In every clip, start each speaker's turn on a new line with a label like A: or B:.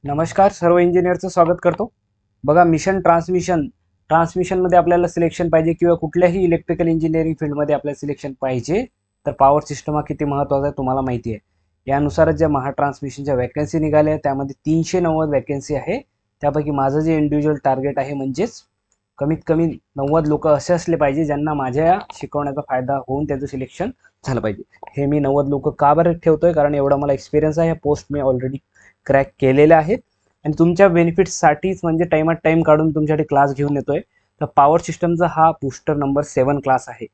A: नमस्कार, सर्व इंजिनियरचं स्वागत करतो. बघा, मिशन ट्रान्समिशनमध्ये आपल्याला सिलेक्शन पाहिजे किंवा कुठल्याही इलेक्ट्रिकल इंजिनिअरिंग फील्डमध्ये आपल्याला सिलेक्शन पाहिजे तर पॉवर सिस्टम हा किती महत्त्वाचा आहे तुम्हाला माहिती आहे. यानुसारच ज्या महाट्रान्समिशनच्या वॅकन्सी निघाल्या त्यामध्ये 390 वॅकन्सी आहे. त्यापैकी माझं जे इंडिव्हिज्युअल टार्गेट आहे म्हणजेच कमीत कमी 90 लोक असे असले पाहिजे ज्यांना माझ्या शिकवण्याचा फायदा होऊन त्याचं सिलेक्शन झालं पाहिजे. हे मी 90 लोक का बरं ठेवतोय, कारण एवढा मला एक्सपिरियन्स आहे. पोस्ट मी ऑलरेडी क्रॅक केलेले आहेत आणि तुमच्या बेनिफिटसाठीच म्हणजे टाइमात टाइम काढून तुमच्यासाठी क्लास घेऊन येतोय. तर पॉवर सिस्टमचा हा बूस्टर नंबर 7 क्लास आहे.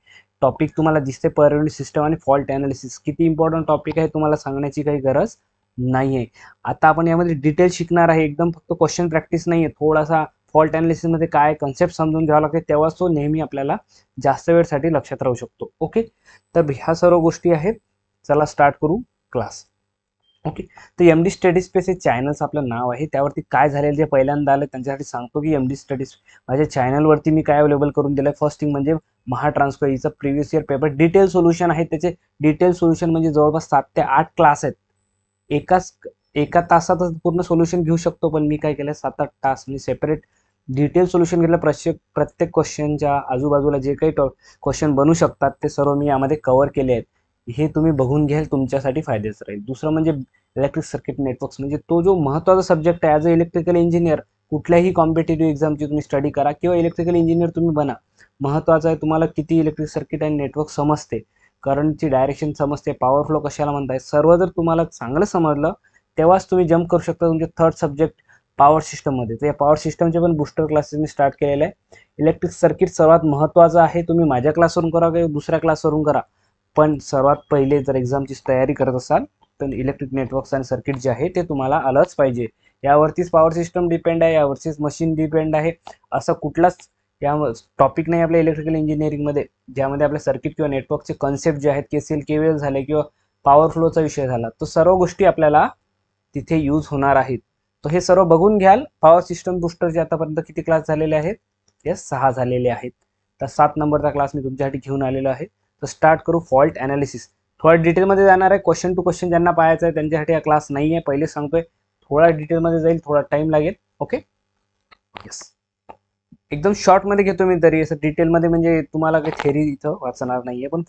A: टॉपिक तुम्हाला दिसते, पर युनिट सिस्टम आणि फॉल्ट ॲनालिसिस. किती इम्पॉर्टंट टॉपिक आहे तुम्हाला सांगण्याची काही गरज नाही आहे. आता आपण यामध्ये डिटेल शिकणार आहे. एकदम फक्त क्वेश्चन प्रॅक्टिस नाही आहे. थोडासा फॉल्ट ॲनालिसिसमध्ये काय कन्सेप्ट समजून घ्यावा लागते, तेव्हाच तो नेहमी आपल्याला जास्त वेळसाठी लक्षात राहू शकतो. ओके, तर ह्या सर्व गोष्टी आहेत. चला स्टार्ट करू क्लास. ओके, तर एम डी स्टडी स्पेस हे चॅनलचं आपलं नाव आहे. त्यावरती काय झालेलं जे पहिल्यांदा आलं त्यांच्यासाठी सांगतो की एम डी स्टडीज माझ्या चॅनलवरती मी काय अवेलेबल करून दिलं आहे. फर्स्ट थिंग म्हणजे महाट्रान्सफरचा previous year paper detail solution आहे. त्याचे डिटेल सोल्युशन म्हणजे जवळपास 7 ते 8 क्लास आहेत. एका तासातच पूर्ण सोल्युशन घेऊ शकतो, पण मी काय केलं 7-8 तास म्हणजे सेपरेट डिटेल सोल्युशन घेतलं. प्रत्येक क्वेश्चनच्या आजूबाजूला जे काही क्वेश्चन बनू शकतात ते सर्व मी यामध्ये कव्हर केले आहेत. हे तुम्ही बघून घ्याल, तुमच्यासाठी फायद्याचं राहील. दुसरं म्हणजे इलेक्ट्रिक सर्किट नेटवर्क्स, म्हणजे तो जो महत्त्वाचा सब्जेक्ट आहे. ॲज अ इलेक्ट्रिकल इंजिनियर कुठल्याही कॉम्पिटेटिव्ह एक्झामची तुम्ही स्टडी करा किंवा इलेक्ट्रिकल इंजिनियर तुम्ही बना, महत्त्वाचं आहे तुम्हाला किती इलेक्ट्रिक सर्किट आणि नेटवर्क समजते, करंटची डायरेक्शन समजते, पॉवर फ्लो कशाला म्हणताय, सर्व जर तुम्हाला चांगलं समजलं तेव्हाच तुम्ही जम्प करू शकता तुमचे थर्ड सब्जेक्ट पॉवर सिस्टममध्ये. तर या पॉवर सिस्टमचे पण बूस्टर क्लासेस मी स्टार्ट केलेले आहे. इलेक्ट्रिक सर्किट सर्वात महत्त्वाचं आहे. तुम्ही माझ्या क्लासवरून करा किंवा दुसऱ्या क्लासवरून करा, पण सर्वात पहिले जर एक्झामची तयारी करत असाल तर इलेक्ट्रिक नेटवर्क्स आणि सर्किट जे आहे ते तुम्हाला आलंच पाहिजे. यावरतीच पॉवर सिस्टम डिपेंड आहे, यावरतीच मशीन डिपेंड आहे. असं कुठलाच या टॉपिक नाही आपल्या इलेक्ट्रिकल इंजिनिअरिंगमध्ये ज्यामध्ये आपल्या सर्किट किंवा नेटवर्कचे कॉन्सेप्ट जे आहेत, केसीएल केव्हीएल झाले किंवा पॉवर फ्लोचा विषय झाला, तो सर्व गोष्टी आपल्याला तिथे यूज होणार आहेत. तर हे सर्व बघून घ्याल. पॉवर सिस्टम बूस्टरचे आतापर्यंत किती क्लास झालेले आहेत? ते 6 झालेले आहेत. तर 7 नंबरचा क्लास मी तुमच्यासाठी घेऊन आलेलो आहे. तर स्टार्ट करू फॉल्ट ॲनालिसिस. थोडा डिटेलमध्ये जाणार आहे. क्वेश्चन टू क्वेश्चन ज्यांना पाहायचं आहे त्यांच्यासाठी हा क्लास नाही आहे, पहिले सांगतोय. थोडा डिटेलमध्ये जाईल, थोडा टाइम लागेल. Okay, yes. एकदम शॉर्टमध्ये घेतो मी, तरी असं डिटेलमध्ये म्हणजे तुम्हाला काही थेरी इथं वाचणार नाही आहे. पण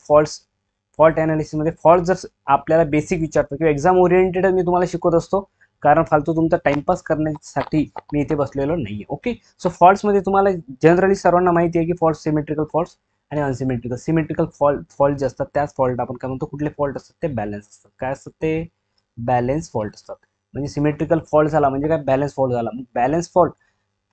A: फॉल्ट ॲनालिसिसमध्ये फॉल्ट जर आपल्याला बेसिक विचारतो किंवा एक्झाम ओरिएंटेड मी तुम्हाला शिकवत असतो, कारण फालतू तुमचा टाइमपास करण्यासाठी मी इथे बसलेलो नाही आहे. ओके, सो फॉल्ट्समध्ये तुम्हाला जनरली सर्वांना माहिती आहे की फॉल्ट सिमेट्रिकल फॉल्ट्स आणि अनसिमेट्रिकल. सिमेट्रिकल फॉल्ट जे असतात त्याच फॉल्ट आपण काय म्हणतो, कुठले फॉल्ट असतात ते बॅलन्स असतात. काय असतात ते? बॅलन्स फॉल्ट असतात. म्हणजे सिमेट्रिकल फॉल्ट झाला म्हणजे काय, बॅलन्स फॉल्ट झाला. बॅलन्स फॉल्ट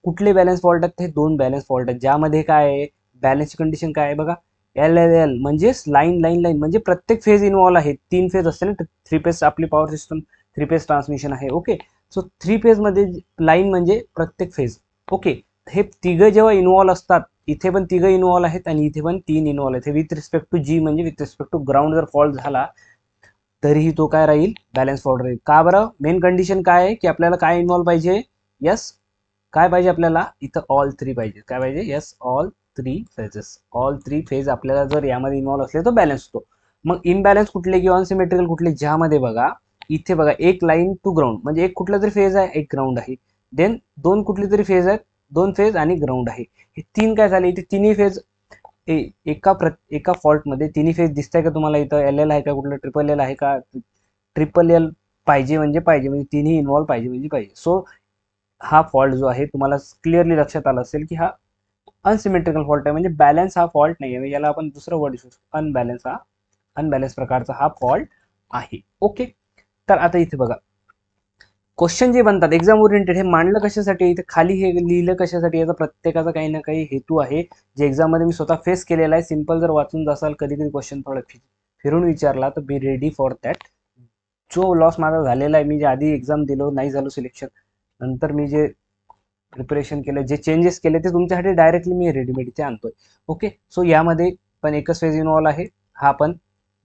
A: कुठले बॅलन्स फॉल्ट आहेत? हे 2 बॅलन्स फॉल्ट आहेत, ज्यामध्ये काय आहे, बॅलन्सची कंडिशन काय आहे बघा, एल म्हणजेच लाईन म्हणजे प्रत्येक फेज इन्व्हॉल्व आहे. 3 फेज असते ना, 3 फेज आपली पॉवर सिस्टम 3 फेज ट्रान्समिशन आहे. ओके, सो 3 फेजमध्ये लाईन म्हणजे प्रत्येक फेज. ओके, हे तिघं जेव्हा इन्व्हॉल्व असतात, इथे पण तिघं इन्व्हॉल्व आहेत आणि इथे पण 3 इन्व्हॉल्व आहेत. विथ रिस्पेक्ट टू जी म्हणजे विथ रिस्पेक्ट टू ग्राउंड जर फॉल्ट झाला तरीही तो काय राहील? बॅलन्स फॉल्ट राहील. का बरं? मेन कंडिशन काय आहे की आपल्याला काय इन्व्हॉल्व पाहिजे? यस, काय पाहिजे आपल्याला इथं? ऑल 3 पाहिजे. काय पाहिजे? Yes, all 3 phases. All 3 phase आपल्याला जर यामध्ये इन्व्हॉल्व असले तर बॅलन्स होतो. मग इनबॅलन्स कुठले किंवा अनसिमेट्रिकल कुठले? ज्यामध्ये बघा, इथे बघा, एक लाईन टू ग्राउंड म्हणजे एक कुठला तरी फेज आहे, एक ग्राउंड आहे. देन 2 कुठले तरी फेज आहेत, 2 फेज आणि ग्राउंड आहे. हे 3 काय झाले? इथे तिन्ही फेज एका फॉल्टमध्ये तिन्ही फेज दिसताय का तुम्हाला? इथं एल एल आहे का? कुठलं ट्रिपल एल आहे का? ट्रिपल एल पाहिजे म्हणजे तिन्ही इन्व्हॉल्व पाहिजे म्हणजे पाहिजे. सो हा फॉल्ट जो आहे तुम्हाला क्लिअरली लक्षात आला असेल की हा अनसिमेट्रिकल फॉल्ट आहे, म्हणजे बॅलन्स हा फॉल्ट नाही आहे. याला आपण दुसरं वर्ड यूज करतो, अनबॅलन्स प्रकारचा हा फॉल्ट आहे. ओके, तर आता इथे बघा, क्वेश्चन जे बनतात एक्झाम ओरिएंटेड, हे मांडलं कशासाठी? इथे खाली हे लिहिलं कशासाठी? याचा प्रत्येकाचा काही ना काही हेतू आहे, जे एक्झाममध्ये मी स्वतः फेस केलेला आहे. सिंपल जर वाचून जासाल, कधी कधी क्वेश्चन थोडा फिरून विचारला तर बी रेडी फॉर दॅट. जो लॉस माझा झालेला आहे, मी जे आधी एक्झाम दिलो नाही झालो सिलेक्शन, नंतर मी जे प्रिपरेशन केलं, जे चेंजेस केले, ते तुमच्यासाठी डायरेक्टली मी रेडीमेड इथे आणतोय. ओके, सो यामध्ये पण एकच फेज इन्व्हॉल्व आहे. हा पण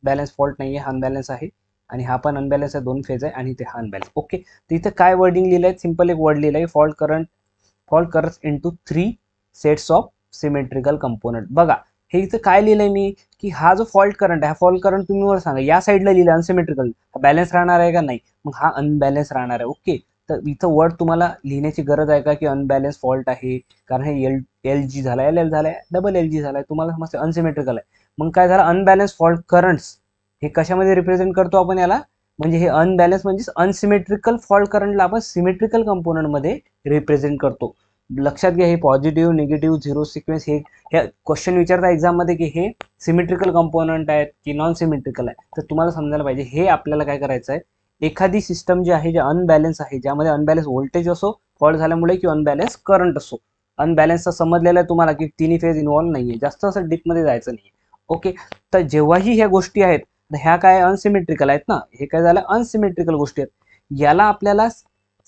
A: बॅलन्स फॉल्ट नाही आहे, हा अनबॅलन्स आहे. आणि हा पण अनबॅलन्स आहे, 2 फेज आहे. आणि इथे हा अनबॅलन्स. ओके, तर इथं काय वर्डिंग लिहिलं आहे? सिंपल एक वर्ड लिहिलं आहे, fault current into 3 sets of symmetrical component. बघा, हे इथं काय लिहिलंय मी की हा जो फॉल्ट करंट आहे, हा फॉल्ट करंट तुम्ही मला सांगा, या साईडला लिहिलं अनसिमेट्रिकल, हा बॅलन्स राहणार आहे का? नाही, मग हा अनबॅलन्स राहणार आहे. ओके, तर इथं वर्ड तुम्हाला लिहिण्याची गरज आहे का की अनबॅलन्स फॉल्ट आहे, कारण हे एल जी झाला, एल झालाय, डबल एल जी झालाय, तुम्हाला समजते अनसिमेट्रिकल आहे. मग काय झालं, अनबॅलन्स फॉल्ट करंट्स हे कशामध्ये रिप्रेझेंट करतो आपण याला, म्हणजे हे अनबॅलन्स म्हणजे अनसिमेट्रिकल फॉल्ट करंटला आपण सिमेट्रिकल कंपोनंटमध्ये रिप्रेझेंट करतो. लक्षात घ्या, हे पॉझिटिव्ह निगेटिव्ह झिरो सिक्वेन्स हे क्वेश्चन विचारता एक्झाममध्ये की हे सिमेट्रिकल कंपोनंट आहेत की नॉन सिमेट्रिकल आहे, तर तुम्हाला समजायला पाहिजे हे आपल्याला काय करायचं आहे. एखादी सिस्टम जी आहे जे अनबॅलन्स आहे, ज्यामध्ये अनबॅलन्स व्होल्टेज असो फॉल्ट झाल्यामुळे किंवा अनबॅलन्स करंट असो, अनबॅलन्सचा समजलेला आहे तुम्हाला की तिन्ही फेज इन्व्हॉल्व नाहीये, जास्त असं डीपमध्ये जायचं नाही. ओके, तर जेव्हाही ह्या गोष्टी आहेत ह्या काय अनसिमेट्रिकल आहेत ना, हे काय झालं अनसिमेट्रिकल गोष्टी आहेत, याला आपल्याला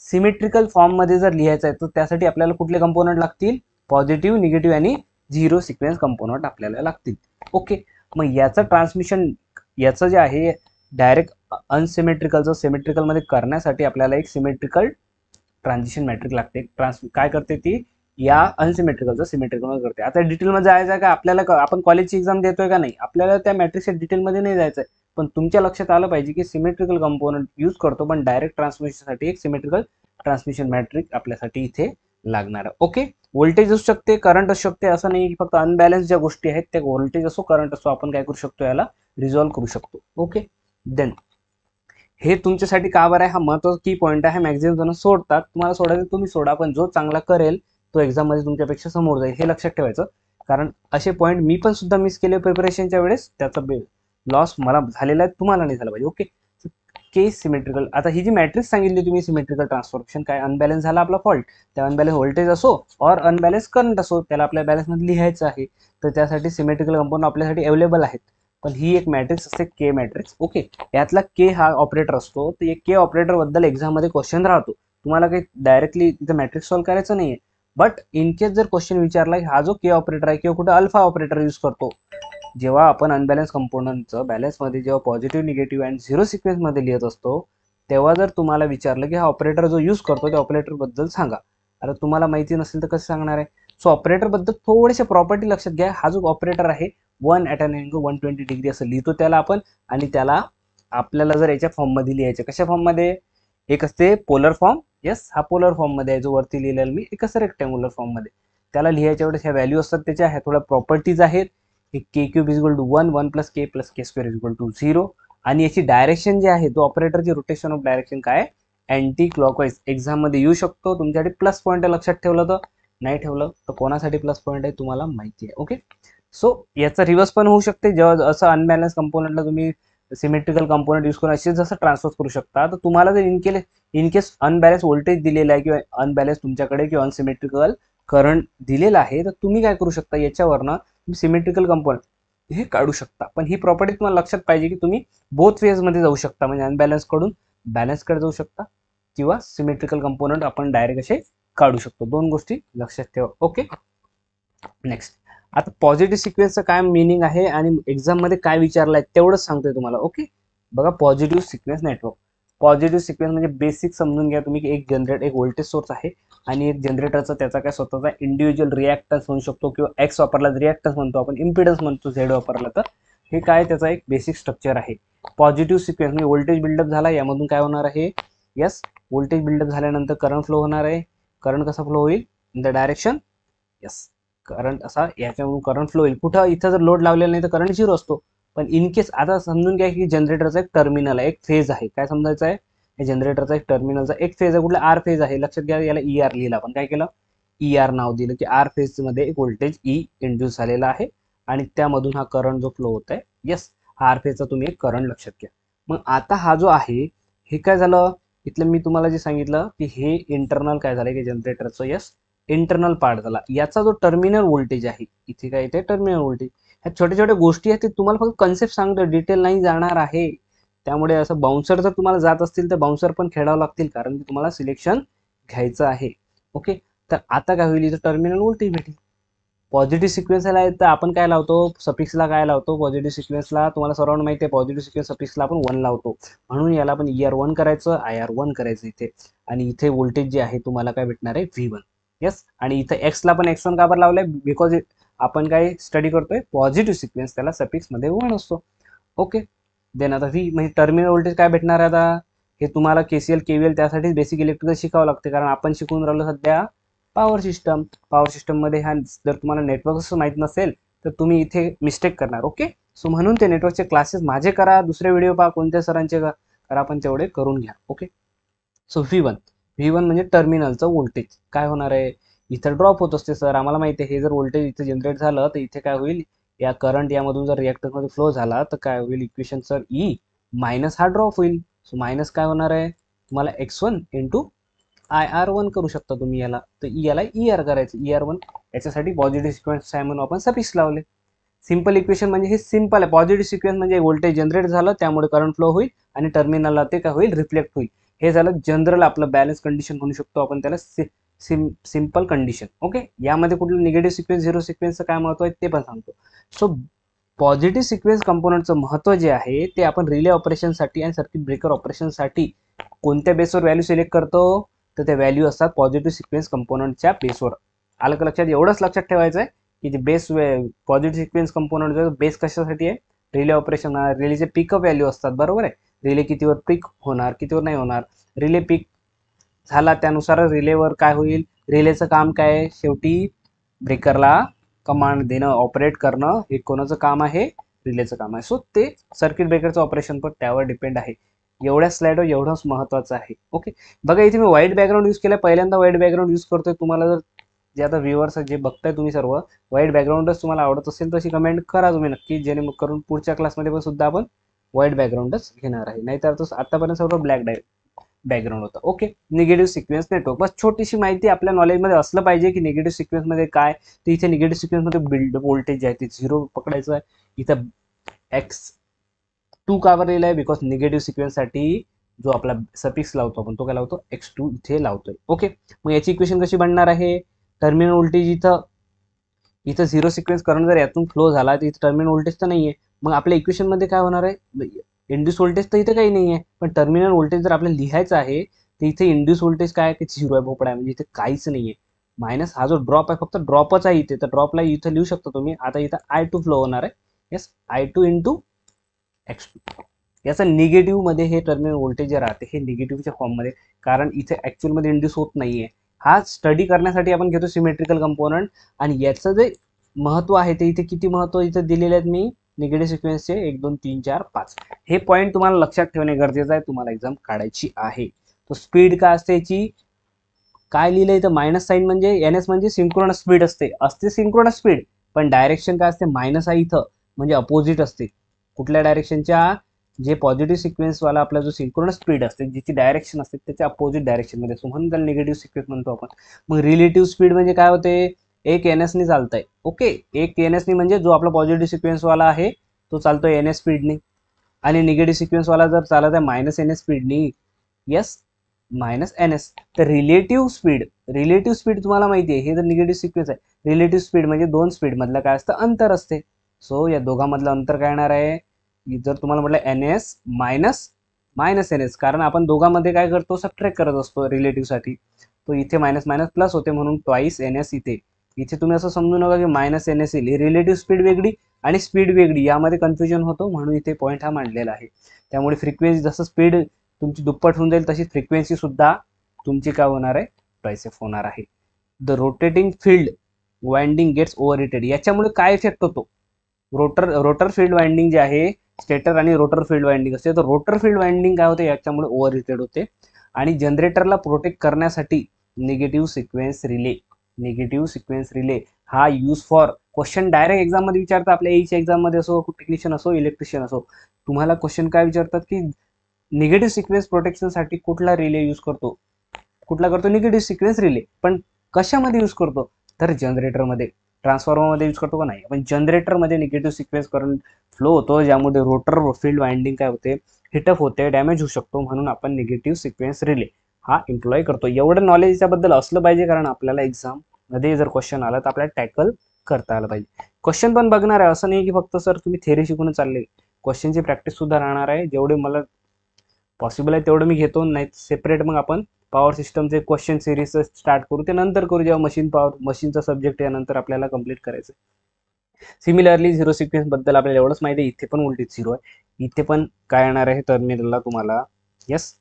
A: सिमेट्रिकल फॉर्म मध्ये जर लिहायचं आहे तर त्यासाठी आपल्याला कुठले कंपोनंट लागतील, पॉझिटिव्ह निगेटिव्ह आणि झिरो सिक्वेन्स कंपोनंट आपल्याला लागतील. ओके, मग याचं ट्रान्समिशन याचं जे आहे डायरेक्ट अनसिमेट्रिकलचं सिमेट्रिकलमध्ये करण्यासाठी आपल्याला एक सिमेट्रिकल ट्रान्झिशन मॅट्रिक लागते. काय करते ती, या अनसिमेट्रिकलचं सिमेट्रिकल करते. आता डिटेलमध्ये जायचं आहे का आपल्याला, आपण कॉलेजची एक्झाम देतोय का नाही, आपल्याला त्या मॅट्रिक्सच्या डिटेलमध्ये नाही जायचं आहे, पण तुमच्या लक्षात आलं पाहिजे की सिमेट्रिकल कंपोनंट यूज करतो, पण डायरेक्ट ट्रान्समिशनसाठी एक सिमेट्रिकल ट्रान्समिशन मॅट्रिक आपल्यासाठी इथे लागणार आहे. ओके, व्होल्टेज असू शकते, करंट असू शकते, असं नाही की फक्त अनबॅलन्स ज्या गोष्टी आहेत त्या व्होल्टेज असो करंट असो आपण काय करू शकतो, याला रिझॉल्व्ह करू शकतो. ओके, देन हे तुमच्यासाठी का बरं आहे, हा महत्वाचा की पॉईंट आहे. मॅक्झिमम जण सोडतात, तुम्हाला सोडायचं तुम्ही सोडा, पण जो चांगला करेल तो एक्झाम मध्ये तुमच्यापेक्षा समोर जाईल, हे लक्षात ठेवायचं. कारण असे पॉईंट मी पण सुद्धा मिस केले प्रिपरेशनच्या वेळेस, त्याचा लॉस मला झालेला आहे, तुम्हाला नाही झाला पाहिजे. ओके, के सिमेट्रिकल, आता ही जी मॅट्रिक्स सांगितली तुम्ही सिमेट्रिकल ट्रान्सफॉर्मेशन, काय अनबॅलन्स झाला आपला फॉल्ट, त्या अनबॅलन्स व्होल्टेज असो और अनबॅलन्स करंट असो, त्याला आपल्या बॅलन्स मध्ये लिहायचं आहे, तर त्यासाठी सिमेट्रिकल कंपोनंट आपल्यासाठी अवेलेबल आहेत. पण ही एक मॅट्रिक्स असते के मॅट्रिक्स. ओके, यातला के हा ऑपरेटर असतो, तर एक के ऑपरेटर बद्दल एक्झाम मध्ये क्वेश्चन राहतो, तुम्हाला काही डायरेक्टली तिथं मॅट्रिक्स सॉल्व्ह करायचं नाहीये, बट इन केस जर क्वेश्चन विचारला की हा जो के ऑपरेटर आहे किंवा कुठे अल्फा ऑपरेटर यूज करतो, जेव्हा आपण अनबॅलन्स कंपोनंटचं बॅलन्समध्ये जेव्हा पॉझिटिव्ह निगेटिव्ह अँड झिरो सिक्वेन्समध्ये लिहित असतो, तेव्हा जर तुम्हाला विचारलं की हा ऑपरेटर जो यूज करतो त्या ऑपरेटर बद्दल सांगा, आता तुम्हाला माहिती नसेल तर कसं सांगणार आहे. सो ऑपरेटर बद्दल थोडेसे प्रॉपर्टी लक्षात घ्या. हा जो ऑपरेटर आहे 1 ॲट अन अँगल 120 डिग्री असं लिहितो त्याला आपण, आणि त्याला आपल्याला जर याच्या फॉर्ममध्ये लिहायचं, कशा फॉर्ममध्ये, एक असते पोलर फॉर्म, यस हा पोलर फॉर्ममध्ये आहे जो वरती लिहिलेला मी, एक असं रेक्टँग्युलर फॉर्ममध्ये, त्याला लिहायच्या वेळेस ह्या व्हॅल्यू असतात त्याच्या, ह्या थोड्या प्रॉपर्टीज आहेत. K cube is equal to 1, 1 plus K square is equal to 0, आणि याची डायरेक्शन जी आहे, तो ऑपरेटरची रोटेशन ऑफ डायरेक्शन काय, अँटी क्लॉकवाईज. एक्झाम मध्ये येऊ शकतो, तुमच्यासाठी प्लस पॉईंट लक्षात ठेवलं तर, नाही ठेवलं तर कोणासाठी प्लस पॉईंट आहे तुम्हाला माहिती आहे. ओके, सो याचा रिव्हर्स पण होऊ शकते, जेव्हा असं अनबॅलन्स कंपोनंटला तुम्ही सिमेट्रिकल कंपोनंट यूज करून असे जसं ट्रान्सफर करू शकता. तर तुम्हाला जर इन केस अनबॅलन्स व्होल्टेज दिलेला आहे किंवा अनबॅलन्स तुमच्याकडे किंवा अनसिमेट्रिकल करंट दिलेला आहे, तर तुम्ही काय करू शकता, याच्यावरनं तुम्ही सिमेट्रिकल कंपोनंट हे काढू शकता. पण ही प्रॉपर्टी तुम्हाला लक्षात पाहिजे की तुम्ही बोथ फेज मध्ये जाऊ शकता, म्हणजे अनबॅलन्स कडून बॅलन्स कडे जाऊ शकता किंवा सिमेट्रिकल कंपोनंट आपण डायरेक्ट असे काढू शकतो. दोन गोष्टी लक्षात ठेवा. ओके, नेक्स्ट, आता पॉझिटिव्ह सिक्वेन्सचं काय मिनिंग आहे आणि एक्झाम मध्ये काय विचारलंय तेवढंच सांगतोय तुम्हाला. ओके, बघा positive sequence network, positive sequence म्हणजे बेसिक समजून घ्या तुम्ही की एक व्होल्टेज सोर्स आहे आणि एक जनरेटरचा त्याचा काय स्वतःचा इंडिव्हिज्युअल रिॲक्टन्स म्हणू शकतो, किंवा एक्स वापरला रिॲक्टन्स म्हणतो आपण, इम्पिडन्स म्हणतो झेड वापरला तर, हे काय त्याचा एक बेसिक स्ट्रक्चर आहे. पॉझिटिव्ह सिक्वेन्स म्हणजे व्होल्टेज बिल्डअप झाला, यामधून काय होणार आहे, यस व्होल्टेज बिल्डअप झाल्यानंतर करंट फ्लो होणार आहे. करंट कसा फ्लो होईल, in the direction, yes current असा याच्यामधून करंट फ्लो होईल. कुठं इथं जर लोड लावलेला नाही तर करंट झिरो असतो. पण इन केस आता समजून घ्या की जनरेटरचा एक टर्मिनल आहे, एक फेज आहे, काय समजायचं आहे, हे जनरेटरचा एक टर्मिनलचा एक फेज आहे, कुठला आर फेज आहे, लक्षात घ्या, याला ई आर लिहिला आपण, काय केलं, ई आर नाव दिलं की आर फेज मध्ये एक व्होल्टेज ई इंड्यूस झालेला आहे आणि त्यामधून हा करंट जो फ्लो होत आहे, यस आर फेजचा तुम्ही एक करंट लक्षात घ्या. मग आता हा जो आहे हे काय झालं, इथलं मी तुम्हाला जे सांगितलं की हे इंटरनल काय झालं की जनरेटरचं, यस इंटरनल पार्ट झाला. याचा जो टर्मिनल व्होल्टेज आहे, इथे काय येते टर्मिनल व्होल्टेज, ह्या छोट्या छोट्या गोष्टी आहेत ते तुम्हाला फक्त कन्सेप्ट सांगतो, डिटेल नाही जाणार आहे. त्यामुळे असं बाउन्सर जर तुम्हाला जात असतील तर बाउन्सर पण खेळावं लागतील, कारण की तुम्हाला सिलेक्शन घ्यायचं आहे. ओके, तर आता काय होईल, इथं टर्मिनल व्होल्टेज भेटेल. पॉझिटिव्ह सिक्वेन्सला आहे तर आपण काय लावतो, सफिक्सला काय लावतो, पॉझिटिव्ह सिक्वेन्सला तुम्हाला सर्वांना माहिती आहे, पॉझिटिव्ह सिक्वेन्स सफिक्सला आपण 1 लावतो, म्हणून याला आपण ER1 करायचं, IR1 करायचं इथे, आणि इथे व्होल्टेज जे आहे तुम्हाला काय भेटणार आहे, V1. यस, आणि इथे एक्सला पण X1 का बरं लावलंय, बिकॉज आपण काय स्टडी करतोय पॉझिटिव्ह सिक्वेन्स, त्याला सफिक्स मध्ये 1 असतो. ओके, देन आता V म्हणजे टर्मिनल व्होल्टेज काय भेटणार आहे आता, हे तुम्हाला KCL KVL त्यासाठीच बेसिक इलेक्ट्रिकल शिकावं लागते, कारण आपण शिकून राहिलो सध्या पॉवर सिस्टम. पॉवर सिस्टममध्ये ह्या जर तुम्हाला नेटवर्कच माहीत नसेल तर तुम्ही इथे मिस्टेक करणार. ओके, सो म्हणून ते नेटवर्कचे क्लासेस माझे करा, दुसरे व्हिडिओ पहा, कोणत्या सरांचे करा, पण तेवढे करून घ्या. ओके, सो V1 म्हणजे टर्मिनलचं व्होल्टेज काय होणार आहे, इथं ड्रॉप होत असते सर, आम्हाला माहिती आहे. हे जर व्होल्टेज इथे जनरेट झालं तर इथे काय होईल, या करंट यामधून जर रिॲक्टरमध्ये फ्लो झाला तर काय होईल, इक्वेशन सर E मायनस हा ड्रॉप होईल. सो मायनस काय होणार आहे तुम्हाला, x1 इंटू IR1 करू शकता तुम्ही याला, तर याला ER करायचं, ER1 याच्यासाठी पॉझिटिव्ह सिक्वेन्स आहे म्हणून आपण सफिक्स लावले. सिंपल इक्वेशन म्हणजे हे सिंपल आहे. पॉझिटिव्ह सिक्वेन्स म्हणजे व्होल्टेज जनरेट झालं त्यामुळे करंट फ्लो होईल आणि टर्मिनलला ते काय होईल, रिफ्लेक्ट होईल. हे झालं जनरल आपलं बॅलन्स कंडिशन म्हणू शकतो आपण त्याला, सिंपल कंडिशन. ओके, यामध्ये कुठलं निगेटिव्ह सिक्वेन्स झिरो सिक्वेन्सचं काय महत्व आहे ते पण सांगतो. सो पॉझिटिव्ह सिक्वेन्स कंपोनंटचं महत्व जे आहे ते आपण रिले ऑपरेशनसाठी आणि सर्किट ब्रेकर ऑपरेशनसाठी कोणत्या बेसवर व्हॅल्यू सिलेक्ट करतो, तर त्या व्हॅल्यू असतात पॉझिटिव्ह सिक्वेन्स कंपोनंटच्या बेसवर. आलं का लक्षात, एवढंच लक्षात ठेवायचं आहे की जे बेस पॉझिटिव्ह सिक्वेन्स कंपोनंट जो बेस कशासाठी आहे, रिले ऑपरेशन. रिलेचे पिकअप व्हॅल्यू असतात, बरोबर आहे. रिले कितीवर पिक होणार, कितीवर नाही होणार, रिले पिक झाला त्यानुसार रिलेवर काय होईल, रिलेचं काम काय आहे, शेवटी ब्रेकरला कमांड देणं, ऑपरेट करणं, हे कोणाचं काम आहे, रिलेचं काम आहे. सो ते सर्किट ब्रेकरचं ऑपरेशन पण त्यावर डिपेंड आहे. एवढ्या स्लाइडवर एवढंच महत्त्वाचं आहे. ओके, बघा इथे मी व्हाईट बॅकग्राऊंड यूज केलं, पहिल्यांदा व्हाईट बॅकग्राऊंड यूज करतोय. तुम्हाला जर जे आता व्ह्युअर्स जे बघताय तुम्ही सर्व, व्हाईट बॅकग्राऊंडच तुम्हाला आवडत असेल तशी कमेंट करा तुम्ही नक्की, जेणेकरून पुढच्या क्लासमध्ये पण सुद्धा आपण व्हाईट बॅकग्राऊंडच घेणार आहे. नाहीतर तो आतापर्यंत सर्व ब्लॅक बॅकग्राऊंड होता. ओके, निगेटिव्ह सिक्वेन्स नेटवर्क, बस छोटीशी माहिती आपल्या नॉलेजमध्ये असलं पाहिजे की निगेटिव्ह सिक्वेन्समध्ये काय. तर इथे निगेटिव्ह सिक्वेन्समध्ये बिल्ड व्होल्टेज आहे ते 0 पकडायचं आहे. इथं x2 का बरलेला आहे, बिकॉज निगेटिव्ह सिक्वेन्ससाठी जो आपला सफिक्स लावतो आपण तो काय लावतो, x2 इथे लावतोय. ओके, मग याची इक्वेशन कशी बनणार आहे, टर्मिनल व्होल्टेज इथं 0 सिक्वेन्स करंट जर यातून फ्लो झाला तर इथं टर्मिनल व्होल्टेज तर नाहीये. मग आपल्या इक्वेशन मध्ये काय होणार आहे, इंड्यूस व्होल्टेज तर इथे काही नाही आहे, पण टर्मिनल व्होल्टेज जर आपल्याला लिहायचं आहे तर इथे इंड्यूस व्होल्टेज काय आहे, 0 आहे, भोपळा आहे, म्हणजे इथे काहीच नाहीये. मायनस हा जो ड्रॉप आहे फक्त ड्रॉपच आहे इथे, तर ड्रॉपला इथं लिहू शकता तुम्ही. आता इथं I2 फ्लो होणार आहे, येस, I2 इंटू x2. याचं निगेटिव्ह मध्ये हे टर्मिनल व्होल्टेज जे राहते हे निगेटिव्हच्या फॉर्ममध्ये, कारण इथे ऍक्च्युअल मध्ये इंड्यूस होत नाहीये. हा स्टडी करण्यासाठी आपण घेतो सिमेट्रिकल कंपोनंट, आणि याचं जे महत्व आहे ते इथे किती महत्व इथे दिलेले आहेत मी, निगेटिव्ह सिक्वेन्सचे 1 2 3 4 5. हे पॉईंट तुम्हाला लक्षात ठेवणे गरजेचं आहे, तुम्हाला एक्झाम काढायची आहे. तो स्पीड काय असते याची, काय लिहिलं इथं मायनस साईन म्हणजे NS म्हणजे सिंक्रोनस स्पीड असते सिंक्रोनस स्पीड, पण डायरेक्शन काय असते, मायनस आहे इथं, म्हणजे अपोजिट असते. कुठल्या डायरेक्शनच्या, जे पॉझिटिव्ह सिक्वेन्स वाला आपला जो सिंक्रोनस स्पीड असते, जिची डायरेक्शन असते त्याच्या अपोजिट डायरेक्शन मध्ये असतो, म्हणून त्याला निगेटिव्ह सिक्वेन्स म्हणतो आपण. मग रिलेटिव्ह स्पीड म्हणजे काय होते, एक NS ने चालतंय. ओके, एक NS ने म्हणजे जो आपला पॉझिटिव्ह सिक्वेन्स वाला आहे तो चालतोय NS स्पीडने, आणि निगेटिव्ह सिक्वेन्स वाला जर चालत आहे मायनस NS स्पीडनी, यस, मायनस NS. तर रिलेटिव्ह स्पीड तुम्हाला माहिती आहे, हे जर निगेटिव्ह सिक्वेन्स आहे, रिलेटिव्ह स्पीड म्हणजे दोन स्पीड मधलं काय असतं, अंतर असते. सो या दोघांमधलं अंतर काय येणार आहे, जर तुम्हाला म्हटलं NS मायनस NS, कारण आपण दोघांमध्ये काय करतो, सबट्रॅक्ट करत असतो रिलेटिव्ह साठी, तो इथे मायनस मायनस प्लस होते म्हणून ट्वाईस NS इथे तुम्ही असं समजू नका की मायनस NS येईल, रिलेटिव्ह स्पीड वेगळी आणि स्पीड वेगळी, यामध्ये कन्फ्युजन होतो, म्हणून इथे पॉईंट हा मांडलेला आहे. त्यामुळे फ्रिक्वेन्सी जसं स्पीड तुमची दुप्पट होऊन जाईल तशी फ्रिक्वेन्सी सुद्धा तुमची काय होणार आहे, ट्वाइस एफ होणार आहे. The rotating field winding gets overheated, याच्यामुळे काय इफेक्ट होतो, रोटर फील्ड वाइंडिंग जे आहे, स्टेटर आणि रोटर फील्ड वाइंडिंग असते, तर रोटर फील्ड वाइंडिंग काय होते, याच्यामुळे ओव्हरहीटेड होते. आणि जनरेटरला प्रोटेक्ट करण्यासाठी निगेटिव्ह सिक्वेन्स रिले हा use for, question direct exam मध्ये विचारतात, आपल्या एईच्या एक्झाम मध्ये असो, टेक्निशियन असो, इलेक्ट्रिशियन असो, तुम्हाला क्वेश्चन काय विचारतात की निगेटिव्ह सिक्वेन्स प्रोटेक्शनसाठी कुठला रिले यूज करतो, निगेटिव्ह सिक्वेन्स रिले, पण कशामध्ये यूज करतो, तर जनरेटरमध्ये, ट्रान्सफॉर्मरमध्ये यूज करतो का नाही, पण जनरेटरमध्ये निगेटिव्ह सिक्वेन्स करंट फ्लो होतो, ज्यामुळे रोटर फील्ड वाइंडिंग काय होते, हिटअप होते, डॅमेज होऊ शकतो, म्हणून आपण निगेटिव्ह सिक्वेन्स रिले हा एम्प्लॉय करतो. एवढं नॉलेज याबद्दल असलं पाहिजे, कारण आपल्याला एक्झाम मध्ये जर क्वेश्चन आला तर आपल्याला टॅकल करता आलं पाहिजे. क्वेश्चन पण बघणार आहे, असं नाही की फक्त सर तुम्ही थेअरी शिकून चालले, क्वेश्चनची प्रॅक्टिस सुद्धा राहणार आहे. जेवढे मला पॉसिबल आहे तेवढं मी घेतो, नाही सेपरेट मग आपण पॉवर सिस्टमचे क्वेश्चन सिरीज स्टार्ट करू, ते नंतर करू जेव्हा मशीनचा सब्जेक्ट यानंतर आपल्याला कंप्लीट करायचं. सिमिलरली झिरो सिक्वेन्स बद्दल आपल्याला एवढंच माहिती आहे, इथे पण व्होल्टेज 0 आहे, इथे पण काय येणार आहे टर्मिनलला तुम्हाला, यस,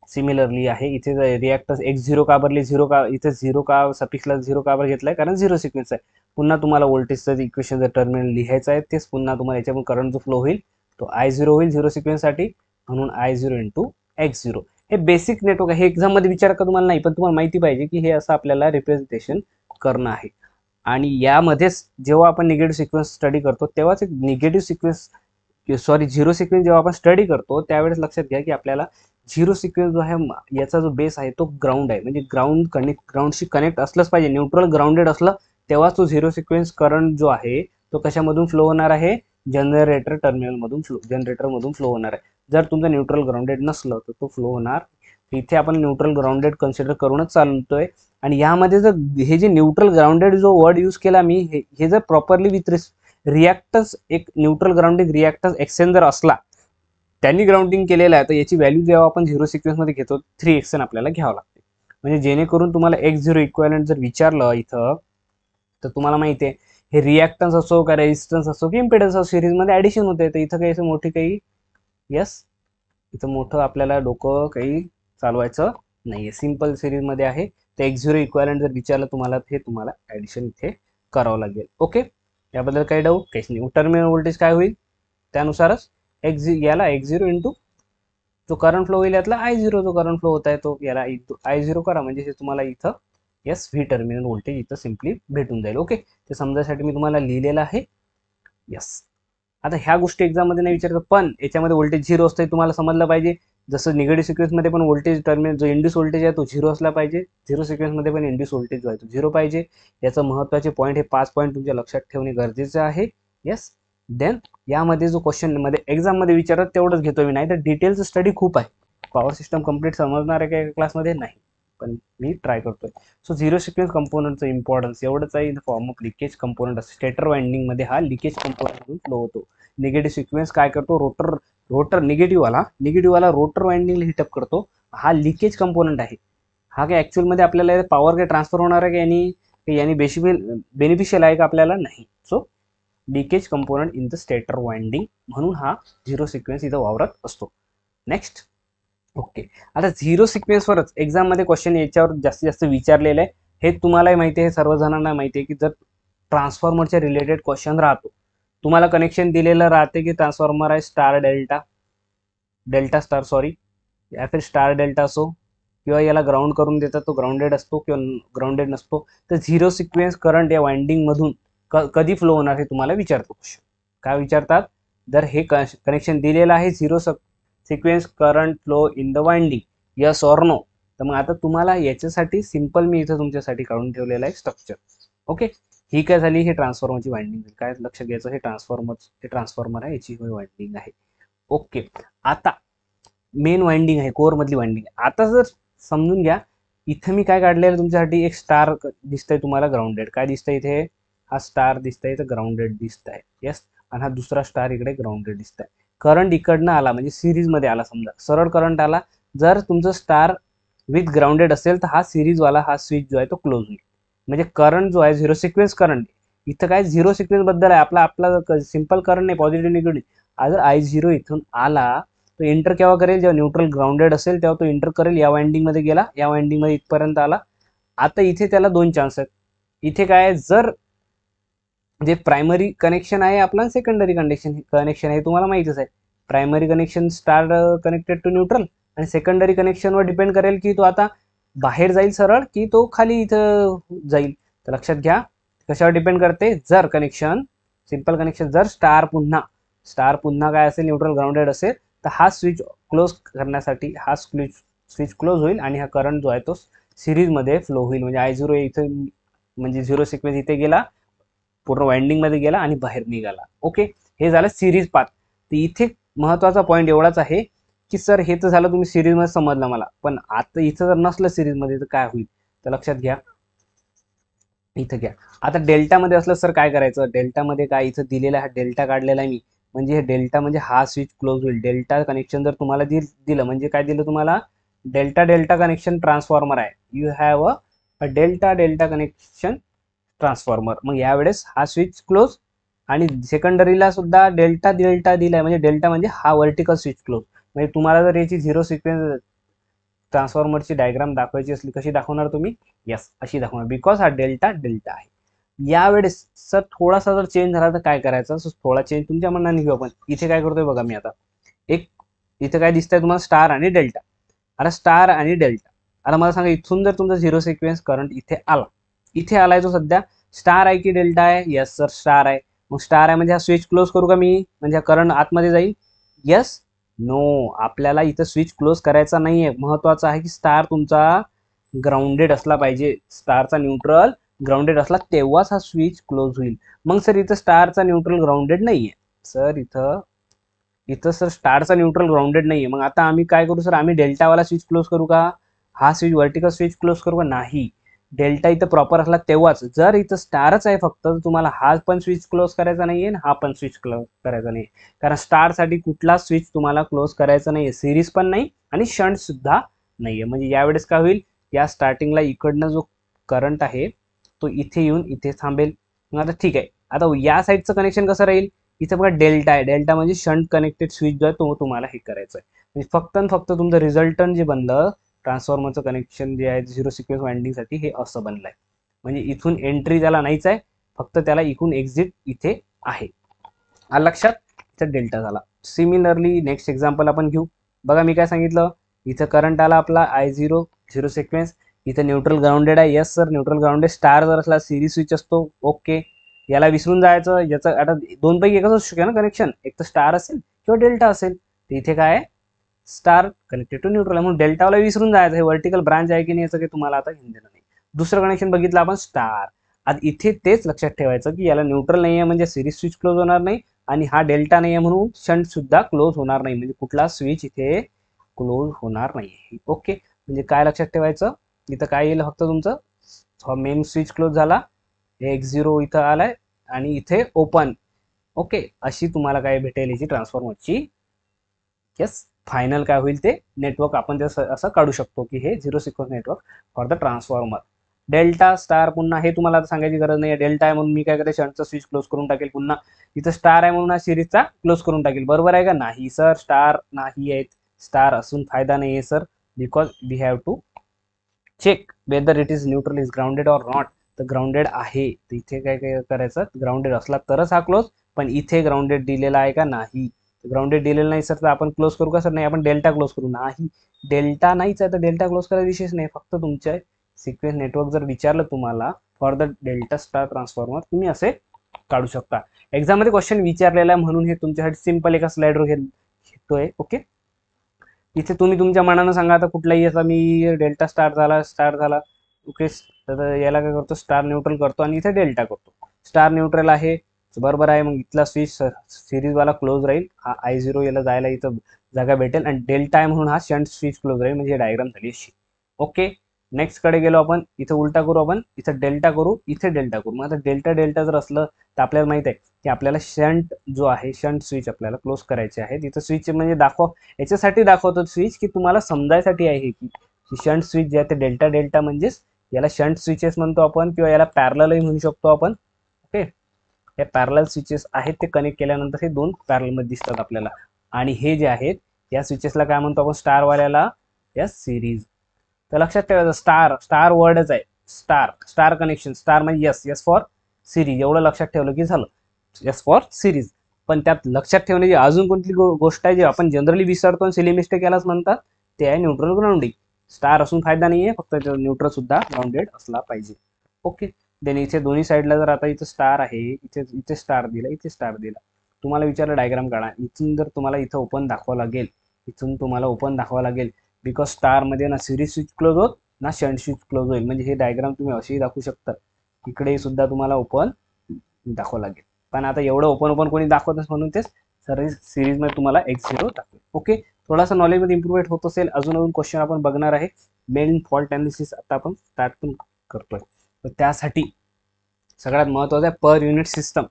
A: सिमिलरली आहे इथे रिॲक्टन्स x0 का बरले 0 का इथे 0 का सफिक्सला 0 का बर घेतलाय कारण 0 सिक्वेन्स आहे. पुन्हा तुम्हाला व्होल्टेजचं इक्वेशन जर टर्मिनल लिहायचं आहे तेच पुन्हा तुम्हाला याच्यातून करंट जो फ्लो होईल तो I0 होईल 0 सिक्वेन्ससाठी म्हणून I0 इंटू x0. हे बेसिक नेटवर्क आहे. हे एक्झाममध्ये विचार का तुम्हाला नाही पण तुम्हाला माहिती पाहिजे की हे असं आपल्याला रिप्रेझेंटेशन करणं आहे. आणि यामध्येच जेव्हा आपण निगेटिव्ह सिक्वेन्स स्टडी करतो तेव्हाच एक निगेटिव्ह सिक्वेन्स झिरो सिक्वेन्स जेव्हा आपण स्टडी करतो त्यावेळेस लक्षात घ्या की आपल्याला झिरो सिक्वेन्स जो आहे याचा जो बेस आहे तो ग्राउंड आहे. म्हणजे ग्राउंडशी कनेक्ट असलंच पाहिजे. न्यूट्रल ग्राउंडेड असलं तेव्हा तो झिरो सिक्वेन्स करंट जो आहे तो कशामधून फ्लो होणार आहे जनरेटरमधून फ्लो होणार आहे. जर तुमचं न्यूट्रल ग्राउंडेड नसलं तर तो फ्लो होणार. इथे आपण न्यूट्रल ग्राउंडेड कन्सिडर करूनच चालतोय. आणि यामध्ये जर हे जे न्यूट्रल ग्राउंडेड जो वर्ड यूज केला मी हे जर प्रॉपरली विथ रिॲक्टन्स एक न्यूट्रल ग्राउंडिंग रिॲक्टन्स एक्सचेंज जर असला त्यांनी ग्राउंडिंग केलेलं आहे तर याची व्हॅल्यू जेव्हा आपण झिरो सिक्वेन्समध्ये घेतो 3xn आपल्याला घ्यावं लागते. म्हणजे जेणेकरून तुम्हाला x0 इक्विव्हॅलंट जर विचारलं इथं तर तुम्हाला माहिती आहे हे रिॲक्टन्स असो का रेजिस्टन्स असो की इम्पिडन्स असो सिरीजमध्ये ॲडिशन होते. तर इथं काही असं मोठी काही इथं मोठं आपल्याला डोकं काही चालवायचं नाहीये. सिम्पल सिरीजमध्ये आहे. तर x0 इक्विव्हॅलंट जर विचारलं तुम्हाला हे तुम्हाला ॲडिशन इथे करावं लागेल. ओके याबद्दल काही डाऊट काहीच नाही. टर्मिनल व्होल्टेज काय होईल त्यानुसारच याला x0 इंटू जो करंट फ्लो होईल यातला I0 जो करंट फ्लो होत आहे तो याला I0 करा म्हणजे हे तुम्हाला इथं व्ही टर्मिनल व्होल्टेज इथं सिम्पली भेटून जाईल. ओके ते समजायसाठी मी तुम्हाला लिहिलेलं आहे. आता ह्या गोष्टी एक्झाममध्ये नाही विचारतात पण याच्यामध्ये व्होल्टेज 0 असतं तुम्हाला समजलं पाहिजे. जसं निगेटिव्ह सिक्वेन्समध्ये पण व्होल्टेज टर्मिनल जो इंड्यूस व्होल्टेज आहे तो 0 असला पाहिजे. झिरो सिक्वेन्समध्ये पण इंड्यूस व्होल्टेज जो आहे तो 0 पाहिजे. याचं महत्त्वाचे पॉईंट हे 5 पॉईंट तुमच्या लक्षात ठेवणे गरजेचं आहे. देन यामध्ये जो क्वेश्चन मध्ये एक्झाममध्ये विचारत तेवढंच घेतो मी. नाही तर डिटेलचं स्टडी खूप आहे. पॉवर सिस्टम कम्प्लीट समजणार आहे का क्लासमध्ये नाही पण मी ट्राय करतोय. सो झिरो सिक्वेन्स कंपोनंटचं इम्पॉर्टन्स एवढंच आहे. In the form of leakage component असतो. स्टेटर वाइंडिंगमध्ये हा लिकेज कंपोनंटमधून फ्लो होतो. निगेटिव्ह सिक्वेन्स काय करतो रोटर निगेटिव्हवाला रोटर वाइंडिंगला हिटअप करतो. हा लिकेज कंपोनंट आहे. हा काय ॲक्च्युअलमध्ये आपल्याला पॉवर काय ट्रान्सफर होणार आहे का यांनी बेनिफिशियल आहे का आपल्याला नाही. So leakage component in the stator winding म्हणून हा झिरो सिक्वेन्स इथं वावरत असतो. नेक्स्ट ओके आता झिरो सिक्वेन्सवरच एक्झाममध्ये क्वेश्चन याच्यावर जास्तीत जास्त विचारलेलं आहे. हे तुम्हालाही माहिती आहे सर्वजणांना माहिती आहे की जर ट्रान्सफॉर्मरच्या रिलेटेड क्वेश्चन राहतो तुम्हाला कनेक्शन दिलेलं राहते की ट्रान्सफॉर्मर आहे स्टार डेल्टा स्टार सॉरी या फिर स्टार डेल्टा असो किंवा याला ग्राउंड करून देतात तो ग्राउंडेड असतो किंवा ग्राउंडेड नसतो. तर झिरो सिक्वेन्स करंट या वाइंडिंगमधून कधी फ्लो होणार हे तुम्हाला विचारतो क्वेश्चन. काय विचारतात जर हे कनेक्शन दिलेलं आहे zero sequence current flow in the winding yes or no. तर मग आता तुम्हाला याच्यासाठी सिंपल मी इथं तुमच्यासाठी काढून ठेवलेलं आहे स्ट्रक्चर. ओके ही काय झाली हे ट्रान्सफॉर्मरची वाइंडिंग. काय लक्षात घ्यायचं हे ट्रान्सफॉर्मर आहे याची वाइंडिंग आहे. ओके आता मेन वाइंडिंग आहे कोर मधली वाइंडिंग आहे. आता जर समजून घ्या इथं मी काय काढलेलं तुमच्यासाठी एक स्टार दिसतंय तुम्हाला ग्राउंडेड. काय दिसतंय इथे हा स्टार दिसतंय तर ग्राउंडेड दिसत आहे. आणि हा दुसरा स्टार इकडे ग्राउंडेड दिसत आहे. करंट इकडनं आला म्हणजे सिरीजमध्ये आला समजा सरळ करंट आला. जर तुमचं स्टार विथ ग्राउंडेड असेल तर हा सिरीजवाला हा स्विच जो आहे तो क्लोज होईल. म्हणजे करंट जो आहे झिरो सिक्वेन्स करंट इथं काय झिरो सिक्वेन्स बद्दल आहे आपला सिंपल करंट नाही पॉझिटिव्ह निगेटिव्ह. जर I0 इथून आला तो एंटर केव्हा करेल जेव्हा न्यूट्रल ग्राउंडेड असेल तेव्हा तो एंटर करेल. या वाइंडिंगमध्ये गेला या वाइंडिंगमध्ये इथपर्यंत आला. आता इथे त्याला दोन चान्स आहेत. इथे काय जर जे प्रायमरी कनेक्शन आहे आपला सेकंडरी कनेक्शन आहे तुम्हाला माहितीच आहे. Primary connection star connected to neutral आणि सेकंडरी कनेक्शनवर डिपेंड करेल की तो आता बाहेर जाईल सरळ की तो खाली इथं जाईल. तर लक्षात घ्या कशावर डिपेंड करते जर कनेक्शन सिंपल कनेक्शन जर स्टार पुन्हा काय असेल न्यूट्रल ग्राउंडेड असेल तर हा स्विच क्लोज करण्यासाठी हा स्विच क्लोज होईल आणि हा करंट जो आहे तो सिरीजमध्ये फ्लो होईल. म्हणजे I0 इथं म्हणजे झिरो सिक्वेन्स इथे गेला पूर्ण वाइंडिंगमध्ये गेला आणि बाहेर निघाला. ओके हे झालं सिरीज पाथ. तर इथे महत्त्वाचा पॉईंट एवढाच आहे की सर हे तर झालं तुम्ही सिरीजमध्ये समजलं मला पण आता इथं जर नसलं सिरीजमध्ये तर काय होईल. तर लक्षात घ्या इथं घ्या आता डेल्टामध्ये असलं सर काय करायचं. डेल्टामध्ये काय इथं दिलेला हा डेल्टा काढलेला आहे मी. म्हणजे हे डेल्टा म्हणजे हा स्विच क्लोज होईल. डेल्टा कनेक्शन जर तुम्हाला दिलं म्हणजे काय दिलं तुम्हाला डेल्टा कनेक्शन ट्रान्सफॉर्मर आहे. You have a delta connection transformer. मग यावेळेस हा स्विच क्लोज आणि सेकंडरीला सुद्धा डेल्टा दिलाय म्हणजे डेल्टा म्हणजे हा व्हर्टिकल स्विच क्लोज. म्हणजे तुम्हाला जर याची झिरो सिक्वेन्स ट्रान्सफॉर्मरची डायग्राम दाखवायची असली कशी दाखवणार तुम्ही? यस, अशी दाखवणार, बिकॉज हा डेल्टा डेल्टा आहे. यावेळेस सर थोडासा जर चेंज झाला तर काय करायचं? थोडा चेंज तुमच्या मनाने घेऊ आपण. इथे काय करतोय बघा मी आता, एक इथे काय दिसतंय तुम्हाला? स्टार आणि डेल्टा. आता स्टार आणि डेल्टा, आता मला सांगा इथून जर तुमचा झिरो सिक्वेन्स करंट इथे आला, इथे आलाय तो सध्या, स्टार आहे की डेल्टा आहे? यस सर, स्टार आहे. मग स्टार आहे म्हणजे हा स्विच क्लोज करू का मी? म्हणजे हा करंट आतमध्ये जाईल? यस, नो, आपल्याला इथं स्विच क्लोज करायचा नाहीये. महत्वाचं आहे की स्टार तुमचा ग्राउंडेड असला पाहिजे. स्टारचा न्यूट्रल ग्राउंडेड असला तेव्हाच हा स्विच क्लोज होईल. मग सर इथं स्टारचा न्यूट्रल ग्राउंडेड नाहीये सर, इथं इथं सर स्टारचा न्यूट्रल ग्राउंडेड नाहीये. मग आता आम्ही काय करू सर? आम्ही डेल्टावाला स्विच क्लोज करू का? हा स्विच वर्टिकल स्विच क्लोज करू का? नाही, डेल्टा इथं प्रॉपर असला तेव्हाच. जर इथं स्टारच आहे फक्त, तर तुम्हाला हा पण स्विच क्लोज करायचा नाहीये आणि हा पण स्विच क्लोज करायचा नाही, कारण स्टारसाठी कुठला स्विच तुम्हाला क्लोज करायचा नाहीये, सिरीज पण नाही आणि शंट सुद्धा नाहीये. म्हणजे यावेळेस काय होईल? या स्टार्टिंगला इकडनं जो करंट आहे तो इथे येऊन इथे थांबेल. मग आता ठीक आहे, आता या साईडचं कनेक्शन कसं राहील? इथे बघा डेल्टा आहे, डेल्टा म्हणजे शंट कनेक्टेड स्विच जो आहे तो तुम्हाला हे करायचं आहे. म्हणजे फक्त आणि फक्त तुमचं रिझल्टंट जे बनलं ट्रान्सफॉर्मरचं कनेक्शन जे आहे झिरो सिक्वेन्स वाइंडिंगसाठी, हे असं बनलंय. म्हणजे इथून एंट्री त्याला नाहीच आहे, फक्त त्याला इथून एक्झिट इथे आहे. लक्षात? इथं डेल्टा झाला. सिमिलरली नेक्स्ट एक्झाम्पल आपण घेऊ. बघा मी काय सांगितलं, इथं करंट आला आपला I0 झिरो सिक्वेन्स, इथं न्यूट्रल ग्राउंडेड आहे. Yes sir, neutral grounded. Star जर असला सिरीज स्विच असतो, ओके, याला विसरून जायचं. याचं आता दोन पैकी एकच असू शकेल ना कनेक्शन, एक तर स्टार असेल किंवा डेल्टा असेल. तर इथे काय आहे? स्टार कनेक्टेड टू न्यूट्रल, म्हणून डेल्टाला विसरून जायचं. हे वर्टिकल ब्रांच आहे की नाही याचं काही तुम्हाला आता घेऊन देणं नाही. दुसरं कनेक्शन बघितलं आपण स्टार. आता इथे तेच लक्षात ठेवायचं की याला न्यूट्रल नाही आहे म्हणजे सिरीज स्विच क्लोज होणार नाही, आणि हा डेल्टा नाही आहे म्हणून शंट सुद्धा क्लोज होणार नाही. म्हणजे कुठला स्विच इथे क्लोज होणार नाही. ओके, म्हणजे काय लक्षात ठेवायचं? इथं काय येईल? फक्त तुमचं मेन स्विच क्लोज झाला, X0 इथं आलाय आणि इथे ओपन. ओके, अशी तुम्हाला काय भेटेल याची ट्रान्सफॉर्मरची यस फायनल काय होईल ते नेटवर्क आपण असं काढू शकतो की हे zero sequence network for the transformer. Delta star पुन्हा हे तुम्हाला आता सांगायची गरज नाही. डेल्टा आहे म्हणून मी काय करेल? शंटचा स्विच क्लोज करून टाकेल. पुन्हा इथं स्टार आहे म्हणून हा सिरीजचा क्लोज करून टाकेल. बरोबर आहे का? नाही सर, स्टार नाही आहेत. स्टार असून फायदा नाही आहे sir, because we have to check whether it is neutral is grounded or not. तर ग्राउंडेड आहे, तर इथे काय काय करायचं? ग्राउंडेड असला तरच हा क्लोज, पण इथे ग्राउंडेड दिलेला आहे का? नाही. ग्राउंडेड दिलेलं नाही सर, तर आपण क्लोज करू का सर? नाही, आपण डेल्टा क्लोज करू. नाही, डेल्टा नाहीच आहे तर डेल्टा क्लोज करायचा विशेष नाही. फक्त तुमच्या सिक्वेन्स नेटवर्क जर विचारलं तुम्हाला for the delta star transformer, तुम्ही असे काढू शकता. एक्झाम मध्ये क्वेश्चन विचारलेला आहे म्हणून हे तुमच्यासाठी सिंपल एका स्लाइडवर घेतोय. ओके, इथे तुम्ही तुमच्या मनानं सांगा. आता कुठलाही असा मी डेल्टा स्टार झाला ओके, तर याला काय करतो? स्टार न्यूट्रल करतो आणि इथे डेल्टा करतो. स्टार न्यूट्रल आहे, बरोबर आहे. मग इथला स्विच सिरीजवाला क्लोज राहील. हा I0 याला जायला इथं जागा भेटेल आणि डेल्टा आहे म्हणून हा शंट स्विच क्लोज राहील. म्हणजे डायग्राम झाली अशी. ओके, नेक्स्ट कडे गेलो आपण. इथं उलटा करू आपण, इथं डेल्टा करू, इथे डेल्टा करू. मग आता डेल्टा डेल्टा जर असलं तर आपल्याला माहित आहे की आपल्याला शंट जो आहे, शंट स्विच आपल्याला क्लोज करायचे आहे. तिथं स्विच म्हणजे याच्यासाठी दाखवतो स्विच की तुम्हाला समजायसाठी आहे की शंट स्विच जे आहे ते डेल्टा डेल्टा म्हणजेच याला शंट स्विचेस म्हणतो आपण, किंवा याला पॅरललही म्हणू शकतो आपण. ओके, हे पॅरलल स्विचेस आहेत, ते कनेक्ट केल्यानंतर हे दोन पॅरलल मध्ये दिसतात आपल्याला. आणि हे जे आहेत या स्विचेसला काय म्हणतो आपण? स्टार वाल्याला या सिरीज. तर लक्षात ठेवायचं, स्टार स्टार वर्डच आहे. स्टार स्टार कनेक्शन, स्टार म्हणजे यस, यस फॉर सिरीज. एवढं लक्षात ठेवलं की झालं, यस फॉर सिरीज. पण त्यात लक्षात ठेवण्याची अजून कोणती गोष्ट आहे जी आपण जनरली विसरतो आणि सिली मिस्टेक यालाच म्हणतात, ते आहे न्यूट्रल ग्राउंडिंग. स्टार असून फायदा नाहीये, फक्त न्यूट्रल सुद्धा ग्राउंडेड असला पाहिजे. ओके, देन इथे दोन्ही साईडला जर आता इथे स्टार आहे, इथे इथे स्टार दिला, इथे स्टार दिला. तुम्हाला विचारलं डायग्राम काढा. इथून जर तुम्हाला इथं ओपन दाखवावं लागेल, इथून तुम्हाला ओपन दाखवावं लागेल, बिकॉज स्टार मध्ये ना सिरीज स्विच क्लोज होत ना शंट स्विच क्लोज होईल. म्हणजे हे डायग्राम तुम्ही असेही दाखवू शकता. इकडे सुद्धा तुम्हाला ओपन दाखवावं लागेल, पण आता एवढं ओपन ओपन कोणी दाखवत म्हणून ते सिरीज मध्ये तुम्हाला X0 दाखवेल. ओके, थोडासा नॉलेज मध्ये इम्प्रुव्हमेंट होत असेल. अजून क्वेश्चन आपण बघणार आहे. मेन फॉल्ट अनालिसिस आता आपण स्टार्ट पण करतोय. तर त्यासाठी सगळ्यात महत्त्वाचं आहे per unit system.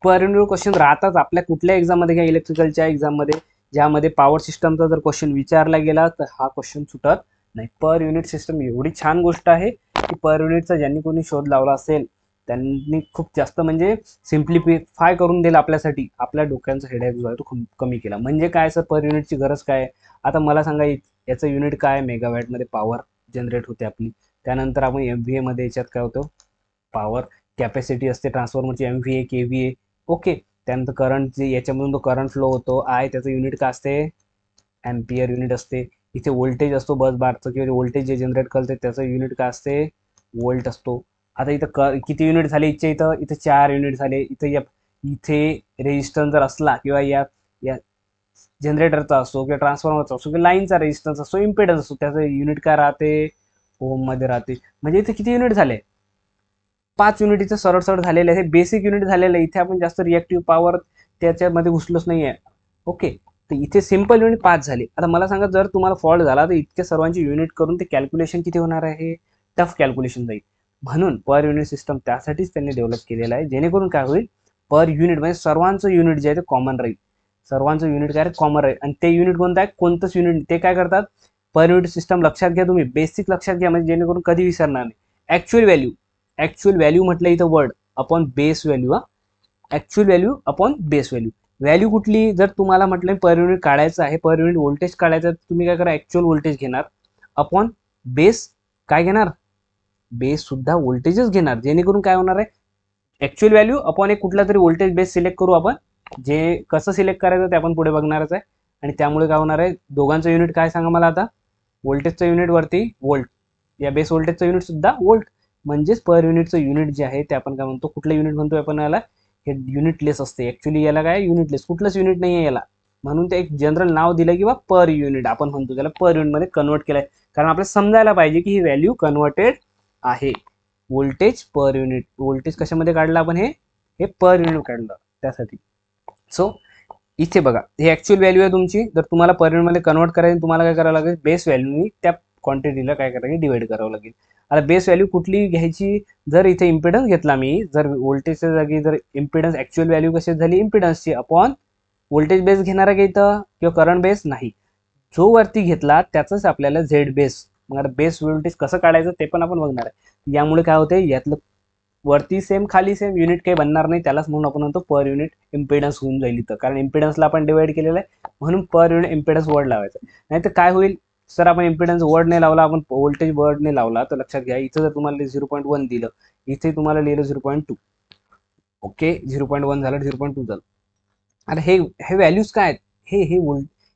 A: Per unit question राहतात आपल्या कुठल्या एक्झाम मध्ये घ्या, इलेक्ट्रिकलच्या एक्झाम मध्ये, ज्यामध्ये पॉवर सिस्टमचा जर क्वेश्चन विचारला गेला तर हा क्वेश्चन सुटत नाही. पर युनिट सिस्टम एवढी छान गोष्ट आहे की पर युनिटचा ज्यांनी कोणी शोध लावला असेल त्यांनी खूप जास्त म्हणजे सिम्प्लिफाय करून दिलं आपल्या डोक्यांचा हेडेक जो आहे तो खूप कमी केला. म्हणजे काय सर, पर युनिटची गरज काय? आता मला सांगा, याचं युनिट काय आहे, मेगावॅटमध्ये पॉवर जनरेट होते आपली. त्यानंतर आपण MVA मध्ये याच्यात काय होतं, पॉवर कॅपॅसिटी असते ट्रान्सफॉर्मरची, MVA KVA. ओके. त्यानंतर करंट जे याच्यामधून तो करंट फ्लो होतो आहे, त्याचं युनिट काय असते, एम्पियर युनिट असते. इथे व्होल्टेज असतो बस बारचं किंवा व्होल्टेज जे जनरेट करते त्याचं युनिट काय असते, वोल्ट असतो. आता इथं किती युनिट झाले, इथं 4 युनिट झाले. इथे रेजिस्टन्स जर असला किंवा या जनरेटरचा असो किंवा ट्रान्सफॉर्मरचा असो किंवा लाईनचा रेजिस्टन्स असो, इम्पेडन्स असो, त्याचं युनिट काय राहते, ओम मध्ये राहते. म्हणजे इथे किती युनिट झाले, 5 युनिटचं सरळ सरळ झालेलं आहे. हे बेसिक युनिट झालेलं आहे. इथे आपण जास्त रिएक्टिव्ह पॉवर त्याच्यामध्ये घुसलोच नाही आहे. ओके. तर इथे सिंपल युनिट 5 झाले. आता मला सांगा, जर तुम्हाला फॉल्ट झाला तर इतक्या सर्वांची युनिट करून ते कॅल्क्युलेशन किती होणार आहे, टफ कॅल्क्युलेशन जाईल. म्हणून पर युनिट सिस्टम त्यासाठीच त्यांनी डेव्हलप केलेलं आहे, जेणेकरून काय होईल, पर युनिट म्हणजे सर्वांचं युनिट जे आहे ते कॉमन राहील. सर्वांचं युनिट काय कॉमन राहील. आणि ते युनिट कोणतं आहे, कोणतंच युनिट, ते काय करतात, पर युनिट सिस्टम लक्षात घ्या तुम्ही, बेसिक लक्षात घ्या, म्हणजे जेणेकरून कधी विसरणार नाही. ऍक्च्युअल व्हॅल्यू म्हटलं इथं word upon base value. Actual value upon base value. Value कुठली, जर तुम्हाला म्हटलं पर युनिट काढायचं आहे, पर युनिट व्होल्टेज काढायचं, तर तुम्ही काय करा, ऍक्च्युअल व्होल्टेज घेणार अपॉन बेस, काय घेणार, बेस सुद्धा व्होल्टेजच घेणार. जेणेकरून काय होणार आहे, ऍक्च्युअल व्हॅल्यू अपॉन एक कुठला तरी व्होल्टेज बेस सिलेक्ट करू आपण. जे कसं सिलेक्ट करायचं ते आपण पुढे बघणारच आहे. आणि त्यामुळे काय होणार आहे, दोघांचं युनिट काय सांगा मला आता, व्होल्टेजचं युनिट वरती व्होल्ट, या बेस व्होल्टेजचं युनिट सुद्धा व्होल्ट. म्हणजेच पर युनिटचं युनिट जे आहे ते आपण काय म्हणतो, कुठलं युनिट म्हणतो आपण याला, हे युनिटलेस असते. ऍक्च्युअली याला काय युनिटलेस, कुठलंच युनिट नाही आहे याला, म्हणून ते एक जनरल नाव दिलं किंवा पर युनिट आपण म्हणतो त्याला, पर युनिट मध्ये कन्वर्ट केलंय. कारण आपल्याला समजायला पाहिजे की ही व्हॅल्यू कन्वर्टेड आहे. व्होल्टेज पर युनिट, व्होल्टेज कशामध्ये काढलं आपण, हे पर युनिट काढलं त्यासाठी. सो इथे बघा, हे ऍक्च्युअल व्हॅल्यू आहे तुमची. जर तुम्हाला पर युनिट मध्ये कन्वर्ट करायचं, तुम्हाला काय करावं लागेल, बेस व्हॅल्यूनी त्या क्वांटिटीला काय करायचं, डिवाइड करावं लागेल. आता बेस व्हॅल्यू कुठली घ्यायची, जर इथे इम्पिडन्स घेतला मी, जर व्होल्टेजच्या जागी जर इम्पिडन्स, ऍक्च्युअल व्हॅल्यू कशी झाली, इम्पिडन्सची अपॉन व्होल्टेज बेस घेणार आहे का इथं, किंवा करंट बेस नाही, जो वरती घेतला त्याचंच आपल्याला झेड बेस. मग आता बेस व्होल्टेज कसं काढायचं ते पण आपण बघणार आहे. यामुळे काय होते, यातलं वरती सेम खाली सेम युनिट काही बनणार नाही, त्यालाच म्हणून आपण म्हणतो पर युनिट इम्पिडन्स होऊन जाईल इथं. कारण इम्पिडन्सला आपण डिवाइड केलेलं आहे, म्हणून पर युनिट इम्पिडन्स वर्ड लावायचं. नाही तर काय होईल सर, आपण इम्पिडन्स वर्ड नाही लावला, आपण व्होल्टेज वर्ड नाही लावला, तर लक्षात घ्या, इथं जर तुम्हाला 0.1 दिलं, इथे तुम्हाला लिहिलं 0.2. ओके, 0.1 झालं, 0.2 झालं. आता हे व्हॅल्यूज काय आहेत, हे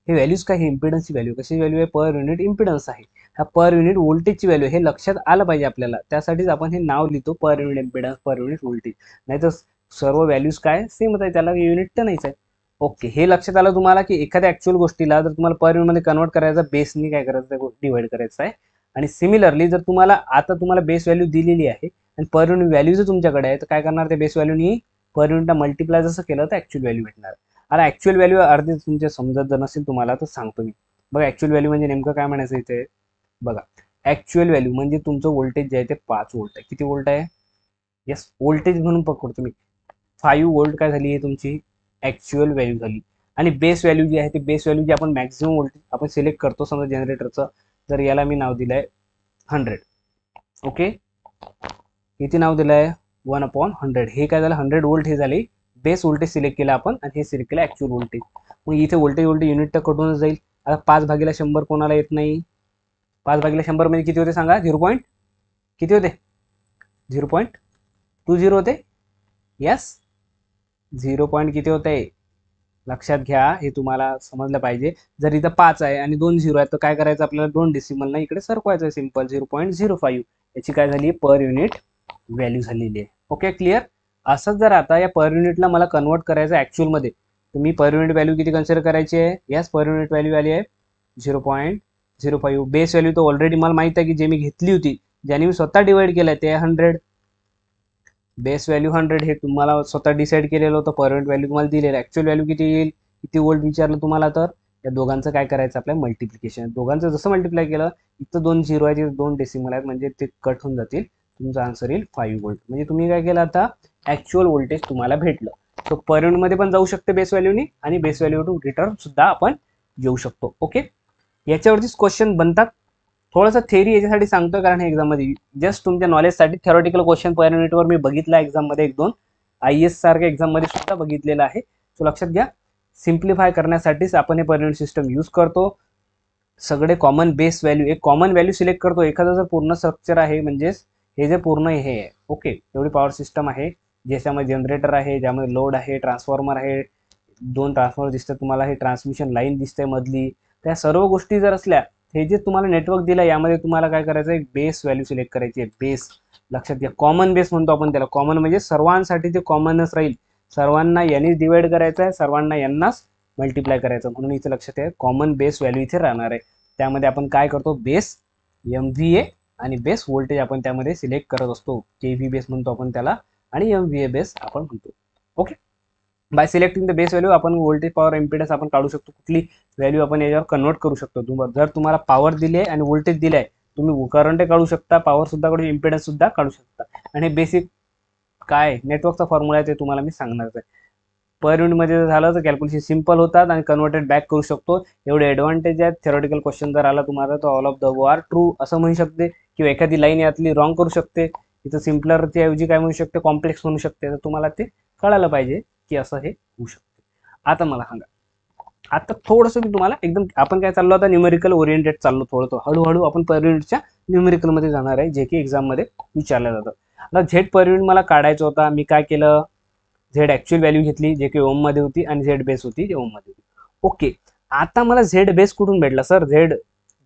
A: व्हॅल्यूज काय, हे इम्पिडन्सची व्हॅल्यू, कशी व्हॅल्यू आहे, पर युनिट इम्पिडन्स आहे. हा पर युनिट व्होल्टेजची व्हॅल्यू, हे लक्षात आलं पाहिजे आपल्याला, त्यासाठीच आपण हे नाव लिहितो, पर unit impedance, per unit voltage. नाही तर सर्व व्हॅल्यूज काय सेमच आहे, त्याला युनिट तर नाहीच आहे. ओके, हे लक्षात आलं तुम्हाला की एखाद्या ऍक्च्युअल गोष्टीला जर तुम्हाला पर युनिट मध्ये कन्वर्ट करायचं, बेसनी काय करायचं, डिवाइड करायचं आहे. आणि सिमिलरली जर तुम्हाला आता तुम्हाला बेस व्हॅल्यू दिलेली आहे आणि पर युनिट व्हॅल्यू जर तुमच्याकडे आहे, तर काय करणार, ते बेस व्हॅल्यूनी पर युनिटला मल्टिप्लाय जसं केलं तर ऍक्च्युअल व्हॅल्यू भेटणार. आता ऍक्च्युअल व्हॅल्यू अर्धी तुमच्या समजत जर नसेल तुम्हाला तर सांगतो मी. बघा, ऍक्च्युअल व्हॅल्यू म्हणजे नेमकं काय म्हणायचं इथे बघा. ऍक्च्युअल व्हॅल्यू म्हणजे तुमचं व्होल्टेज जे आहे ते 5 व्होल्ट आहे. किती व्होल्ट आहे, यस, व्होल्टेज म्हणून पकडतो तुम्ही, 5 व्होल्ट काय झाली आहे तुमची ऍक्च्युअल व्हॅल्यू झाली. आणि बेस व्हॅल्यू जी आहे ती बेस व्हॅल्यू जी आपण मॅक्झिमम व्होल्टेज आपण सिलेक्ट करतो, समजा जनरेटरचं, तर याला मी नाव दिलंय 100. ओके, किती नाव दिलंय, 1/100. हे काय झालं, 100 व्होल्ट हे झाले बेस व्होल्टेज सिलेक्ट केलं आपण, आणि हे सिलेक्ट केलं ऍक्च्युअल व्होल्टेज. मग इथे व्होल्टेज युनिट तर कटूनच जाईल. आता 5/100 कोणाला येत नाही, 5/100 म्हणजे किती होते सांगा, 0. किती होते, 0.20 होते. यस, 0. किती होते लक्षात घ्या, हे तुम्हाला समजलं पाहिजे. जर इथं 5 आहे आणि 2 0 आहेत, तर काय करायचं आपल्याला, 2 डेसिमल ना इकडे सरकवायचं आहे, सिंपल 0.05. याची काय झाली, पर युनिट व्हॅल्यू झालेली आहे. Okay, clear. असंच जर आता या पर युनिटला मला कन्वर्ट करायचं ऍक्च्युअल मध्ये, तर मी पर युनिट व्हॅल्यू किती कन्सिडर करायची आहे, यस, पर युनिट व्हॅल्यू आली आहे 0.05. बेस व्हॅल्यू तर ऑलरेडी मला माहित आहे की जे मी घेतली होती, ज्याने मी स्वतः डिवाइड केलंय ते 100. बेस व्हॅल्यू 100 हे तुम्हाला स्वतः डिसाईड केलेलं होतं, पर युनिट व्हॅल्यू तुम्हाला दिलेलं. ऍक्च्युअल व्हॅल्यू किती येईल, किती व्होल्ट विचारलं तुम्हाला, तर या दोघांचं काय करायचं आपल्याला, मल्टिप्लिकेशन. दोघांचं जसं मल्टिप्लाय केलं, इथं 2 0 आहेत, 2 डेसिमल आहेत, म्हणजे ते कट होऊन जातील, तुमचा आन्सर येईल 5 व्होल्ट. म्हणजे तुम्ही काय केलं, आता ऍक्च्युअल व्होल्टेज तुम्हाला भेटलं. तो पर युनिट मध्ये पण जाऊ शकते बेस व्हॅल्यूनी, आणि बेस व्हॅल्यू टू रिटर्न सुद्धा आपण घेऊ शकतो. ओके, याच्यावरतीच क्वेश्चन बनतात. थोडंसं थेरी याच्यासाठी सांगतो, कारण हे एक्झाममध्ये जस्ट तुमच्या नॉलेजसाठी थेरॉटिकल क्वेश्चन पर युनिटवर मी बघितला एक्झाममध्ये 1-2, IAS सारख्या एक्झाममध्ये सुद्धा बघितलेलं आहे. तो लक्षात घ्या, सिम्प्लिफाय करण्यासाठीच आपण हे पर युनिट सिस्टम यूज करतो. सगळे कॉमन बेस व्हॅल्यू, एक कॉमन व्हॅल्यू सिलेक्ट करतो. एखादं जर पूर्ण स्ट्रक्चर आहे म्हणजेच हे जे पूर्ण हे आहे, ओके, एवढी पॉवर सिस्टम आहे ज्याच्यामध्ये जनरेटर आहे, ज्यामध्ये लोड आहे, ट्रान्सफॉर्मर आहे, 2 ट्रान्सफॉर्मर दिसतात तुम्हाला, हे ट्रान्समिशन लाईन दिसते मधली, त्या सर्व गोष्टी जर असल्या, हे जे तुम्हाला नेटवर्क दिलं यामध्ये तुम्हाला काय करायचं, एक बेस व्हॅल्यू सिलेक्ट करायची आहे. बेस लक्षात घ्या, कॉमन बेस म्हणतो आपण त्याला. कॉमन म्हणजे सर्वांसाठी ते कॉमनच राहील, सर्वांना यांनीच डिवाइड करायचं आहे, सर्वांना यांनाच मल्टिप्लाय करायचं, म्हणून इथे लक्षात आहे कॉमन बेस व्हॅल्यू इथे राहणार आहे. त्यामध्ये आपण काय करतो, बेस MVA आणि बेस व्होल्टेज आपण त्यामध्ये सिलेक्ट करत असतो. KV बेस म्हणतो आपण त्याला आणि MVA बेस आपण म्हणतो. Okay, bye selecting the base value आपण व्होल्टेज, पॉवर, इम्पिडन्स आपण काढू शकतो. कुठली व्हॅल्यू आपण याच्यावर कन्वर्ट करू शकतो. जर तुम्हाला पॉवर दिली आहे आणि व्होल्टेज दिले आहे, तुम्ही करंट काढू शकता, पॉवर सुद्धा काढू, इम्पिडन्स सुद्धा काढू शकता. आणि बेसिक काय नेटवर्कचा फॉर्म्युला आहे ते तुम्हाला मी सांगणार आहे. पर युनिटमध्ये झालं तर कॅल्क्युलेशन सिंपल होतात आणि कन्वर्टेड बॅक करू शकतो. एवढे ॲडव्हान्टेज आहेत. थेरोटिकल क्वेश्चन जर आला तुम्हाला तर all of the above are true असं म्हणू शकते, किंवा एखादी लाईन यातली रॉंग करू शकते. इथं सिम्पलरच्या ऐवजी काय म्हणू शकते, कॉम्प्लेक्स म्हणू शकते. तर तुम्हाला ते कळायला पाहिजे की असं हे होऊ शकते. आता मला सांगा, आता थोडंसं मी तुम्हाला एकदम, आपण काय चाललो आता न्यूमेरिकल ओरिएंटेड चाललो, थोडं हळूहळू आपण पर युनिटच्या न्यूमेरिकलमध्ये जाणार आहे, जे की एक्झाममध्ये विचारलं जातं. आता झेड पर युनिट मला काढायचं होता. मी काय केलं, झेड ॲक्च्युअल व्हॅल्यू घेतली जे की ओममध्ये होती, आणि झेड बेस होती जे ओममध्ये होती. ओके, आता मला झेड बेस कुठून भेटला सर, झेड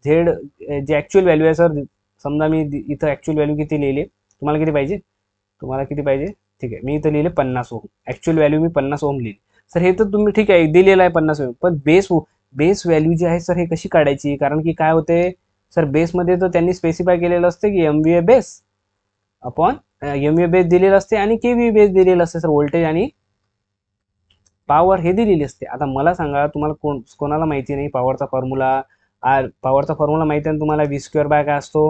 A: जे ॲक्च्युअल व्हॅल्यू आहे सर, समजा मी इथं ॲक्च्युअल व्हॅल्यू किती लिहिली, तुम्हाला किती पाहिजे, ठीक आहे, मी इथं लिहिले 50 ओम, ॲक्च्युअल व्हॅल्यू मी 50 ओम लिहिली. सर हे तर तुम्ही ठीक आहे दिलेलं आहे 50 ओम, पण बेस व्हॅल्यू जी आहे सर हे कशी काढायची, कारण की काय होते सर, बेसमध्ये तर त्यांनी स्पेसिफाय केलेलं असते की MVA base upon MVA base दिलेलं असते आणि KV बेस दिलेलं असते सर, व्होल्टेज आणि पॉवर हे दिलेली असते. आता मला सांगा, तुम्हाला कोणाला माहिती नाही पॉवरचा फॉर्म्युला, माहिती आहे तुम्हाला, V² बाय काय असतो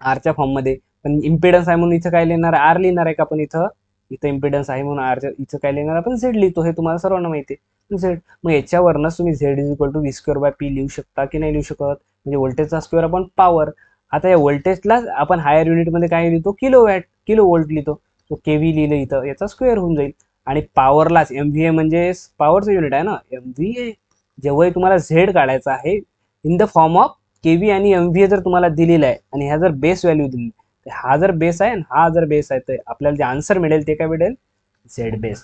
A: आरच्या फॉर्ममध्ये, पण इम्पिडन्स आहे म्हणून इथं काय लिहिणार आहे, आर लिहिणार आहे का आपण, इथं इम्पिडन्स आहे म्हणून आरच्या इथं काय लिहिणार आपण झेड लिहितो, हे तुम्हाला सर्वांना माहिती आहे झेड. मग याच्यावरनंच तुम्ही Z is equal to V² by P लिहू शकता की नाही लिहू शकत, म्हणजे व्होल्टेजचा स्क्वेअर आपण पॉवर. आता या व्होल्टेजला आपण हायर युनिटमध्ये काय लिहितो, किलो व्होल्ट लिहितो, तो KV लिहिलं इथं, याचा स्क्वेअर होऊन जाईल. आणि पॉवरलाच MVA म्हणजे पॉवरचं युनिट आहे ना, MVA. जेव्हाही तुम्हाला झेड काढायचा आहे in the form of KV आणि MVA जर तुम्हाला दिलेला आहे, आणि ह्या जर बेस व्हॅल्यू दिली, हा जर बेस आहे आणि हा जर बेस आहे, तर आपल्याला जे आन्सर मिळेल ते काय मिळेल, झेड बेस.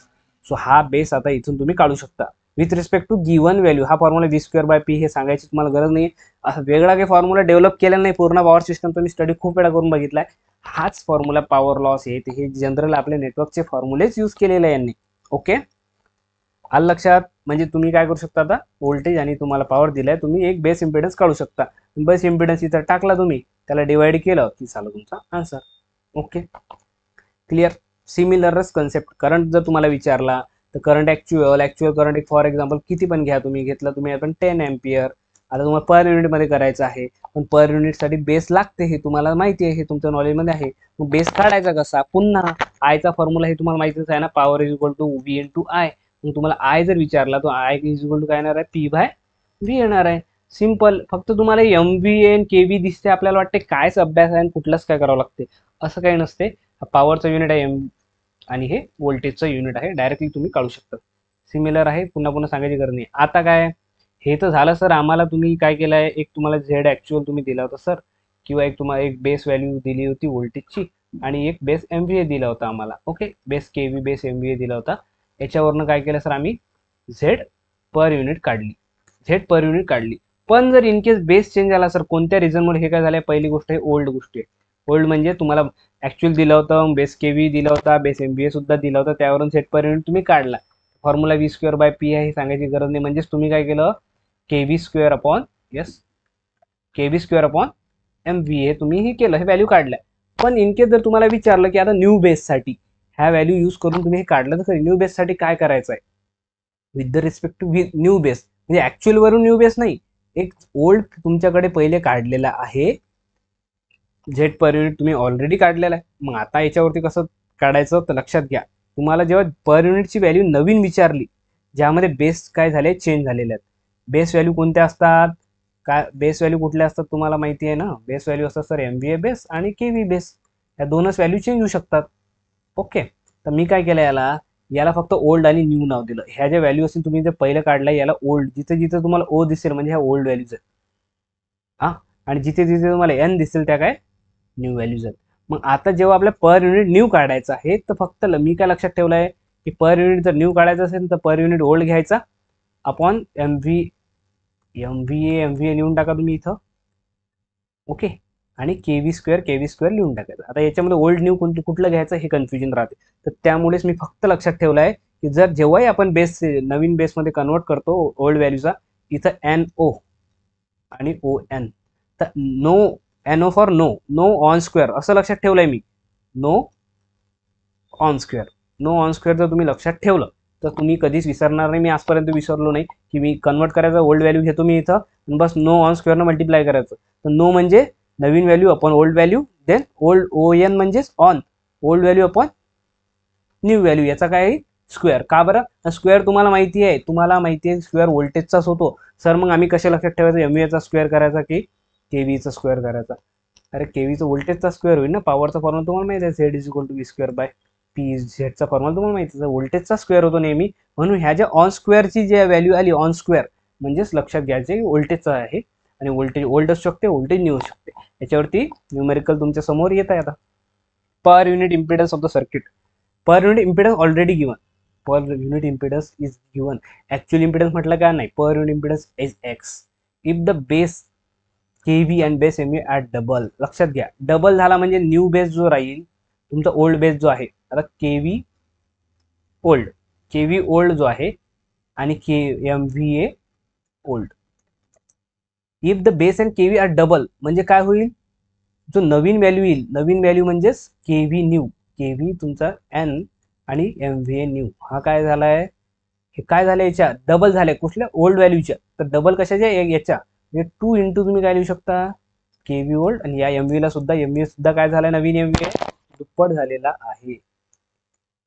A: सो हा बेस आता इथून तुम्ही काढू शकता with respect to given value. हा फॉर्म्युला V² बाय P हे सांगायची तुम्हाला गरज नाही, असं वेगळा काही फॉर्म्युला डेव्हलप केलेला नाही. पूर्ण पॉवर सिस्टम तुम्ही स्टडी खूप वेळा करून बघितलाय. हाच फॉर्म्युला पॉवर लॉस हे जनरल आपल्या नेटवर्कचे फॉर्म्युलेच यूज केलेले आहे यांनी. ओके, आलं लक्षात. म्हणजे तुम्ही काय करू शकता, आता व्होल्टेज आणि तुम्हाला पॉवर दिलाय, तुम्ही एक बेस इम्पिडन्स काढू शकता. बेस इम्पिडन्स इथं टाकला तुम्ही, त्याला डिवाइड केलं की झालं तुमचा आन्सर. Okay, clear. सिमिलरच कन्सेप्ट, करंट जर तुम्हाला विचारला तर करंट ॲक्च्युअल करंट एक फॉर एक्झाम्पल किती पण घ्या तुम्ही, घेतलं तुम्ही आपण 10 अँपियर. आता तुम्हाला पर युनिटमध्ये करायचं आहे, पण पर युनिटसाठी बेस लागते, हे तुम्हाला माहिती आहे, हे तुमच्या नॉलेजमध्ये आहे. मग बेस काढायचा कसा, पुन्हा आयचा फॉर्म्युला हे तुम्हाला माहितीच आहे ना, power is equal to V × I. मग तुम्हाला आय जर विचारला तर आय इज इक्वल टू काय येणार आहे, P/V येणार आहे. सिंपल. फक्त तुम्हाला MVA आणि KV दिसते, आपल्याला वाटते कायच अभ्यास आहे आणि कुठलंच काय करावं लागते, असं काही नसते. पॉवरचं युनिट आहे आणि हे व्होल्टेजचं युनिट आहे, डायरेक्टली तुम्ही काढू शकता. सिमिलर आहे, पुन्हा पुन्हा सांगायची गरज नाही. आता काय, हे तर झालं सर, आम्हाला तुम्ही काय केलं आहे, एक तुम्हाला झेड ॲक्च्युअल तुम्ही दिला होता सर, किंवा एक तुम्हाला एक बेस व्हॅल्यू दिली होती व्होल्टेजची, आणि एक बेस MVA दिला होता आम्हाला. Okay, base KV base MVA दिला होता. याच्यावरनं काय केलं सर, आम्ही झेड पर युनिट काढली. पण जर इन केस बेस चेंज झाला सर, कोणत्या रिझनमुळे हे काय झालंय, पहिली गोष्ट आहे ओल्ड गोष्टी आहे. ओल्ड म्हणजे तुम्हाला ॲक्च्युअल दिलं होतं, बेस KV दिला होता, बेस MVA सुद्धा दिला होता, त्यावरून झेड पर युनिट तुम्ही काढला. फॉर्म्युला V² बाय P आहे, हे सांगायची गरज नाही. म्हणजेच तुम्ही काय केलं, KV² अपॉन MVA तुम्ही हे केलं, हे व्हॅल्यू काढल्या. पण इन केस जर तुम्हाला विचारलं की आता न्यू बेससाठी ह्या व्हॅल्यू यूज करून तुम्ही हे काढलं, तर न्यू बेससाठी काय करायचं आहे, with the respect to new base, म्हणजे ॲक्च्युअल वरून न्यू बेस नाही, एक ओल्ड तुमच्याकडे पहिले काढलेला आहे झेड पर युनिट, तुम्ही ऑलरेडी काढलेला आहे. मग आता याच्यावरती कसं काढायचं, तर लक्षात घ्या, तुम्हाला जेव्हा पर युनिटची व्हॅल्यू नवीन विचारली, ज्यामध्ये बेस काय झाले, चेंज झालेले आहेत. बेस व्हॅल्यू कोणत्या असतात, काय बेस व्हॅल्यू कुठल्या असतात तुम्हाला माहिती आहे ना, बेस व्हॅल्यू असतात सर MVA बेस आणि KV बेस, या दोनच व्हॅल्यू चेंज होऊ शकतात. ओके, तर मी काय केलं, याला फक्त ओल्ड आणि न्यू नाव दिलं. ह्या ज्या व्हॅल्यू असतील तुम्ही जे पहिलं काढलाय, याला ओल्ड, जिथे जिथे तुम्हाला O दिसेल म्हणजे ह्या ओल्ड व्हॅल्यूज आहेत. हा, आणि जिथे जिथे तुम्हाला एन दिसेल त्या काय न्यू व्हॅल्यूज आहेत. मग आता जेव्हा आपल्या पर युनिट न्यू काढायचं आहे तर फक्त मी काय लक्षात ठेवलं आहे की पर युनिट जर न्यू काढायचं असेल तर पर युनिट ओल्ड घ्यायचा अपॉन एम व्ही लिहून टाका तुम्ही इथं. ओके, आणि के व्ही स्क्वेअर लिहून टाकायचं. आता याच्यामध्ये ओल्ड न्यू कुठलं घ्यायचं हे कन्फ्युजन राहते, तर त्यामुळेच मी फक्त लक्षात ठेवलं आहे की जर जेव्हाही आपण बेस नवीन बेसमध्ये कन्वर्ट करतो ओल्ड व्हॅल्यूचा, इथं एन ओ आणि ओ एन, तर no N O for no on square असं लक्षात ठेवलंय मी. No on square, no on square जर तुम्ही लक्षात ठेवलं तर तुम्ही कधीच विसरणार नाही. मी आजपर्यंत विसरलो नाही की मी कन्वर्ट करायचं ओल्ड व्हॅल्यू घेतो मी इथं आणि बस नो ऑन स्क्वेअरनं मल्टिप्लाय करायचं. तर नो म्हणजे नवीन value upon old value, then old O N म्हणजेच on old value upon new value, याचा काय स्क्वेअर. का बरं स्क्वेअर तुम्हाला माहिती आहे स्क्वेअर व्होल्टेजचाच होतो. सर मग आम्ही कशा लक्षात ठेवायचं एम चा स्क्वेअर करायचा की केव्हीचा स्क्वेअर करायचा. अरे केव्हीचा व्होल्टेजचा स्क्वेअर होईल ना, पॉवरचा फॉर्म्युला तुम्हाला माहिती आहे Z is equal to V square by P. झेडचा फॉर्म्युला तुम्हाला माहिती आहे व्होल्टेजचा स्क्वेअर होतो नेहमी. म्हणून ह्या ज्या ऑन स्क्वेअरची जे व्हॅल्यू आली ऑन स्क्वेअर म्हणजेच लक्षात घ्यायचे व्होल्टेजचा आहे आणि व्होल्टेज ओल्ड असू शकते व्होल्टेज न्यू असू शकते. याच्यावरती न्यूमेरिकल तुमच्या समोर येत आहे आता. Per unit impedance of the circuit. Per unit impedance already given. Per unit impedance is given. Actual impedance म्हटलं काय नाही, per unit impedance is X if the base KV and base M at double. लक्षात घ्या double झाला म्हणजे new base जो राहील तुमचा ओल्ड बेस जो आहे, आता केव्ही ओल्ड जो आहे आणि K M V A old. If the base and KV are double म्हणजे काय होईल, जो नवीन व्हॅल्यू येईल, नवीन व्हॅल्यू म्हणजेच केव्ही न्यू, केव्ही तुमचा एन आणि एम व्ही ए न्यू, हा काय झालाय, हे काय झालं याच्या डबल झालंय कुठल्या ओल्ड व्हॅल्यूच्या. तर डबल कशाच्या याच्या म्हणजे 2 इंटू तुम्ही काय लिहू शकता केव्ही ओल्ड, आणि या एम व्ही ला सुद्धा एम व्ही सुद्धा काय झालाय नवीन एम व्ही दुप्पट झालेला आहे,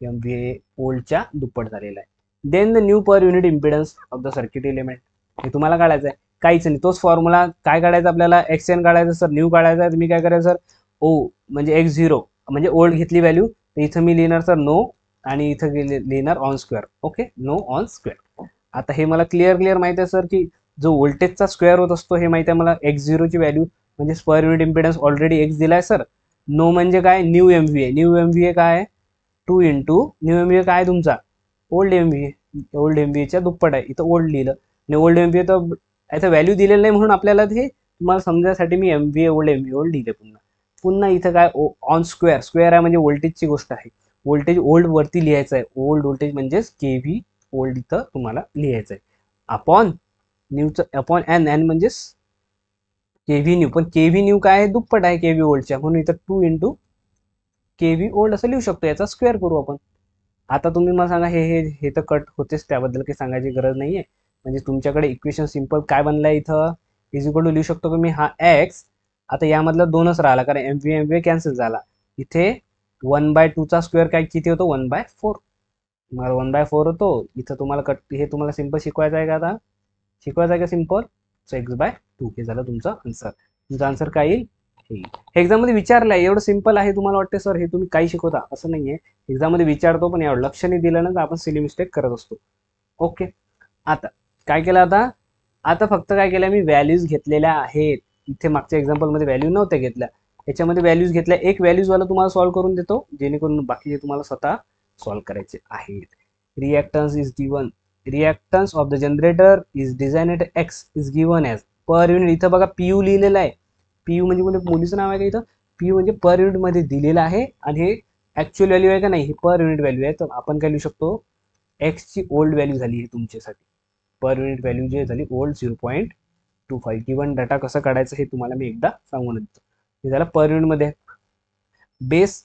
A: एम व्ही ए ओल्डच्या दुप्पट झालेला आहे. Then the new per unit impedance of the circuit element, हे तुम्हाला काढायचं आहे. काहीच नाही, तोच फॉर्म्युला काय काढायचा आपल्याला, एक्स एन काढायचं सर, न्यू काढायचा आहे. तुम्ही काय करायचं सर, ओ म्हणजे एक्स झिरो म्हणजे ओल्ड घेतली व्हॅल्यू, तर इथं मी लिहिणार सर नो आणि इथं लिहिणार on square. Okay, no on square. आता हे मला क्लिअर माहिती आहे सर की जो व्होल्टेजचा स्क्वेअर होत असतो हे माहिती आहे मला. एक्स झिरोची व्हॅल्यू म्हणजे per unit impedance already X दिलाय सर. नो म्हणजे काय new M V A, new M V A काय 2 into new M V A काय तुमचा old M V A, old M V एच्या दुप्पट आहे, इथं ओल्ड लिहिलं आणि ओल्ड एम व्ही ए तर याचं व्हॅल्यू दिलेलं नाही म्हणून आपल्याला ते तुम्हाला समजायसाठी मी एम व्ही ए ओल्ड लिहिले. पुन्हा इथं काय ऑन स्क्वेअर, स्क्वेअर आहे म्हणजे व्होल्टेजची गोष्ट आहे, व्होल्टेज ओल्ड वरती लिहायचं आहे, ओल्ड व्होल्टेज म्हणजेच के व्ही ओल्ड इथं तुम्हाला लिहायचं आहे अपॉन न्यूचं, अपॉन एन, एन म्हणजेच के व्ही न्यू, पण के व्ही न्यू काय आहे दुप्पट आहे के व्ही ओल्डच्या, म्हणून इथं 2 इंटू के व्ही ओल्ड असं लिहू शकतो, याचा स्क्वेअर करू आपण. आता तुम्ही मला सांगा हे हे हे तर कट होतेच, त्याबद्दल काही सांगायची गरज नाहीये. म्हणजे तुमच्याकडे इक्वेशन सिंपल काय बनलाय इथं इज इक्वल टू लिहू शकतो की मी हा एक्स, आता यामधला 2च राहिला कारण एम व्ही कॅन्सल झाला. इथे 1/2चा स्क्वेअर काय किती होतो 1/4, तुम्हाला 1/4 होतो. इथं तुम्हाला कट हे तुम्हाला सिंपल शिकवायचं आहे का, आता शिकवायचं आहे का सिंपल, सो x/2 हे झालं तुमचं आन्सर. तुमचा आन्सर काय येईल हे एक्झाम मध्ये विचारलंय, एवढं सिंपल आहे. तुम्हाला वाटते सर हे तुम्ही काही शिकवता, असं नाहीये. एक्झाम मध्ये विचारतो पण एवढं लक्ष नाही दिलं ना तर आपण सिली मिस्टेक करत असतो. ओके, आता काय केलं, आता फक्त काय केलं मी व्हॅल्यूज घेतलेल्या आहेत. इथे मागच्या एक्झाम्पल मध्ये व्हॅल्यू नव्हत्या घेतल्या, याच्यामध्ये व्हॅल्यूज घेतल्या. एक व्हॅल्यूज वाला तुम्हाला सॉल्व्ह करून देतो जेणेकरून बाकीचे तुम्हाला स्वतः सॉल्व्ह करायचे आहेत. Reactance is given, reactance of the generator is design x is given as per unit. इथं बघा पीयू लिहिलेलं आहे, पीयू म्हणजे कोणत्या मुलीचं नाव आहे का इथं, पीयू म्हणजे पर युनिट मध्ये दिलेलं आहे आणि हे ऍक्च्युअल व्हॅल्यू आहे का नाही, हे पर युनिट व्हॅल्यू आहे. तर आपण काय लिहू शकतो एक्स ची ओल्ड व्हॅल्यू झाली ही तुमच्यासाठी, पर युनिट व्हॅल्यू जी झाली ओल्ड 0.25. गिवन डाटा कसं काढायचं हे तुम्हाला मी एकदा सांगून देतो. हे झालं पर युनिट मध्ये. Base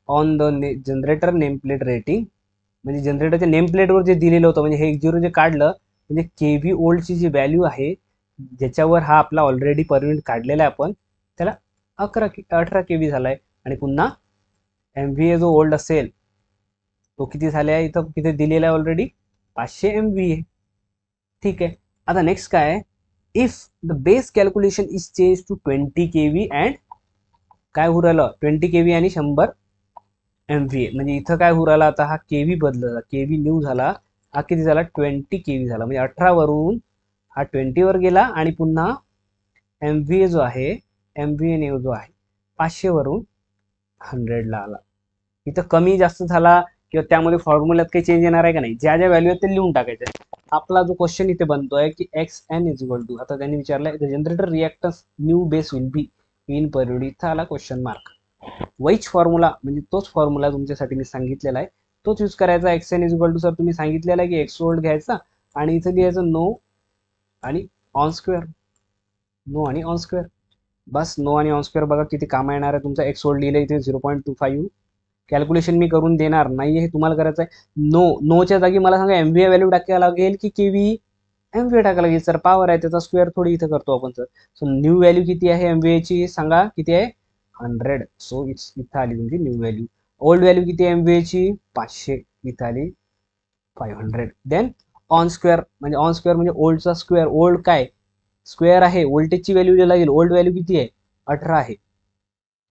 A: on the generator name plate rating, म्हणजे जनरेटरच्या नेम प्लेटवर जे दिलेलं होतं, म्हणजे हे 1 जे काढलं म्हणजे के व्ही ओल्डची जी व्हॅल्यू आहे ज्याच्यावर हा आपला ऑलरेडी पर युनिट काढलेला आहे आपण, त्याला 18 के व्ही झालाय. आणि पुन्हा एम व्ही ए जो ओल्ड असेल तो किती झाला आहे, इथं किती दिलेला आहे ऑलरेडी 500 एम व्ही ए. ठीक आहे, आता नेक्स्ट काय आहे, if the base calculation is change to 20 K V and काय होऊ राहिलं 20 के व्ही आणि 100 एम व्ही ए, म्हणजे इथं काय होऊ राहिला, आता हा के व्ही बदलला, के व्ही न्यू झाला, हा किती झाला 20 के व्ही झाला, म्हणजे 18 वरून हा 20 वर गेला आणि पुन्हा MVA जो आहे, MVA न्यू जो आहे 500 वरून 100 ला आला. इथं कमी जास्त झाला किंवा त्यामध्ये फॉर्म्युल्यात काही चेंज येणार आहे का नाही, ज्या ज्या व्हॅल्यू आहेत ते लिहून टाकायचे. आपला जो क्वेश्चन इथे बनतोय की XN इज इक्वल टू, आता त्यांनी विचारलंय the generator reactance new base will be in per unit, इथं आला क्वेश्चन मार्क. वैच फॉर्म्युला म्हणजे तोच फॉर्म्युला तुमच्यासाठी मी सांगितलेला आहे, तोच यूज करायचा. XN is equal to sir तुम्ही सांगितलेला आहे की एक्स वोल्ट घ्यायचा आणि इथं लिहायचं नो आणि ऑन स्क्वेअर, नो आणि ऑन स्क्वेअर. बस नो आणि ऑन स्क्वेअर बघा किती कामा येणार आहे. तुमचा एक्स वोल्ट लिहिलं इथे 0.25. कॅल्क्युलेशन मी करून देणार नाही, हे तुम्हाला करायचं आहे. नोच्या जागी मला सांगा MVA व्हॅल्यू टाकायला लागेल की केव्ही MVA टाकायला लागेल. सर पॉवर आहे त्याचा स्क्वेअर थोडी इथं करतो आपण सर. सो न्यू व्हॅल्यू किती आहे MVA ची सांगा, किती आहे 100. सो इथं आली तुमची न्यू व्हॅल्यू. ओल्ड व्हॅल्यू किती आहे MVA ची 500, इथं आली 500. देन ऑन स्क्वेअर म्हणजे ओल्डचा स्क्वेअर. ओल्ड काय स्क्वेअर आहे, व्होल्टेजची व्हॅल्यू लागेल. ओल्ड व्हॅल्यू किती आहे 18 आहे.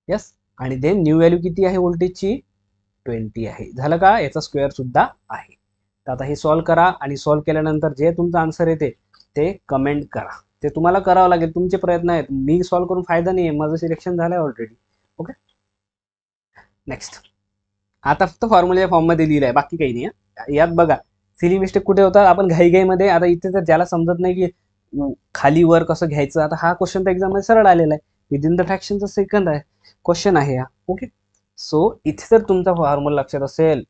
A: यस. आणि देन न्यू व्हॅल्यू किती आहे व्होल्टेजची 20 आहे. झालं का, याचा स्क्वेअर सुद्धा आहे. तर आता हे सॉल्व्ह करा आणि सॉल्व्ह केल्यानंतर जे तुमचं आन्सर येते ते कमेंट करा. ते तुम्हाला करावं लागेल, तुमचे प्रयत्न आहेत. मी सॉल्व्ह करून फायदा नाही आहे, माझं सिलेक्शन झालंय ऑलरेडी. Okay, next. आता फक्त फॉर्म्युला फॉर्ममध्ये लिहिलं आहे, बाकी काही नाही. यात बघा सिली मिस्टेक कुठे होतात, आपण घाईघाईमध्ये. आता इथे तर ज्याला समजत नाही की खाली वर कसं घ्यायचं, आता हा क्वेश्चन तर एक्झाम मध्ये सरळ आलेला आहे. विदिन द फ्रॅक्शनचा सेकंड आहे क्वेश्चन आहे हा. ओके, सो इथे जर तुमचा फॉर्म्युला लक्षात असेल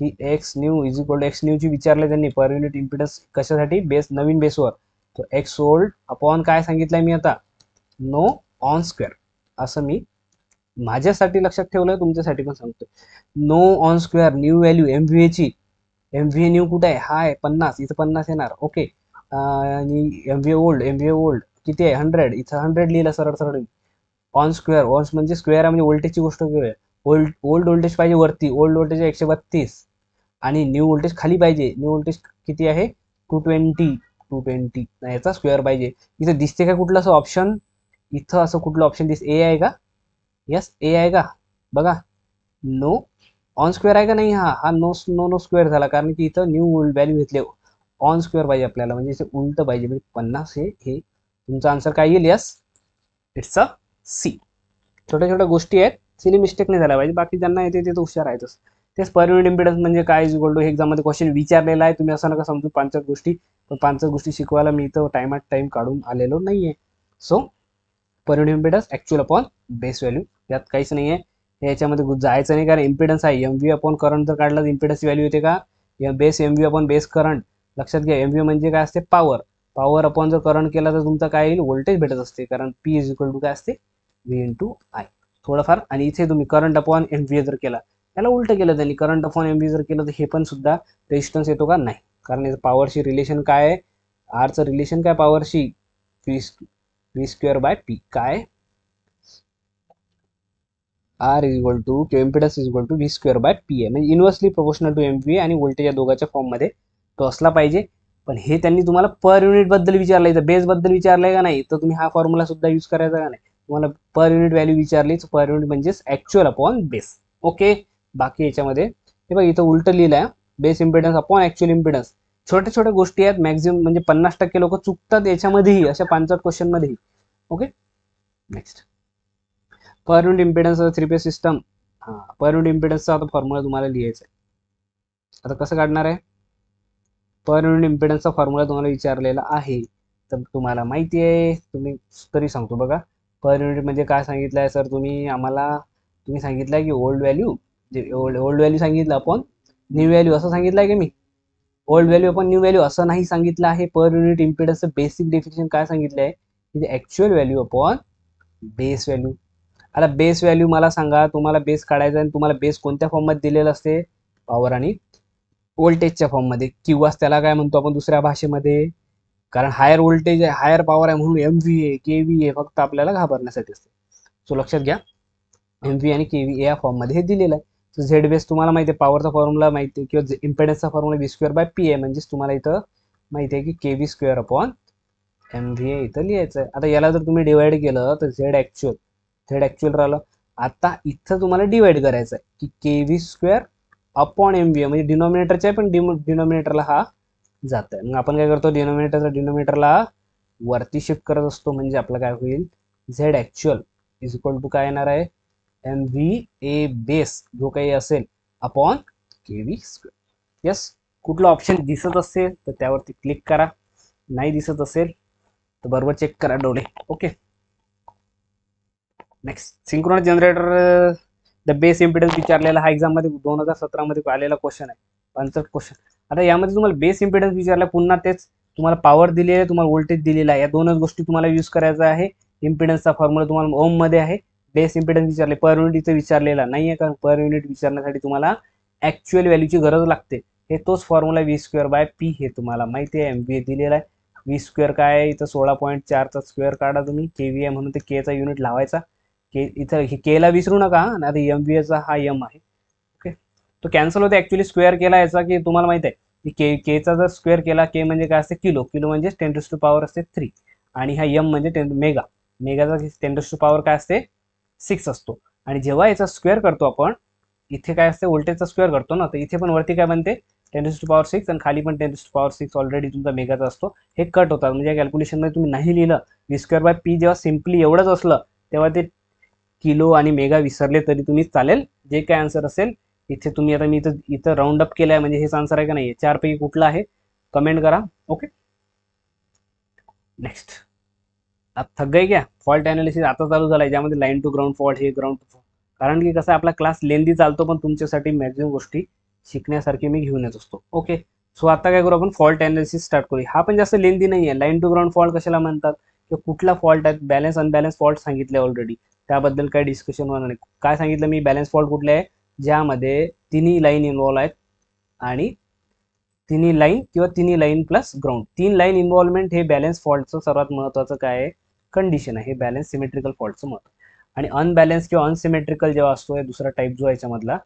A: की X new is equal to, X न्यूची विचारले त्यांनी पर युनिट इम्पिडन्स कशासाठी, बेस नवीन बेसवर. तो एक्स वोल्ट अपॉन काय सांगितलंय मी आता, नो ऑन स्क्वेअर. असं मी माझ्यासाठी लक्षात ठेवलंय, तुमच्यासाठी पण सांगतोय. No on square new value MVA ची. MVA न्यू कुठे आहे, हा आहे 50, इथं 50 येणार. ओके, आणि MVA ओल्ड किती आहे 100, इथं 100 लिहिलं सरळ सरळ. ऑन स्क्वेअर, ऑन म्हणजे स्क्वेअर म्हणजे व्होल्टेजची गोष्ट करूया. ओल्ड व्होल्टेज पाहिजे वरती, ओल्ड व्होल्टेज 132 आणि न्यू व्होल्टेज खाली पाहिजे. न्यू व्होल्टेज किती आहे 220 याचा स्क्वेअर पाहिजे. इथं दिसते का कुठलं असं ऑप्शन, इथं असं कुठलं ऑप्शन दिसते, ए आहे का, यस ए आहे का, बघा नो ऑन स्क्वेअर आहे का नाही, हा हा नो नो नो स्क्वेअर झाला, कारण की इथं न्यू व्हॅल्यू घेतले. ऑन स्क्वेअर पाहिजे आपल्याला, म्हणजे इथे उलट पाहिजे, म्हणजे 50 हे तुमचा आन्सर काय येईल, यस इट्स अ सी. छोट्या छोट्या गोष्टी आहेत, सिली मिस्टेक नाही झाला पाहिजे. बाकी ज्यांना येते ते तर हुशार आहेतच. तेच पर युनिट इम्पिडन्स म्हणजे काय इज इक्वल टू, हे एक्झाममध्ये क्वेश्चन विचारलेला आहे. तुम्ही असं नका समजू 5 गोष्टी, पण 5 गोष्टी शिकवायला मी इथं टाइम टाइम काढून आलेलो नाहीये. सो पर unit impedance actual upon base value, यात काहीच नाही आहे. याच्यामध्ये जायचं नाही, कारण इम्पिडन्स आहे. MV अपॉन करंट जर काढला तर इम्पिडन्स व्हॅल्यू येते का, base MV upon base current. लक्षात घ्या, MV म्हणजे काय असते, पॉवर. पॉवर अपॉन जर करंट केला तर तुमचा काय येईल, व्होल्टेज भेटत असते, कारण P इज इक्वल टू काय असते, V इंटू आय. थोडंफार. आणि इथे तुम्ही करंट अपॉन MVA जर केला, त्याला उलट केलं त्यांनी, करंट अपॉन MV जर केलं तर हे पण सुद्धा रेजिस्टन्स येतो का, नाही. कारण याचं पॉवरशी रिलेशन काय आहे, आरचं रिलेशन काय पॉवरशी, V स्क्वेअर बाय P. काय आर इज इक्वल टू किंवा impedance is equal to V square by P आहे, म्हणजे इन्व्हर्सली प्रोपोर्शनल टू MVA आणि व्होल्टेज या दोघांच्या फॉर्ममध्ये तो असला पाहिजे. पण हे त्यांनी तुम्हाला पर युनिट बद्दल विचारलंय, तर बेस बद्दल विचारलंय का नाही, तर तुम्ही हा फॉर्म्युला सुद्धा यूज करायचा का नाही. तुम्हाला पर युनिट व्हॅल्यू विचारली, पर युनिट म्हणजेच ऍक्च्युअल अपॉन बेस. ओके, बाकी याच्यामध्ये हे बघा इथं उलट लिहिलं आहे, base impedance upon actual impedance. छोट्या छोट्या गोष्टी आहेत, मॅक्झिमम म्हणजे 50% लोक चुकतात याच्यामध्येही, अशा 5 क्वेश्चन मध्येही. Okay, next. पर युनिट इम्पिडन्स 3 फेज सिस्टम. हा, पर युनिट इम्पिडन्सचा आता फॉर्म्युला तुम्हाला लिहायचा आहे. आता कसं काढणार आहे, पर युनिट इम्पिडन्सचा फॉर्म्युला तुम्हाला विचारलेला आहे, तर तुम्हाला माहिती आहे, तुम्ही तरी सांगतो बघा. पर युनिट म्हणजे काय सांगितलं आहे सर तुम्ही आम्हाला, तुम्ही सांगितलं की ओल्ड व्हॅल्यू, जे ओल्ड व्हॅल्यू सांगितलं आपण न्यू व्हॅल्यू असं सांगितलं आहे की मी, ओल्ड व्हॅल्यू आपण न्यू व्हॅल्यू असं नाही सांगितलं आहे. पर युनिट इम्पिडन्सचं बेसिक डेफिनेशन काय सांगितलं आहे, की actual value upon base value. आता बेस व्हॅल्यू मला सांगा, तुम्हाला बेस काढायचा आहे, तुम्हाला बेस कोणत्या फॉर्ममध्ये दिलेला असते, पॉवर आणि व्होल्टेजच्या फॉर्ममध्ये, किंवा त्याला काय म्हणतो आपण दुसऱ्या भाषेमध्ये, कारण हायर व्होल्टेज आहे, हायर पॉवर आहे म्हणून MVA KVA फक्त आपल्याला घाबरण्यासाठी असते. सो लक्षात घ्या, MVA आणि KVA या फॉर्ममध्ये हे दिलेलं आहे. झेड बेस तुम्हाला माहिती आहे, पॉवरचा फॉर्म्युला माहिती आहे, किंवा इम्पेडन्सचा formula V square by P आहे, म्हणजेच तुम्हाला इथं माहिती आहे की KV स्क्वेअर अपॉन MVA इथं लिहायचं आहे. आता याला जर तुम्ही डिवाइड केलं तर झेड ऍक्च्युअल राहिलं. आता इथं तुम्हाला डिवाइड करायचं आहे की KV स्क्वेअर अपॉन MVA, म्हणजे डिनॉमिनेटरच्या आहे, पण डिनॉमिनेटरला हा जात आहे. मग आपण काय करतो, डिनॉमिनेटरला वरती शिफ्ट करत असतो म्हणजे आपलं काय होईल, Z actual is equal to काय येणार आहे, एम व्ही ए बेस जो काही असेल upon K V square. Yes, कुठला ऑप्शन दिसत असेल तर त्यावरती क्लिक करा, नाही दिसत असेल तर बरोबर चेक करा डोळे. Okay, next synchronous generator the base impedance विचारलेला हा एक्झाममध्ये 2017 मध्ये आलेला क्वेश्चन आहे, 65 क्वेश्चन. आता यामध्ये तुम्हाला बेस इम्पिडन्स विचारला, पुन्हा तेच तुम्हाला पॉवर दिलेली आहे, तुम्हाला व्होल्टेज दिलेला आहे, या दोनच गोष्टी तुम्हाला यूज करायचा आहे. इम्पिडन्सचा फॉर्म्युला तुम्हाला ओम मध्ये आहे. बेस इम्पिडन्स विचारले, पर युनिटचं विचारलेला नाही आहे, कारण पर युनिट विचारण्यासाठी तुम्हाला ॲक्च्युअल व्हॅल्यूची गरज लागते. हे तोच formula V square by P, हे तुम्हाला माहिती आहे, एमबीए दिलेला आहे. व्ही स्क्वेअर काय आहे, इथं 16.4चा स्क्वेअर काढा तुम्ही, केव्ही आहे म्हणून ते केचा युनिट लावायचा. के इथं केला विसरू नका, आता एम बी एचा हा एम आहे. ओके, तो कॅन्सल होते ॲक्च्युली स्क्वेअर केला याचा, की तुम्हाला माहिती आहे की केचा जर स्क्वेअर केला, के म्हणजे काय असते किलो, किलो म्हणजे 10⁻⁴ असते 3, आणि हा एम म्हणजे मेगा, मेगाचा 10⁻⁴ काय असते 6 असतो. आणि जेव्हा याचा स्क्वेअर करतो आपण, इथे काय असते व्होल्टेजचा स्क्वेअर करतो ना, तर इथे पण वरती काय बनते 10⁻⁶ आणि खाली पण 10⁻⁶ ऑलरेडी तुमचा मेगाचा असतो. हे कट होतात, म्हणजे कॅल्क्युलेशनमध्ये तुम्ही नाही लिहिलं व्ही स्क्वेअर बाय पी, जेव्हा सिम्पली एवढंच असलं तेव्हा ते किलो आणि मेगा विसरले तरी तुम्ही चालेल. जे काय आन्सर असेल इथे तुम्ही, आता मी इथं इथं राऊंड अप केलं आहे म्हणजे हेच आन्सर आहे का नाही, 4 पैकी कुठला आहे कमेंट करा. Okay, next. आप थक गए क्या, फॉल्ट ॲनालिसिस आता चालू झाला आहे, ज्यामध्ये लाईन टू ग्राउंड फॉल्ट, हे ग्राउंड टू फॉल्ट, कारण की कसं आपला क्लास लेंदी चालतो, पण तुमच्यासाठी मॅक्झिमम गोष्टी शिकण्यासारखी मी घेऊन येत असतो. ओके, सो आता काय करू आपण, फॉल्ट ॲनालिसिस स्टार्ट करू. हा पण जास्त लेंदी नाही आहे. लाईन टू ग्राउंड फॉल्ट कशाला म्हणतात, किंवा कुठला फॉल्ट आहे, बॅलन्स अनबॅलन्स फॉल्ट सांगितले ऑलरेडी, त्याबद्दल काही डिस्कशन होणार नाही. काय सांगितलं मी, बॅलन्स फॉल्ट कुठले आहे, ज्यामध्ये तिन्ही लाईन इन्व्हॉल्व आहेत, आणि तिन्ही लाईन किंवा तिन्ही line plus ground, 3 line involvement हे बॅलन्स फॉल्टचं सर्वात महत्त्वाचं काय आहे, कंडिशन आहे. हे बॅलन्स सिमेट्रिकल फॉल्टचं महत्त्व. आणि अनबॅलन्स किंवा अनसिमेट्रिकल जेव्हा असतो, दुसरा टाईप जो आहे याच्यामधला,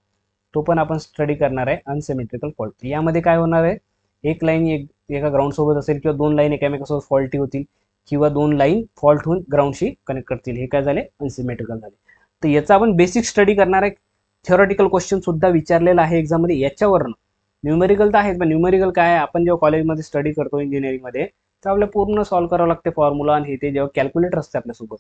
A: तो पण आपण स्टडी करणार आहे, अनसिमेट्रिकल फॉल्ट. यामध्ये काय होणार आहे, एक लाईन एका ग्राउंड सोबत असेल, किंवा 2 लाईन एकामेकासोबत फॉल्टी होतील, किंवा 2 लाईन फॉल्ट होऊन ग्राउंडशी कनेक्ट करतील, हे काय झाले, अनसिमेट्रिकल झाले. तर याचा आपण बेसिक स्टडी करणार आहे. थिओरिटिकल क्वेश्चन सुद्धा विचारलेला आहे एक्झाममध्ये याच्यावरनं. न्यूमेरिकल तर आहेच, पण न्यूमेरिकल काय आहे, आपण जेव्हा कॉलेजमध्ये स्टडी करतो इंजिनिअरिंगमध्ये, तर आपल्याला पूर्ण सॉल्व्ह करावं लागते फॉर्म्युला, आणि हे ते जेव्हा कॅल्क्युलेटर असते आपल्यासोबत.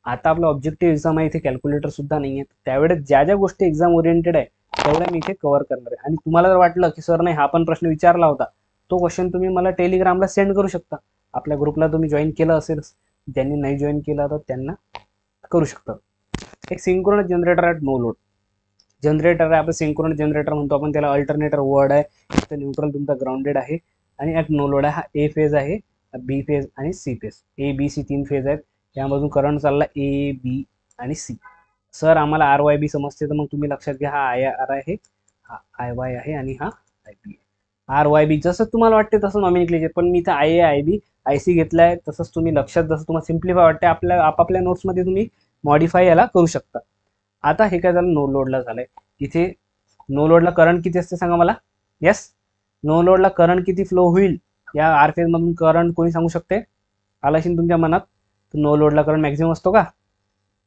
A: आता आपलं ऑब्जेक्टिव्ह एक्झाम आहे, इथे कॅल्क्युलेटर सुद्धा नाही आहे. त्यावेळेस ज्या ज्या गोष्टी एक्झाम ओरिएंटेड आहे तेवढ्या मी इथे कव्हर करणार आहे. आणि तुम्हाला जर वाटलं की सर नाही हा पण प्रश्न विचारला होता, तो क्वेश्चन तुम्ही मला टेलिग्रामला सेंड करू शकता. आपल्या ग्रुपला तुम्ही जॉईन केलं असेल, ज्यांनी नाही जॉईन केलं तर त्यांना करू शकता. एक synchronous generator at no load generator आहे आपलं, सिंक्रोनस जनरेटर म्हणतो आपण त्याला, अल्टरनेटर वर्ड आहे. इथं न्यूट्रल तुमचा ग्राउंडेड आहे, आणि ॲट नो लोड आहे. हा ए फेज आहे, बी फेज आणि C phase, A B C 3 phase आहेत. यामधून करंट चालला ए बी आणि सी. सर आम्हाला आर वाय बी समजते, तर मग तुम्ही लक्षात घ्या, हा आय आर आहे, हा आय वाय आहे, आणि हा आय बी आहे. आर वाय बी जसं तुम्हाला वाटते तसं नॉमिनिक्लेचर, पण मी इथं I A I B I C घेतला आहे, तसंच तुम्ही लक्षात जसं तुम्हाला सिम्प्लिफाय वाटते आपापल्या नोट्समध्ये तुम्ही मॉडिफाय याला करू शकता. आता हे काय झालं, नो लोडला झालंय. इथे नो लोडला करंट किती असते सांगा मला. येस, नो लोडला करंट किती फ्लो होईल या आर फेज मधून, करंट कोणी सांगू शकते, आलाशीन तुमच्या मनात. नो लोडला करंट मॅक्झिमम असतो का,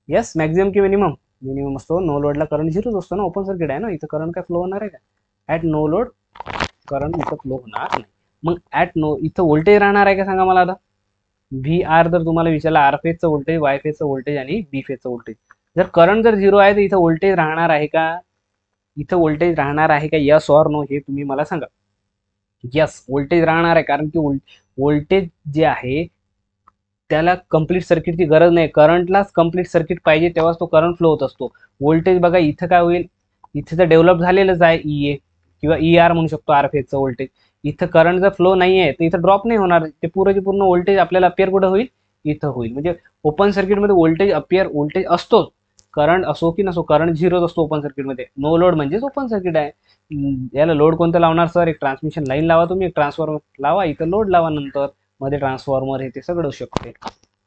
A: येस मॅक्झिमम की मिनिमम, मिनिमम असतो. नो लोडला करंट झिरोच असतो ना, ओपन सर्किट आहे ना, इथं करंट काय फ्लो होणार आहे का, ॲट नो लोड करंट इथं फ्लो होणार नाही. मग ॲट नो इथं व्होल्टेज राहणार आहे का सांगा मला. आता व्ही आर जर तुम्हाला विचारलं, आर फेजचं व्होल्टेज, वाय फेजचं व्होल्टेज आणि बी फेजचं व्होल्टेज, जर करंट जर झिरो आहे तर इथं व्होल्टेज राहणार आहे का, इथं व्होल्टेज राहणार आहे का, यस ऑर नो, हे तुम्ही मला सांगा. यस, व्होल्टेज राहणार आहे, कारण की व्होल्टेज जे आहे त्याला कंप्लीट सर्किटची गरज नाही, करंटलाच कंप्लीट सर्किट पाहिजे, तेव्हाच तो करंट फ्लो होत असतो. व्होल्टेज बघा इथं काय होईल, इथे तर डेव्हलप झालेलंच आहे ई ए किंवा ई आर म्हणू शकतो, आर फेजचं व्होल्टेज. इथं करंट जर फ्लो नाही आहे तर इथं ड्रॉप नाही होणार, ते पूर्ण व्होल्टेज आपल्याला अपियर कुठं होईल, इथं होईल. म्हणजे ओपन सर्किटमध्ये व्होल्टेज असतोच, करंट असो की नसो, करंट झिरोच असतो ओपन सर्किटमध्ये. नो लोड म्हणजेच ओपन सर्किट आहे. याला लोड कोणतं लावणार सर, एक ट्रान्समिशन लाईन लावा तुम्ही, एक ट्रान्सफॉर्मर लावा, इथं लोड लावा, नंतर मध्ये ट्रान्सफॉर्मर हे ते सगळं शकते.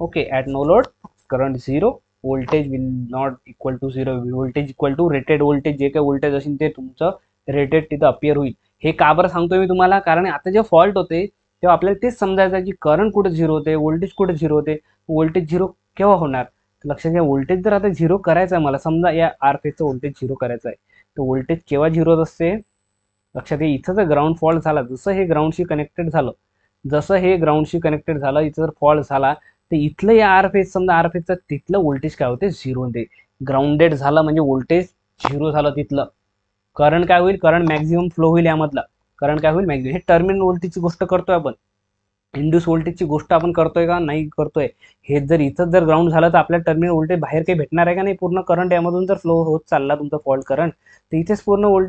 A: Okay, at no load current zero, voltage will not equal to zero, voltage equal to rated voltage, जे काही व्होल्टेज असेल ते तुमचं रेटेड तिथं अपियर होईल. हे का बरं सांगतोय मी तुम्हाला, कारण आता जेव्हा फॉल्ट होते तेव्हा आपल्याला तेच समजायचं की करंट कुठे झिरो होते, व्होल्टेज कुठे झिरो होते, व्होल्टेज झिरो केव्हा होणार. लक्षात घ्या, व्होल्टेज जर आता झिरो करायचं आहे मला, समजा या आर फेजचं व्होल्टेज झिरो करायचं आहे, तर व्होल्टेज केव्हा झिरो असते, लक्षात घ्या. इथं जर ग्राउंड फॉल्ट झाला, जसं हे ग्राउंडशी कनेक्टेड झालं जसं हे ग्राउंडशी कनेक्टेड झालं, इथं जर फॉल्ट झाला तर इथलं या आर फेज, समजा आर फेजचं तिथलं व्होल्टेज काय होते, झिरो होते. ग्राउंडेड झालं म्हणजे व्होल्टेज झिरो झालं तिथलं. करंट काय होईल, करंट मॅक्झिमम फ्लो होईल यामधला. करंट काय होईल, मॅक्झिमम. हे टर्मिनल व्होल्टेजची गोष्ट करतोय आपण, इंड्यूस व्होल्टेजची गोष्ट आपण करतोय का नाही करतोय. हे जर इथं जर ग्राउंड झालं तर आपल्या टर्मिनल व्होल्टेज बाहेर काही भेटणार आहे का नाही. पूर्ण करंट यामधून जर फ्लो होत चालला तुमचा फॉल्ट करंट, तर इथेच पूर्ण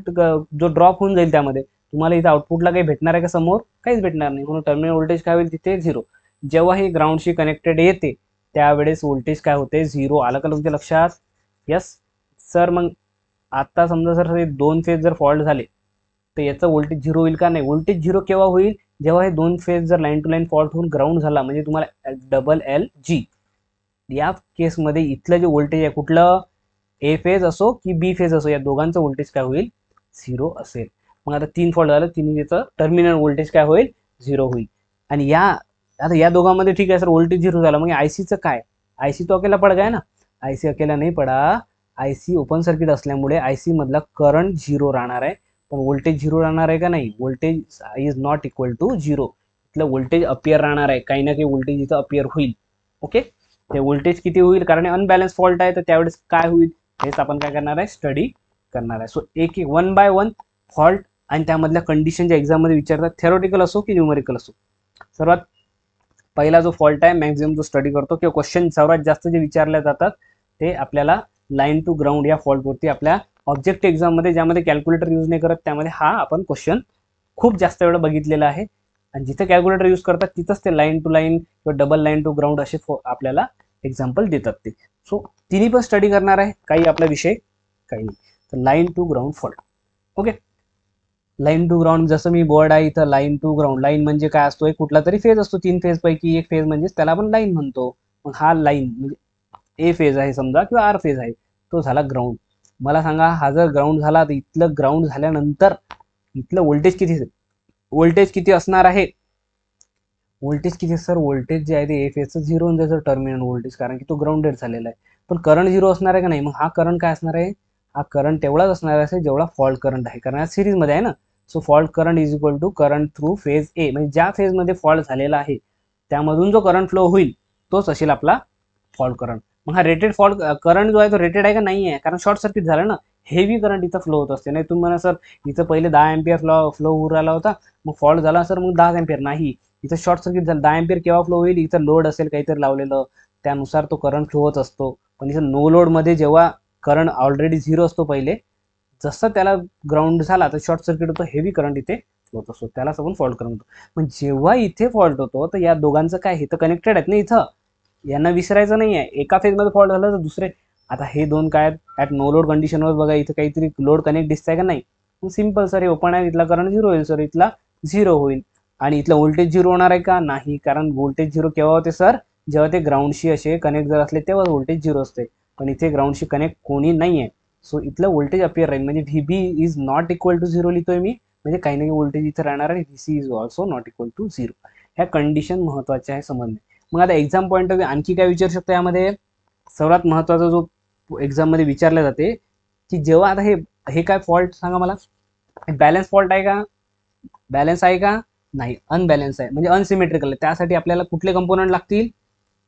A: जो ड्रॉप होऊन जाईल त्यामध्ये. तुम्हाला इथं आउटपुटला काही भेटणार आहे का, समोर काहीच भेटणार नाही. म्हणून टर्मिनल व्होल्टेज काय होईल तिथे, झिरो. जेव्हा हे ग्राउंडशी कनेक्टेड येते त्यावेळेस व्होल्टेज काय होते, झिरो. आलं का तुमच्या लक्षात. Yes sir. मग आता समजा सर हे दोन फेज जर फॉल्ट झाले तर याचं व्होल्टेज झिरो होईल का, नाही. व्होल्टेज झिरो केव्हा होईल, जेव्हा हे दोन फेज जर लाईन टू लाईन फॉल्ट होऊन ग्राउंड झाला, म्हणजे तुम्हाला डबल एल जी. या केसमध्ये इथलं जे व्होल्टेज आहे, कुठलं, ए फेज असो की बी फेज असो, या दोघांचं व्होल्टेज काय होईल, झिरो असेल. मग आता तीन फॉल्ट झालं, तिन्हीचं टर्मिनल व्होल्टेज काय होईल, झिरो होईल. आणि आता या दोघांमध्ये ठीक आहे सर व्होल्टेज झिरो झाला, मग आयसीचं काय, आयसी तो अकेला पड गया ना. आयसी अकेला नाही पडा. आयसी ओपन सर्किट असल्यामुळे आयसी मधला करंट झिरो राहणार आहे, पण व्होल्टेज झिरो राहणार आहे का नाही. Voltage is not equal to zero. इथलं व्होल्टेज अपियर राहणार आहे, काही ना काही व्होल्टेज इथं अपियर होईल. ओके. ते व्होल्टेज किती होईल, कारण अनबॅलन्स फॉल्ट आहे तर त्यावेळेस काय होईल हेच आपण काय करणार आहे, स्टडी करणार आहे. सो एक एक वन बाय वन फॉल्ट आणि त्यामधल्या कंडिशन ज्या एक्झाममध्ये विचारतात, थेरोटिकल असो की न्यूमेरिकल असो. सर्वात पहिला जो फॉल्ट आहे मॅक्झिमम जो स्टडी करतो किंवा क्वेश्चन सर्वात जास्त जे विचारले जातात ते आपल्याला लाईन टू ग्राउंड या फॉल्टवरती आपल्या ऑब्जेक्टिव्ह एक्झाममध्ये, ज्यामध्ये कॅल्क्युलेटर यूज नाही करत, त्यामध्ये हा आपण क्वेश्चन खूप जास्त वेळा बघितलेला आहे. आणि जिथे कॅल्क्युलेटर यूज करतात तिथंच ते लाईन टू लाईन किंवा डबल लाईन टू ग्राउंड असे आपल्याला एक्झाम्पल देतात ते. सो तिन्ही पण स्टडी करणार आहे, काही आपला विषय काही नाही. तर line to ground fault. Okay. Line to ground, जसं मी बोर्ड आहे इथं, लाईन टू ग्राउंड. लाईन म्हणजे काय असतो, एक कुठला तरी फेज असतो, तीन फेज पैकी एक फेज म्हणजे त्याला आपण लाईन म्हणतो. मग हा लाईन म्हणजे ए फेज आहे समजा किंवा आर फेज आहे, तो झाला ग्राउंड. मला सांगा, हा जर ग्राउंड झाला तर इथलं ग्राउंड झाल्यानंतर इथलं व्होल्टेज किती असणार आहे. व्होल्टेज किती सर, व्होल्टेज जे आहे ते ए फेजचं झिरो होऊन जायचं टर्मिनल व्होल्टेज, कारण की तो ग्राउंडेड झालेला आहे. पण करंट झिरो असणार आहे का नाही. मग हा करंट काय असणार आहे, हा करंट तेवढाच असणार आहे जेवढा फॉल्ट करंट आहे, कारण हा सिरीजमध्ये आहे ना. So fault current is equal to current through phase A, म्हणजे ज्या फेजमध्ये फॉल्ट झालेला आहे त्यामधून जो करंट फ्लो होईल तोच असेल आपला फॉल्ट करंट. मग हा रेटेड फॉल्ट करंट जो आहे तो रेटेड आहे का नाही आहे, कारण शॉर्ट सर्किट झालं ना. हेवी करंट इथं फ्लो होत असते. नाही तुम्ही म्हणा सर इथं पहिले 10 एम्पियर फ्लो होऊ राहिला होता, मग फॉल्ट झाला सर मग 10 एम्पियर नाही. इथं शॉर्ट सर्किट झालं, 10 एम्पियर केव्हा फ्लो होईल, इथं लोड असेल काहीतरी लावलेलं, त्यानुसार तो करंट फ्लो होत असतो. पण इथं नो लोडमध्ये जेव्हा करंट ऑलरेडी झिरो असतो पहिले, जसं त्याला ग्राउंड झाला तर शॉर्ट सर्किट होतो, हेवी करंट इथे होत असतो, त्यालाच आपण फॉल्ट करंट होतो. पण जेव्हा इथे फॉल्ट होतो तर या दोघांचं काय, हे तर कनेक्टेड आहेत ना इथं, यांना विसरायचं नाही आहे. एका फेजमध्ये फॉल्ट झाला तर दुसरे, आता हे दोन काय ॲट नो लोड कंडिशनवर बघा, इथं काहीतरी लोड कनेक्ट दिसतंय का नाही. सिंपल सर, हे ओपन आहे, इथला करंट झिरो होईल सर, इथला झिरो होईल. आणि इथलं व्होल्टेज झिरो होणार आहे का, नाही, कारण व्होल्टेज झिरो केव्हा होते सर, जेव्हा ते ग्राउंडशी असे कनेक्ट जर असले तेव्हा व्होल्टेज झिरो असते. पण इथे ग्राउंडशी कनेक्ट कोणी नाही आहे, सो इथलं व्होल्टेज अपियर राहील, म्हणजे VB is not equal to zero लिहितोय मी, म्हणजे काही नाही व्होल्टेज इथे राहणार आहे, VC is also not equal to zero. ह्या कंडिशन महत्वाच्या आहे समजणे. मग आता एक्झाम पॉईंट ऑफ व्ह्यू आणखी काय विचारू शकतो यामध्ये, सर्वात महत्वाचा जो एक्झाममध्ये विचारले जाते की जेव्हा आता हे काय फॉल्ट सांगा मला, बॅलन्स फॉल्ट आहे का, बॅलन्स आहे का नाही, अनबॅलन्स आहे म्हणजे अनसिमेट्रिकल आहे. त्यासाठी आपल्याला कुठले कंपोनंट लागतील,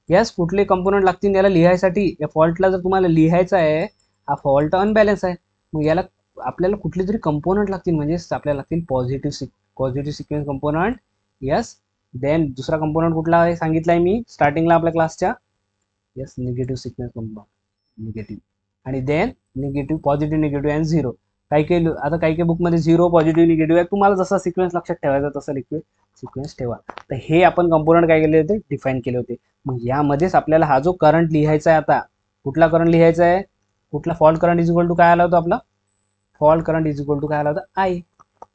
A: यस कुठले कंपोनंट लागतील याला लिहायसाठी. या फॉल्टला जर तुम्हाला लिहायचा आहे, हा फॉल्ट अनबॅलन्स आहे, मग याला आपल्याला कुठले तरी कंपोनंट लागतील, म्हणजे आपल्याला लागतील positive sequence component. Yes. Then दुसरा कंपोनंट कुठला आहे सांगितलाय मी स्टार्टिंगला आपल्या क्लासच्या, yes negative sequence component, negative. आणि then negative, positive, negative and zero. काही बुकमध्ये झिरो, पॉझिटिव्ह, निगेटिव्ह आहे, तुम्हाला जसा सिक्वेन्स लक्षात ठेवायचा तसा सिक्वेन्स ठेवा. तर हे आपण कंपोनंट काय केले होते, डिफाईन केले होते. मग यामध्येच आपल्याला हा जो करंट लिहायचा आहे, आता कुठला करंट लिहायचा आहे, कुठला fault current is equal to काय आला होता आपला, fault current is equal to काय आला होता, आय.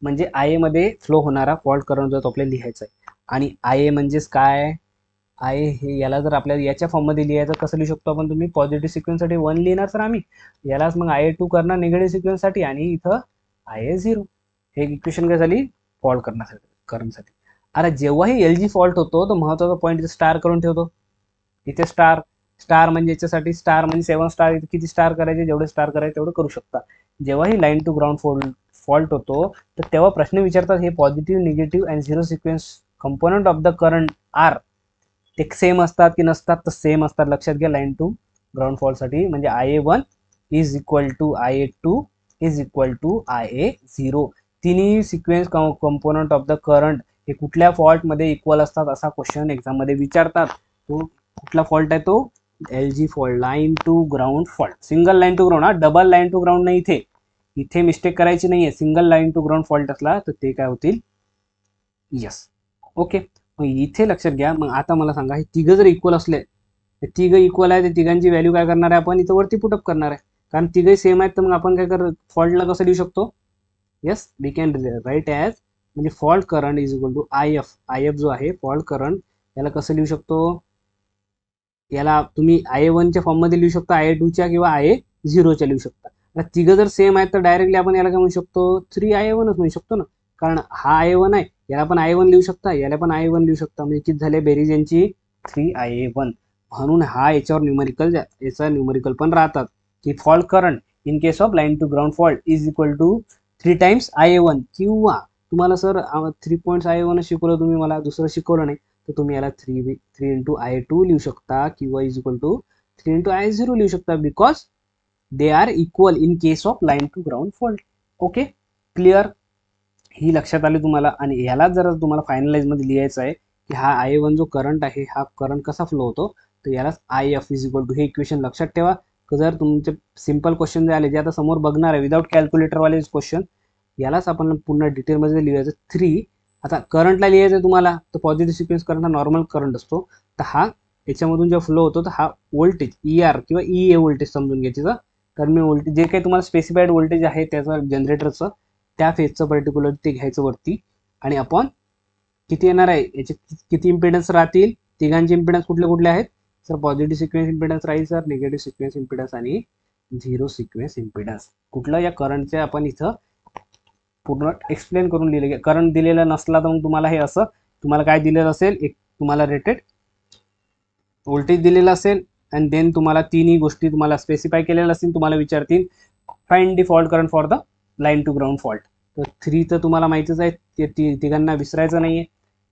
A: म्हणजे आय मध्ये फ्लो होणारा फॉल्ट करंट जो तो आपल्याला लिहायचा आहे. आणि आय म्हणजेच काय, आय हे याला जर आपल्याला याच्या फॉर्ममध्ये लिहायचं कसं लिहू शकतो आपण, तुम्ही पॉझिटिव्ह सिक्वेन्ससाठी 1 लिहिणार सर आम्ही, यालाच मग आय 2 करणार निगेटिव्ह सिक्वेन्ससाठी, आणि इथं आय 0. हे इक्वेशन काय झाली, फॉल्ट करण्यासाठी. आता जेव्हाही एल जी फॉल्ट होतो तर महत्वाचा पॉईंट इथे स्टार करून ठेवतो. इथे स्टार म्हणजे याच्यासाठी स्टार म्हणजे 7 स्टार, इथे किती स्टार करायचे, जेवढे स्टार करायचे तेवढं करू शकता. जेव्हाही लाईन टू ग्राउंड फॉल्ट होतो तर तेव्हा प्रश्न विचारतात हे positive, negative and zero sequence component of the current are ते सेम असतात की नसतात, तर सेम असतात. लक्षात घ्या लाईन टू ग्राउंड फॉल्टसाठी, म्हणजे IA1 is equal to IA2 is equal to IA0. तिन्ही sequence component of the current हे कुठल्या फॉल्टमध्ये इक्वल असतात असा क्वेश्चन एक्झाममध्ये विचारतात. तो कुठला फॉल्ट आहे तो LG fault, line to ground fault. Single line to ground, हा डबल लाईन टू ग्राउंड नाही. इथे मिस्टेक करायची नाहीये. Single line to ground fault असला तर ते काय होतील, यस. ओके, मग इथे लक्षात घ्या. मग आता मला सांगा, हे तिघं जर इक्वल असले, हे तिघं इक्वल आहे, तर तिघांची व्हॅल्यू काय करणार आहे आपण, इथं वरती पुटअप करणार आहे. कारण तिघही सेम आहेत, तर मग आपण काय कर फॉल्टला कसं लिहू शकतो, yes we can write as, म्हणजे fault current is equal to IF जो आहे फॉल्ट करंट, याला कसं लिहू शकतो, याला तुम्ही IA1च्या फॉर्ममध्ये लिहू शकता, IA2च्या किंवा IA0च्या लिहू शकता. आता तिघं जर सेम आहेत तर डायरेक्टली आपण याला काय म्हणू शकतो, 3IA1च म्हणू शकतो ना, कारण हा IA1 आहे, याला पण I1 लिहू शकता, याला पण I1 लिहू शकता, म्हणजे किती झाले बेरीज यांची 3IA1. म्हणून हा याच्यावर न्यूमरिकल पण राहतात की fault current in case of line to ground fault is equal to 3 times IA1. किंवा तुम्हाला सर 3 पॉईंट्स IA1 शिकवलं तुम्ही, मला दुसरं शिकवलं नाही, तर तुम्ही याला 3 इंटू I2 लिहू शकता किंवा is equal to 3 into I0 लिहू शकता, because they are equal in case of line to ground fault. Okay, clear, ही लक्षात आली तुम्हाला. आणि याला जर तुम्हाला फायनलाइज मध्ये लिहायचं आहे की हा I1 जो करंट आहे, हा करंट कसा फ्लो होतो, तर याला IF इज इक्वल टू, हे इक्वेशन लक्षात ठेवा. जर तुमचे सिंपल क्वेश्चन जे आले, जे आता समोर बघणार आहे विदाउट कॅल्क्युलेटरवाले क्वेश्चन, यालाच आपण पूर्ण डिटेलमध्ये लिहायचं. 3, आता करंटला लिहायचं तुम्हाला, तर पॉझिटिव्ह सिक्वेन्स करंट हा नॉर्मल करंट असतो, तर हा याच्यामधून जेव्हा फ्लो होतो तर हा व्होल्टेज ER किंवा EA व्होल्टेज समजून घ्यायचं. टर्मिनल व्होल्टेज जे काही तुम्हाला स्पेसिफाईड व्होल्टेज आहे त्याचं जनरेटरचं, त्या फेजचं पर्टिक्युलर ते घ्यायचं वरती, आणि आपण किती येणार आहे, याचे किती इम्पिडन्स राहतील, तिघांचे इम्पिडन्स कुठले कुठले आहेत, सर पॉझिटिव्ह सिक्वेन्स इम्पिडन्स राहील सर, निगेटिव्ह सिक्वेन्स इम्पिडन्स आणि झिरो सिक्वेन्स इम्पिडन्स. कुठलं या करंटचे आपण इथं पूर्ण एक्सप्लेन करून लिहिले. करंट दिलेला नसला तर मग तुम्हाला हे असं, तुम्हाला काय दिलेलं असेल, एक तुम्हाला रेटेड व्होल्टेज दिलेलं असेल, अँड देन तुम्हाला तिन्ही गोष्टी तुम्हाला स्पेसिफाय केलेल्या असतील. तुम्हाला विचारतील find the fault current for the line to ground fault, तर 3 तर तुम्हाला माहितीच आहे, ते तिघांना विसरायचं नाहीये.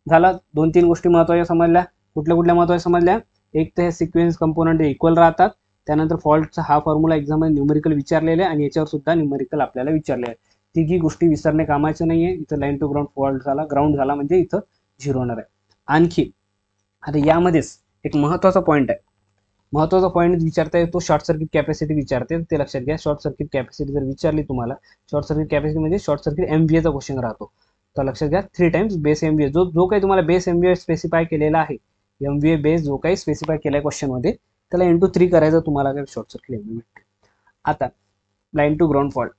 A: झालं, 2-3 गोष्टी महत्त्वाच्या समजल्या. कुठल्या महत्त्वाच्या समजल्या, एक तर हे सिक्वेन्स कंपोनंट इक्वल राहतात, त्यानंतर फॉल्टचा हा फॉर्म्युला एक्झाममध्ये न्यूमरिकल विचारलेला आहे, आणि याच्यावर सुद्धा न्यूमरिकल आपल्याला विचारले आहे. तिघी गोष्टी विसरणे कामाचं नाहीये. इथं लाईन टू ग्राउंड फॉल्ट झाला, ग्राउंड झाला म्हणजे इथं 0 होणार आहे. आणखी आता यामध्येच एक महत्त्वाचा पॉईंट विचारता येतो, शॉर्ट सर्किट कॅपॅसिटी विचारते, ते लक्षात घ्या. शॉर्ट सर्किट कॅपॅसिटी जर विचारली तुम्हाला, शॉर्ट सर्किट कॅपॅसिटी म्हणजे शॉर्ट सर्किट MVA चा क्वेश्चन राहतो, तर लक्षात घ्या 3 टाइम्स बेस MVA. जो काही तुम्हाला बेस MVA स्पेसिफाय केलेला आहे, MVA बेस जो काही स्पेसिफाय केला आहे क्वेश्चनमध्ये, त्याला इंटू 3 करायचं, तुम्हाला काय शॉर्ट सर्किट MVA भेटते. आता लाईन टू ग्राउंड फॉल्ट,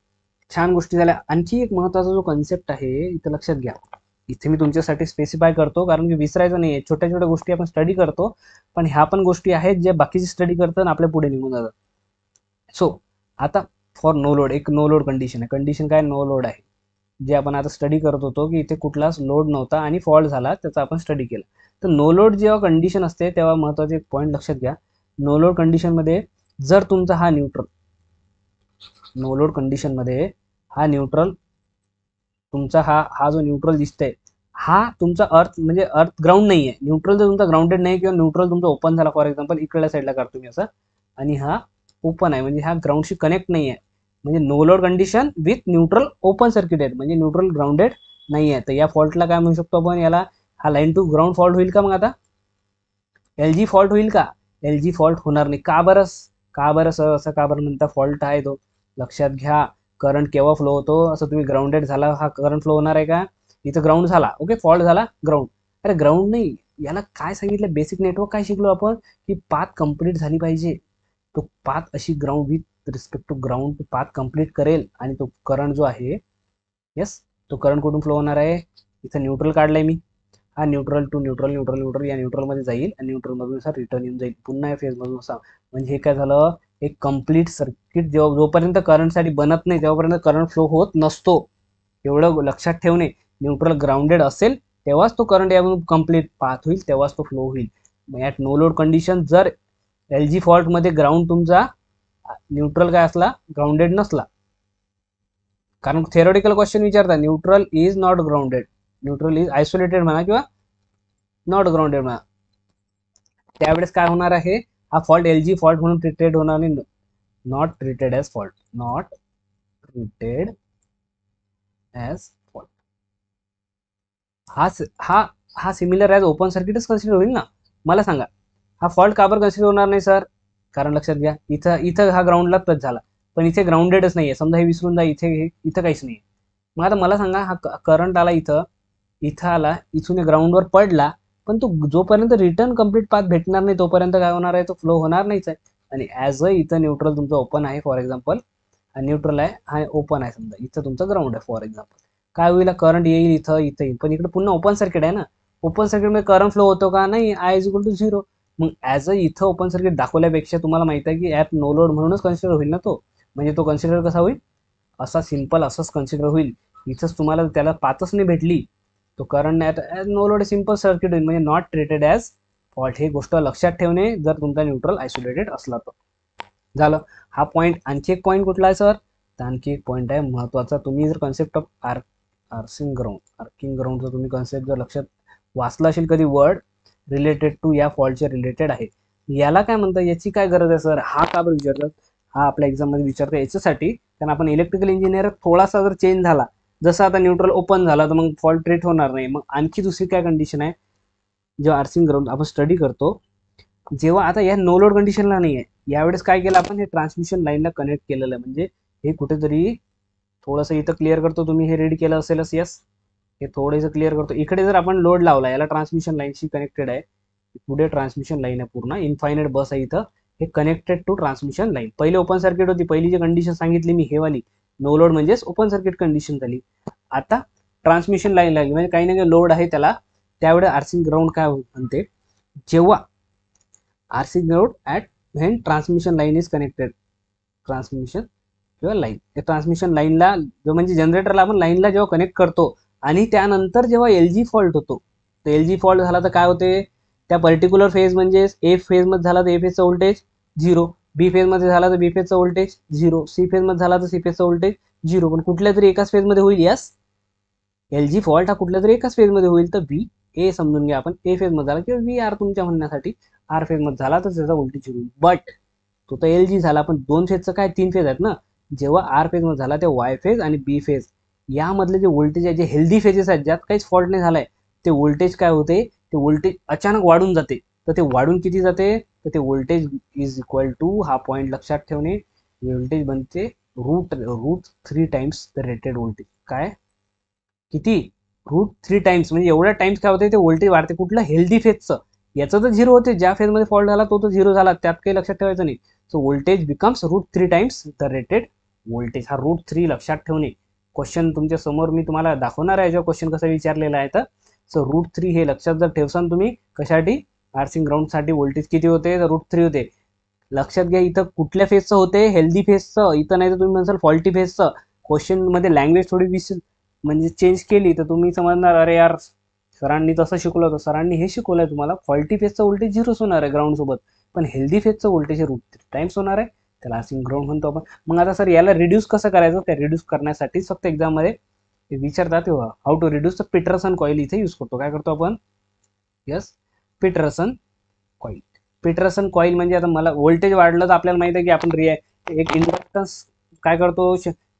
A: छान गोष्टी झाल्या. आणखी एक महत्त्वाचा जो कन्सेप्ट आहे इथं लक्षात घ्या, इथे मी तुमच्यासाठी स्पेसिफाय करतो, कारण की विसरायचं नाही आहे. छोट्या छोट्या गोष्टी आपण स्टडी करतो, पण ह्या पण गोष्टी आहेत जे बाकीचे स्टडी करतात आपल्या पुढे निघून जातात. सो आता फॉर नो लोड, एक नो लोड कंडिशन आहे. कंडिशन काय, नो लोड आहे, जे आपण आता स्टडी करत होतो की इथे कुठलाच लोड नव्हता आणि फॉल्ट झाला, त्याचा आपण स्टडी केला. तर नो लोड जेव्हा कंडिशन असते तेव्हा महत्त्वाचे एक पॉईंट लक्षात घ्या. नो लोड कंडिशनमध्ये जर तुमचा हा न्यूट्रल, नो लोड कंडिशनमध्ये हा न्यूट्रल तुमचा हा जो न्यूट्रल दिसतंय, हा तुमचा अर्थ म्हणजे अर्थ ग्राउंड नाही आहे. न्यूट्रल जर तुमचा ग्राउंडेड नाही किंवा न्यूट्रल तुमचा ओपन झाला, फॉर एक्झाम्पल इकडल्या साईडला काढतो मी असं, आणि हा ओपन आहे म्हणजे हा ग्राउंडशी कनेक्ट नाही आहे, म्हणजे no load condition with neutral open circuited, म्हणजे न्यूट्रल ग्राउंडेड नाही आहे. तर या फॉल्टला काय म्हणू शकतो आपण, याला हा लाईन टू ग्राउंड फॉल्ट होईल का, मग आता LG फॉल्ट होईल का, LG फॉल्ट होणार नाही. का बरं सर, असं का बरं म्हणता, फॉल्ट आहे तो. लक्षात घ्या, करंट केव्हा फ्लो होतो, असं तुम्ही ग्राउंडेड झाला हा करंट फ्लो होणार आहे का, इथं ग्राउंड झाला, ओके, फॉल्ट झाला ग्राउंड, अरे ग्राउंड नाही, याला काय सांगितलं, बेसिक नेटवर्क काय शिकलो आपण, की पाथ कंप्लीट झाली पाहिजे. तो पाथ अशी ground with respect to ground path complete करेल, आणि तो करंट जो आहे, यस, तो करंट कुठून फ्लो होणार आहे, इथं न्यूट्रल काढलाय मी, हा न्यूट्रल टू न्यूट्रल या न्यूट्रलमध्ये जाईल, आणि न्यूट्रलमधून असा रिटर्न येऊन जाईल पुन्हा या फेजमधून असा. म्हणजे हे काय झालं, एक कंप्लीट सर्किट जोपर्यंत करंटसाठी बनत नाही तेव्हापर्यंत करंट फ्लो होत नसतो. एवढं लक्षात ठेवणे, न्यूट्रल ग्राउंडेड असेल तेव्हाच तो करंट यामधून कंप्लीट पाथ होईल, तेव्हाच तो फ्लो होईल. ॲट नो लोड कंडिशन जर LG फॉल्टमध्ये ग्राउंड तुमचा न्यूट्रल काय असला, ग्राउंडेड नसला, कारण थेरोटिकल क्वेश्चन विचारता neutral is not grounded, neutral is isolated म्हणा किंवा नॉट ग्राउंडेड. त्यावेळेस काय होणार आहे, हा फॉल्ट LG फॉल्ट म्हणून ट्रीटेड होणार नाही. Not treated as fault, not treated as fault. हा हा सिमिलर ॲज ओपन सर्किटच कन्सिडर होईल ना. मला सांगा हा फॉल्ट का बरं कन्सिडर होणार नाही सर? कारण लक्षात घ्या, इथं इथं हा ग्राउंडला टच झाला, पण इथे ग्राउंडेडच नाहीये. समजा हे विसरून जा, इथं काहीच नाही. मग आता मला सांगा, हा करंट आला इथं, इथं आला, इथून ग्राउंडवर पडला, पण तो जोपर्यंत रिटर्न कम्प्लीट पाथ भेटणार नाही तोपर्यंत काय होणार आहे, तो फ्लो होणार नाहीच आहे. आणि ॲज अ इथं न्यूट्रल तुमचं ओपन आहे फॉर एक्झाम्पल, हा न्यूट्रल आहे, हा ओपन आहे समजा, इथं तुमचं ग्राउंड आहे फॉर एक्झाम्पल, काय होईल, करंट येईल इथं इथं येईल, पण इकडे पुन्हा ओपन सर्किट आहे ना. ओपन सर्किटमध्ये करंट फ्लो होतो का? नाही. I is equal to 0. मग ॲज अ इथं ओपन सर्किट दाखवल्यापेक्षा तुम्हाला माहित आहे की ॲप नो लोड म्हणूनच कन्सिडर होईल ना तो. म्हणजे तो कन्सिडर कसा होईल, असा सिंपल असंच कन्सिडर होईल. इथंच तुम्हाला त्याला पाथच नाही भेटली, तो current as no load simple circuit होईल, म्हणजे नॉट ट्रीटेड ॲज फॉल्ट. ही गोष्ट लक्षात ठेवणे जर तुमचा न्यूट्रल आयसोलेटेड असला तर. झालं. हा पॉईंट. आणखी एक पॉईंट कुठला आहे सर? तर आणखी एक पॉईंट आहे महत्त्वाचा. तुम्ही जर कन्सेप्ट ऑफ आर्किंग ग्राउंड जर तुम्ही कन्सेप्ट जर लक्षात वाचला असेल कधी, वर्ड रिलेटेड टू या फॉल्टच्या रिलेटेड आहे. याला काय म्हणतात, याची काय गरज आहे सर? हा का बरं विचारतात? हा आपल्या एक्झाममध्ये विचारतो याच्यासाठी, कारण आपण इलेक्ट्रिकल इंजिनियर थोडासा जर चेंज झाला, जसं आता न्यूट्रल ओपन झाला तर मग फॉल्ट ट्रीट होणार नाही. मग आणखी दुसरी काय कंडिशन आहे, जेव्हा आर्सिंग ग्राउंड आपण स्टडी करतो, जेव्हा आता या नो लोड कंडिशनला नाही आहे, यावेळेस काय केलं आपण, हे ट्रान्समिशन लाईनला कनेक्ट केलेलं आहे. म्हणजे हे कुठेतरी थोडंसं इथं क्लिअर करतो, तुम्ही हे रेडी केलं असेलच. यस, हे थोडंसं क्लिअर करतो. इकडे जर आपण लोड लावला, याला ट्रान्समिशन लाईनशी कनेक्टेड आहे, पुढे ट्रान्समिशन लाईन आहे, पूर्ण इनफायनाइट बस आहे इथं, हे कनेक्टेड टू ट्रान्समिशन लाईन. पहिले ओपन सर्किट होती, पहिली जी कंडिशन सांगितली मी, हे वाली नो लोड म्हणजेच ओपन सर्किट कंडिशन झाली. आता ट्रान्समिशन लाईन लागली, म्हणजे काही ना काही लोड आहे त्याला. त्यावेळेस आर्सिंग ग्राउंड काय म्हणते, जेव्हा arcing ground at when transmission line is connected, transmission किंवा लाईन, त्या ट्रान्समिशन लाईनला जो म्हणजे जनरेटरला आपण लाईनला जेव्हा कनेक्ट करतो, आणि त्यानंतर जेव्हा LG फॉल्ट होतो, तर LG फॉल्ट झाला तर काय होते, त्या पर्टिक्युलर फेज म्हणजे ए फेजमध्ये झाला तर ए फेजचा व्होल्टेज 0, बी फेजमध्ये झाला तर बी फेजचा व्होल्टेज 0, सी फेजमध्ये झाला तर सी फेजचा व्होल्टेज 0. पण कुठल्या तरी एकाच फेजमध्ये होईल. यस, LG फॉल्ट हा कुठल्या तरी एकाच फेजमध्ये होईल. तर बी ए समजून घ्या आपण, ए फेजमध्ये झाला किंवा व्ही आर तुमच्या म्हणण्यासाठी आर फेजमध्ये झाला तर त्याचा व्होल्टेज होईल. बट तो तर LG झाला, पण दोन फेजचं काय, 3 फेज आहेत ना. जेव्हा आर फेज मध्ये झाला तेव्हा वाय फेज आणि बी फेज यामधले जे व्होल्टेज आहे, जे हेल्दी फेजेस आहेत, ज्यात काहीच फॉल्ट नाही झालाय, ते व्होल्टेज काय होते, ते व्होल्टेज अचानक वाढून जाते. तर ते वाढून किती जाते, तर ते व्होल्टेज इज इक्वल टू, हा पॉईंट लक्षात ठेवणे, व्होल्टेज बनते root root 3 times the rated voltage. काय किती, √3 म्हणजे एवढ्या टाइम्स काय होते, ते व्होल्टेज वाढते. कुठलं, हेल्दी फेजचं. याचं तर 0 होते, ज्या फेजमध्ये फॉल्ट झाला तो तर 0 झाला, त्यात काही लक्षात ठेवायचं नाही. So voltage becomes √3 times the rated voltage. हा √3 लक्षात ठेवणे. क्वेश्चन तुमच्या समोर मी तुम्हाला दाखवणार आहे, जेव्हा क्वेश्चन कसा विचारलेला आहे. तर सो √3 हे लक्षात जर ठेवसान तुम्ही, कशासाठी, आर्सिंग ग्राउंडसाठी व्होल्टेज किती होते, तर √3 होते. लक्षात घ्या, इथं कुठल्या फेजचं होते, हेल्दी फेजचं. इथं नाही तर तुम्ही म्हणसाल फॉल्टी फेजचं. क्वेश्चन मध्ये लँग्वेज थोडी म्हणजे चेंज केली तर तुम्ही समजणार, अरे यार सरांनी तसं शिकवलं होतं, सरांनी हे शिकवलंय तुम्हाला, फॉल्टी फेजचं व्होल्टेज 0 होणार आहे ग्राउंड सोबत, पण हेल्दी फेजचं व्होल्टेज √3 टाइम्स होणार आहे. त्याला आर्सिंग ग्राउंड म्हणतो आपण. मग आता सर याला रिड्यूस कसं करायचं, त्या रिड्यूस करण्यासाठी फक्त एक्झाममध्ये विचारतात, तेव्हा हाऊ टू रिड्यूस, तर पीटरसन कॉईल इथे यूज करतो. काय करतो आपण, yes, Petersen coil. Petersen coil म्हणजे, आता मला व्होल्टेज वाढलं तर आपल्याला माहिती आहे की आपण एक इंडक्टन्स काय करतो,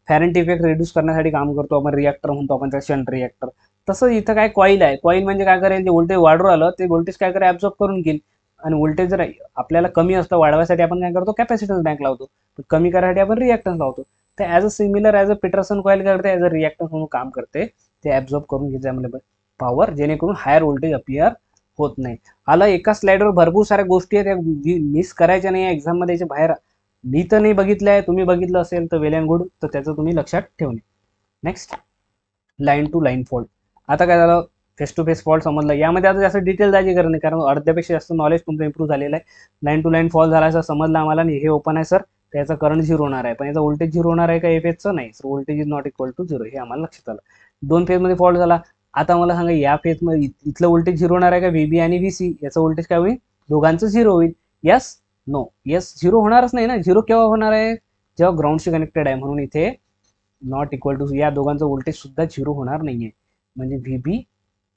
A: फॅरेंट इफेक्ट रिड्यूस करण्यासाठी काम करतो आपण, रिॲक्टर म्हणतो आपण, त्या शंट रिॲक्टर. तसं इथं काय कॉईल आहे. कॉईल म्हणजे काय करेल, जे व्होल्टेज वाढू आलं ते व्होल्टेज काय करेल, ॲब्झॉर्ब करून घेईल. आणि व्होल्टेज जर आपल्याला कमी असतं, वाढवायसाठी आपण काय करतो, कॅपॅसिटन्स बँक लावतो. कमी करायसाठी आपण रिॲक्टन्स लावतो. तर as a similar as a Petersen coil करते, ॲज अ रिॲक्टन्स म्हणून काम करते. ते ॲब्झॉर्ब करून घेते त्यामध्ये पॉवर, जेणेकरून हायर व्होल्टेज अपियर होत नाही. आलं. एका स्लाइडवर भरपूर साऱ्या गोष्टी आहेत, त्या मिस करायच्या नाही एक्झाममध्ये. याच्या बाहेर मी तर नाही बघितलं आहे, तुम्ही बघितलं असेल तर वेल अँड गुड, तर त्याचं तुम्ही लक्षात ठेवणे. Next, line to line fault. आता काय झालं, फेस टू फेस फॉल्ट समजलं. यामध्ये आता जास्त डिटेल जायची गरज नाही, कारण अर्ध्यापेक्षा जास्त नॉलेज तुमचं इम्प्रूव्ह झालेलं आहे. लाईन टू लाईन फॉल्ट झाला असं समजलं आम्हाला, आणि हे ओपन आहे सर, त्याचा करंट 0 होणार आहे, पण याचा व्होल्टेज 0 होणार आहे का, एफएचचं नाही. Sir voltage is not equal to 0, हे आम्हाला लक्षात आलं. 2 फेजमध्ये फॉल्ट झाला. आता मला सांगा, या फेजमध्ये इथलं व्होल्टेज 0 होणार आहे का, व्हीबी आणि व्हीसी, याचं व्होल्टेज काय होईल, दोघांचं 0 होईल. Yes, no. यस, 0 होणारच नाही ना. 0 केव्हा होणार आहे, जेव्हा ग्राउंडशी कनेक्टेड आहे. म्हणून इथे नॉट इक्वल टू, या दोघांचं व्होल्टेज सुद्धा 0 होणार नाहीये. म्हणजे VB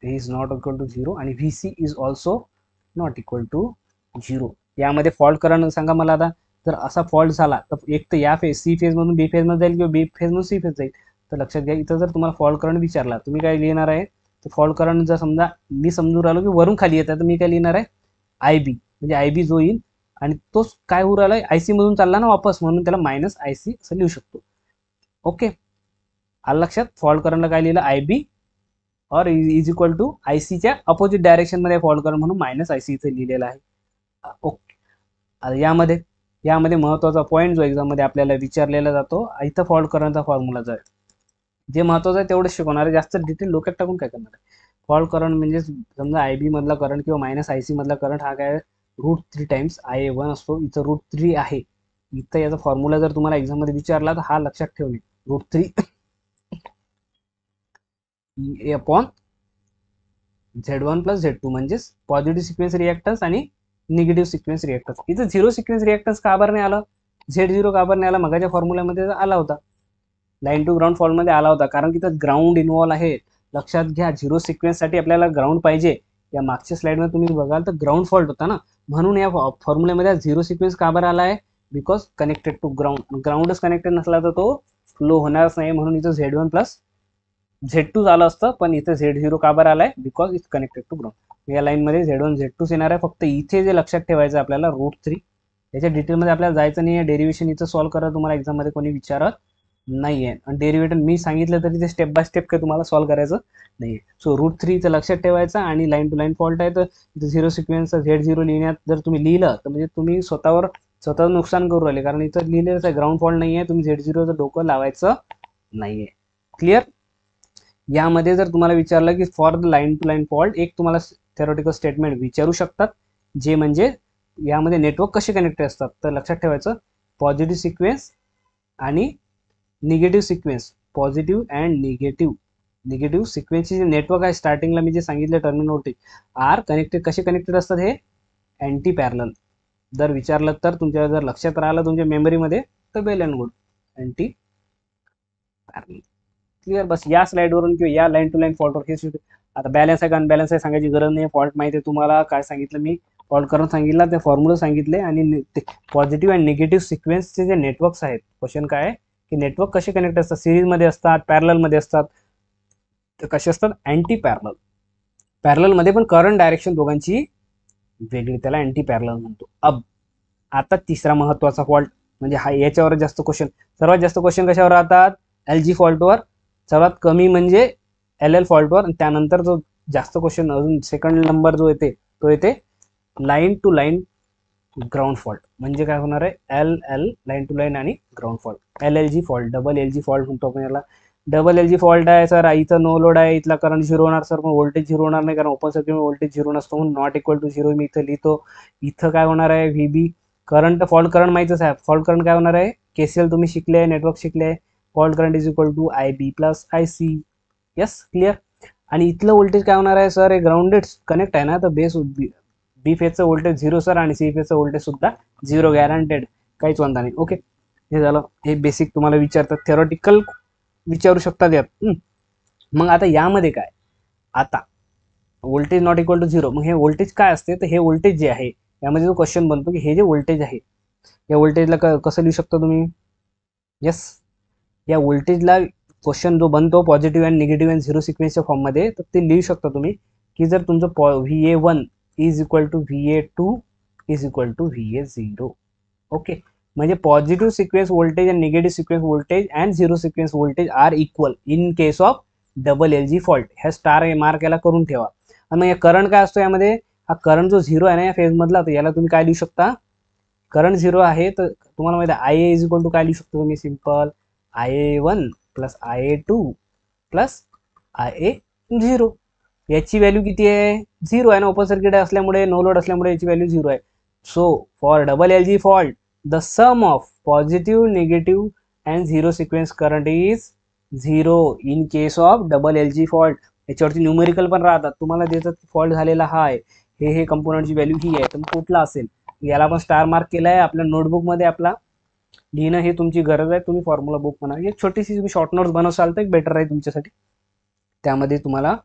A: is not equal to 0 आणि VC is also not equal to 0. यामध्ये फॉल्ट करा सांगा मला आता. जर असा फॉल्ट झाला तर एक तर या फेज सी फेजमधून बी फेजमध्ये जाईल किंवा बी फेजमधून सी फेज जाईल. तर लक्षात घ्या, इथं जर तुम्हाला फॉल्ट करंट विचारला तुम्ही काय लिहिणार आहे, तर फॉल्ट करंट जर समजा मी समजून राहिलो की वरून खाली येत आहे, तर मी काय लिहिणार आहे IB, म्हणजे IB जो येईल आणि तोच काय होऊ राहिला IC मधून चालला ना वापस, म्हणून त्याला मायनस IC असं लिहू शकतो. ओके, आलं लक्षात. फॉल्ट करंटला काय लिहिलं IB और इज इक्वल टू ICच्या अपोजिट डायरेक्शन मध्ये फॉल्ट करंट म्हणून मायनस IC इथे लिहिलेलं आहे. ओके, यामध्ये महत्वाचा पॉईंट जो एक्झाम मध्ये आपल्याला विचारलेला जातो, इथं फॉल्ट करंटचा फॉर्म्युला जो आहे, जे महत्वाचं आहे तेवढं शिकवणार आहे, जास्त डिटेल डोक्यात टाकून काय करणार आहे. फॉल्ट करंट म्हणजे समजा IB मधला करंट किंवा मायनस IC मधला करंट हा काय √3 टाइम्स IA1 असतो. इथं √3 आहे. इथं याचा फॉर्म्युला जर तुम्हाला एक्झाम मध्ये विचारला तर हा लक्षात ठेवणे, √3 A upon Z1 plus Z2 म्हणजेच पॉझिटिव्ह सिक्वेन्स रिएक्टन्स आणि निगेटिव्ह सिक्वेन्स रिएक्टन्स. इथं 0 सिक्वेन्स रिएक्टन्स का बरं नाही आलं, Z0 का बरं नाही आला, मगाच्या फॉर्म्युल्यामध्ये आला होता, लाईन टू ग्राउंड फॉल्टमध्ये आला होता, कारण की तर ग्राउंड इन्व्हॉल्व आहे. लक्षात घ्या, 0 सिक्वेन्ससाठी आपल्याला ग्राउंड पाहिजे. या मागच्या स्लाइडमध्ये तुम्ही बघाल तर ग्राउंड फॉल्ट होता ना, म्हणून या फॉर्म्युल्यामध्ये 0 सिक्वेन्स का बरं आला आहे, बिकॉज कनेक्टेड टू ग्राउंड. ग्राउंडच कनेक्टेड नसला तर तो फ्लो होणारच नाही, म्हणून इथं Z1 प्लस Z2 झालं असतं, पण इथे Z0 का बरं आलाय, because it's connected to ground. या लाईनमध्ये Z1 Z2 येणार आहे. फक्त इथे जे लक्षात ठेवायचं आपल्याला √3, याच्या डिटेलमध्ये आपल्याला जायचं नाही आहे. डेरिव्हेशन इथं सॉल्व्ह करा, तुम्हाला एक्झाममध्ये कोणी विचारत नाही आहे. आणि डेरिव्हेटिव्ह मी सांगितलं तरी ते स्टेप बाय स्टेप काही तुम्हाला सॉल्व्ह करायचं नाही आहे. सो √3 इथं लक्षात ठेवायचं. आणि लाईन टू लाईन फॉल्ट आहे तर इथं 0 सिक्वेन्सचा Z0 लिहिण्यात जर तुम्ही लिहिलं तर म्हणजे तुम्ही स्वतःवर नुकसान करू राहिले, कारण इथं लिहिलेलंच आहे ग्राउंड फॉल्ट नाही आहे, तुम्ही Z0चं डोकं लावायचं नाही आहे. क्लिअर. यामध्ये जर तुम्हाला विचारलं की for the line to line fault, एक तुम्हाला थेरोटिकल स्टेटमेंट विचारू शकतात, जे म्हणजे यामध्ये नेटवर्क कसे कनेक्टेड असतात. तर लक्षात ठेवायचं, पॉझिटिव्ह सिक्वेन्स आणि negative sequence, positive and negative सिक्वेन्सचे जे नेटवर्क आहे, स्टार्टिंगला मी जे सांगितलं टर्मिनॉलिटी आर कनेक्टेड, कसे कनेक्टेड असतात हे अँटी पॅरलल. जर विचारलं तर तुमच्या जर लक्षात राहिलं तुमच्या मेमरीमध्ये तर well and good, anti parallel. Clear. बस या स्लाइडवरून किंवा या लाईन टू लाईन फॉल्टवर हे आता बॅलन्स आहे का अनबॅलन्स आहे सांगायची गरज नाही. फॉल्ट माहिती आहे तुम्हाला, काय सांगितलं मी, फॉल्ट करून सांगितला, ते फॉर्म्युला सांगितले. आणि पॉझिटिव्ह अँड निगेटिव्ह सिक्वेन्सचे जे नेटवर्क्स आहेत, क्वेश्चन काय आहे की नेटवर्क कसे कनेक्ट असतात, सिरीजमध्ये असतात, पॅरललमध्ये असतात, तर कसे असतात अँटी पॅरलल. पॅरललमध्ये पण करंट डायरेक्शन दोघांची वेगळी, त्याला अँटी पॅरलल म्हणतो. आता तिसरा महत्वाचा फॉल्ट म्हणजे हा, याच्यावर जास्त क्वेश्चन, सर्वात जास्त क्वेश्चन कशावर राहतात, LG फॉल्टवर, सर्वात कमी म्हणजे LL फॉल्टवर, आणि त्यानंतर जो जास्त क्वेश्चन अजून सेकंड नंबर जो येते तो येते line to line ground fault. म्हणजे काय होणार आहे, LL लाईन टू लाईन आणि ground fault, LLG fault, double LG fault म्हणतो आपण याला. डबल LG फॉल्ट आहे सर, इथं नो लोड आहे, इथला करंट 0 होणार सर, पण व्होल्टेज 0 होणार नाही, कारण ओपन सर्किट व्होल्टेज 0 नसतो, म्हणून नॉट इक्वल टू 0 मी इथं लिहितो. इथं काय होणार आहे, VB करंट, फॉल्ट करंट माहितीच आहे, फॉल्ट करंट काय होणार आहे, KCL तुम्ही शिकले, नेटवर्क शिकले, fault current is equal to IB plus IC. Yes, clear. आणि इथलं व्होल्टेज काय होणार आहे सर, हे ग्राउंडेड कनेक्ट आहे ना, तर बेस बी फेजचं व्होल्टेज 0 सर, आणि सी फेजचं व्होल्टेज सुद्धा 0 गॅरंटेड, काहीच वांधा नाही. ओके, हे झालं, हे बेसिक तुम्हाला विचारतात, थेरोटिकल विचारू शकतात यात. मग आता यामध्ये काय, आता व्होल्टेज नॉट इक्वल टू 0, मग हे व्होल्टेज काय असते, तर हे व्होल्टेज जे आहे यामध्ये जो क्वेश्चन बनतो की हे जे व्होल्टेज आहे, या व्होल्टेजला कसं लिहू शकता तुम्ही. यस, या व्होल्टेजला क्वेश्चन जो बनतो पॉझिटिव्ह अँड निगेटिव्ह अँड 0 सिक्वेन्सच्या फॉर्ममध्ये, तर ते लिहू शकता तुम्ही की जर तुमचं VA1 is equal to VA2 is equal to VA0. Okay, म्हणजे positive sequence voltage and negative sequence voltage and 0 sequence voltage are equal in case of double LG fault. ह्या स्टार मार्क याला करून ठेवा. आणि मग या करंट काय असतो यामध्ये, हा करंट जो 0 आहे ना या फेजमधला, तर याला तुम्ही काय लिहू शकता, करंट 0 आहे तर तुम्हाला माहिती आहे IA इज इक्वल टू काय लिहू शकतो तुम्ही, simple IA1 plus IA2 plus IA0. याची व्हॅल्यू किती आहे, 0 आहे ना, ओपन सर्किट असल्यामुळे, नो लोड असल्यामुळे याची व्हॅल्यू 0 आहे. So for double LG fault the sum of positive, negative and 0 sequence current is 0 in case of double LG fault. याच्यावरती न्यूमेरिकल पण राहतात, तुम्हाला देतात फॉल्ट झालेला हा आहे, हे कंपोनंटची व्हॅल्यू ही आहे, तर कुठला असेल, याला पण स्टार मार्क केला आहे आपल्या नोटबुकमध्ये. आपला लिहिणं हे तुमची गरज आहे, तुम्ही फॉर्म्युला बुक म्हणा, एक छोटीशी तुम्ही शॉर्ट नोट्स बनवसाल तर एक बेटर आहे तुमच्यासाठी, त्यामध्ये तुम्हाला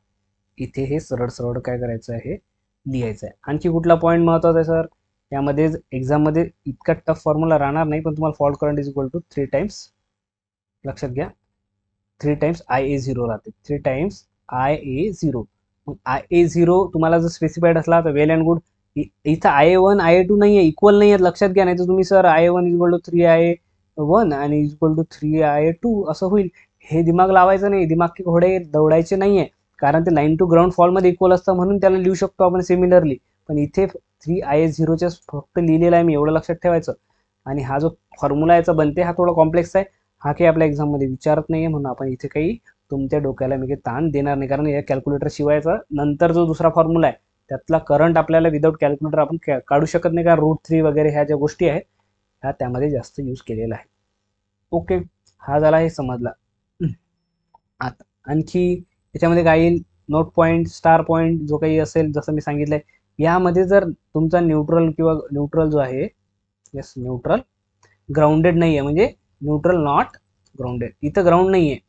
A: इथे हे सरळ सरळ काय करायचं आहे, लिहायचं आहे. आणखी कुठला पॉईंट महत्त्वाचा आहे सर, यामध्ये एक्झाममध्ये इतका टफ फॉर्म्युला राहणार नाही, पण तुम्हाला fault current is equal to 3 times, लक्षात घ्या 3 टाइम्स IA0 राहते, 3 टाइम्स IA0. मग IA0 तुम्हाला जर स्पेसिफाईड असला तर वेल अँड गुड. इथं IA1 IA2 नाही आहे, इक्वल नाही आहेत, लक्षात घ्या. नाही तर तुम्ही sir IA1 is equal to 3IA1 आणि इज इक्वल टू 3IA2 असं होईल. हे दिमाग लावायचं नाही, दिमाग की घोडे दौडायचे नाही आहे, कारण ते लाईन टू ग्राउंड फॉलमध्ये इक्वल असतं म्हणून त्याला लिहू शकतो आपण सिमिलरली. पण इथे 3IA0च्या फक्त लिहिलेला आहे मी, एवढं लक्षात ठेवायचं. आणि हा जो फॉर्म्युला याचा बनते हा थोडा कॉम्प्लेक्स आहे, हा काही आपल्या एक्झाममध्ये विचारत नाही आहे, म्हणून आपण इथे काही तुमच्या डोक्याला मी काही ताण देणार नाही. कारण या कॅल्क्युलेटर शिवायचा नंतर जो दुसरा फॉर्म्युला आहे त्यातला करंट आपल्याला विदाऊट कॅल्क्युलेटर आपण काढू शकत नाही, कारण √3 वगैरे ह्या ज्या गोष्टी आहेत ह्या त्यामध्ये जास्त यूज केलेला आहे. ओके, हा झाला हे समजला. आता आणखी याच्यामध्ये काय येईल, नोट पॉईंट, स्टार पॉईंट जो काही असेल, जसं मी सांगितलंय यामध्ये जर तुमचा न्यूट्रल किंवा न्यूट्रल जो आहे, यस न्यूट्रल ग्राउंडेड नाही आहे, म्हणजे न्यूट्रल नॉट ग्राउंडेड, इथं ग्राउंड नाही आहे,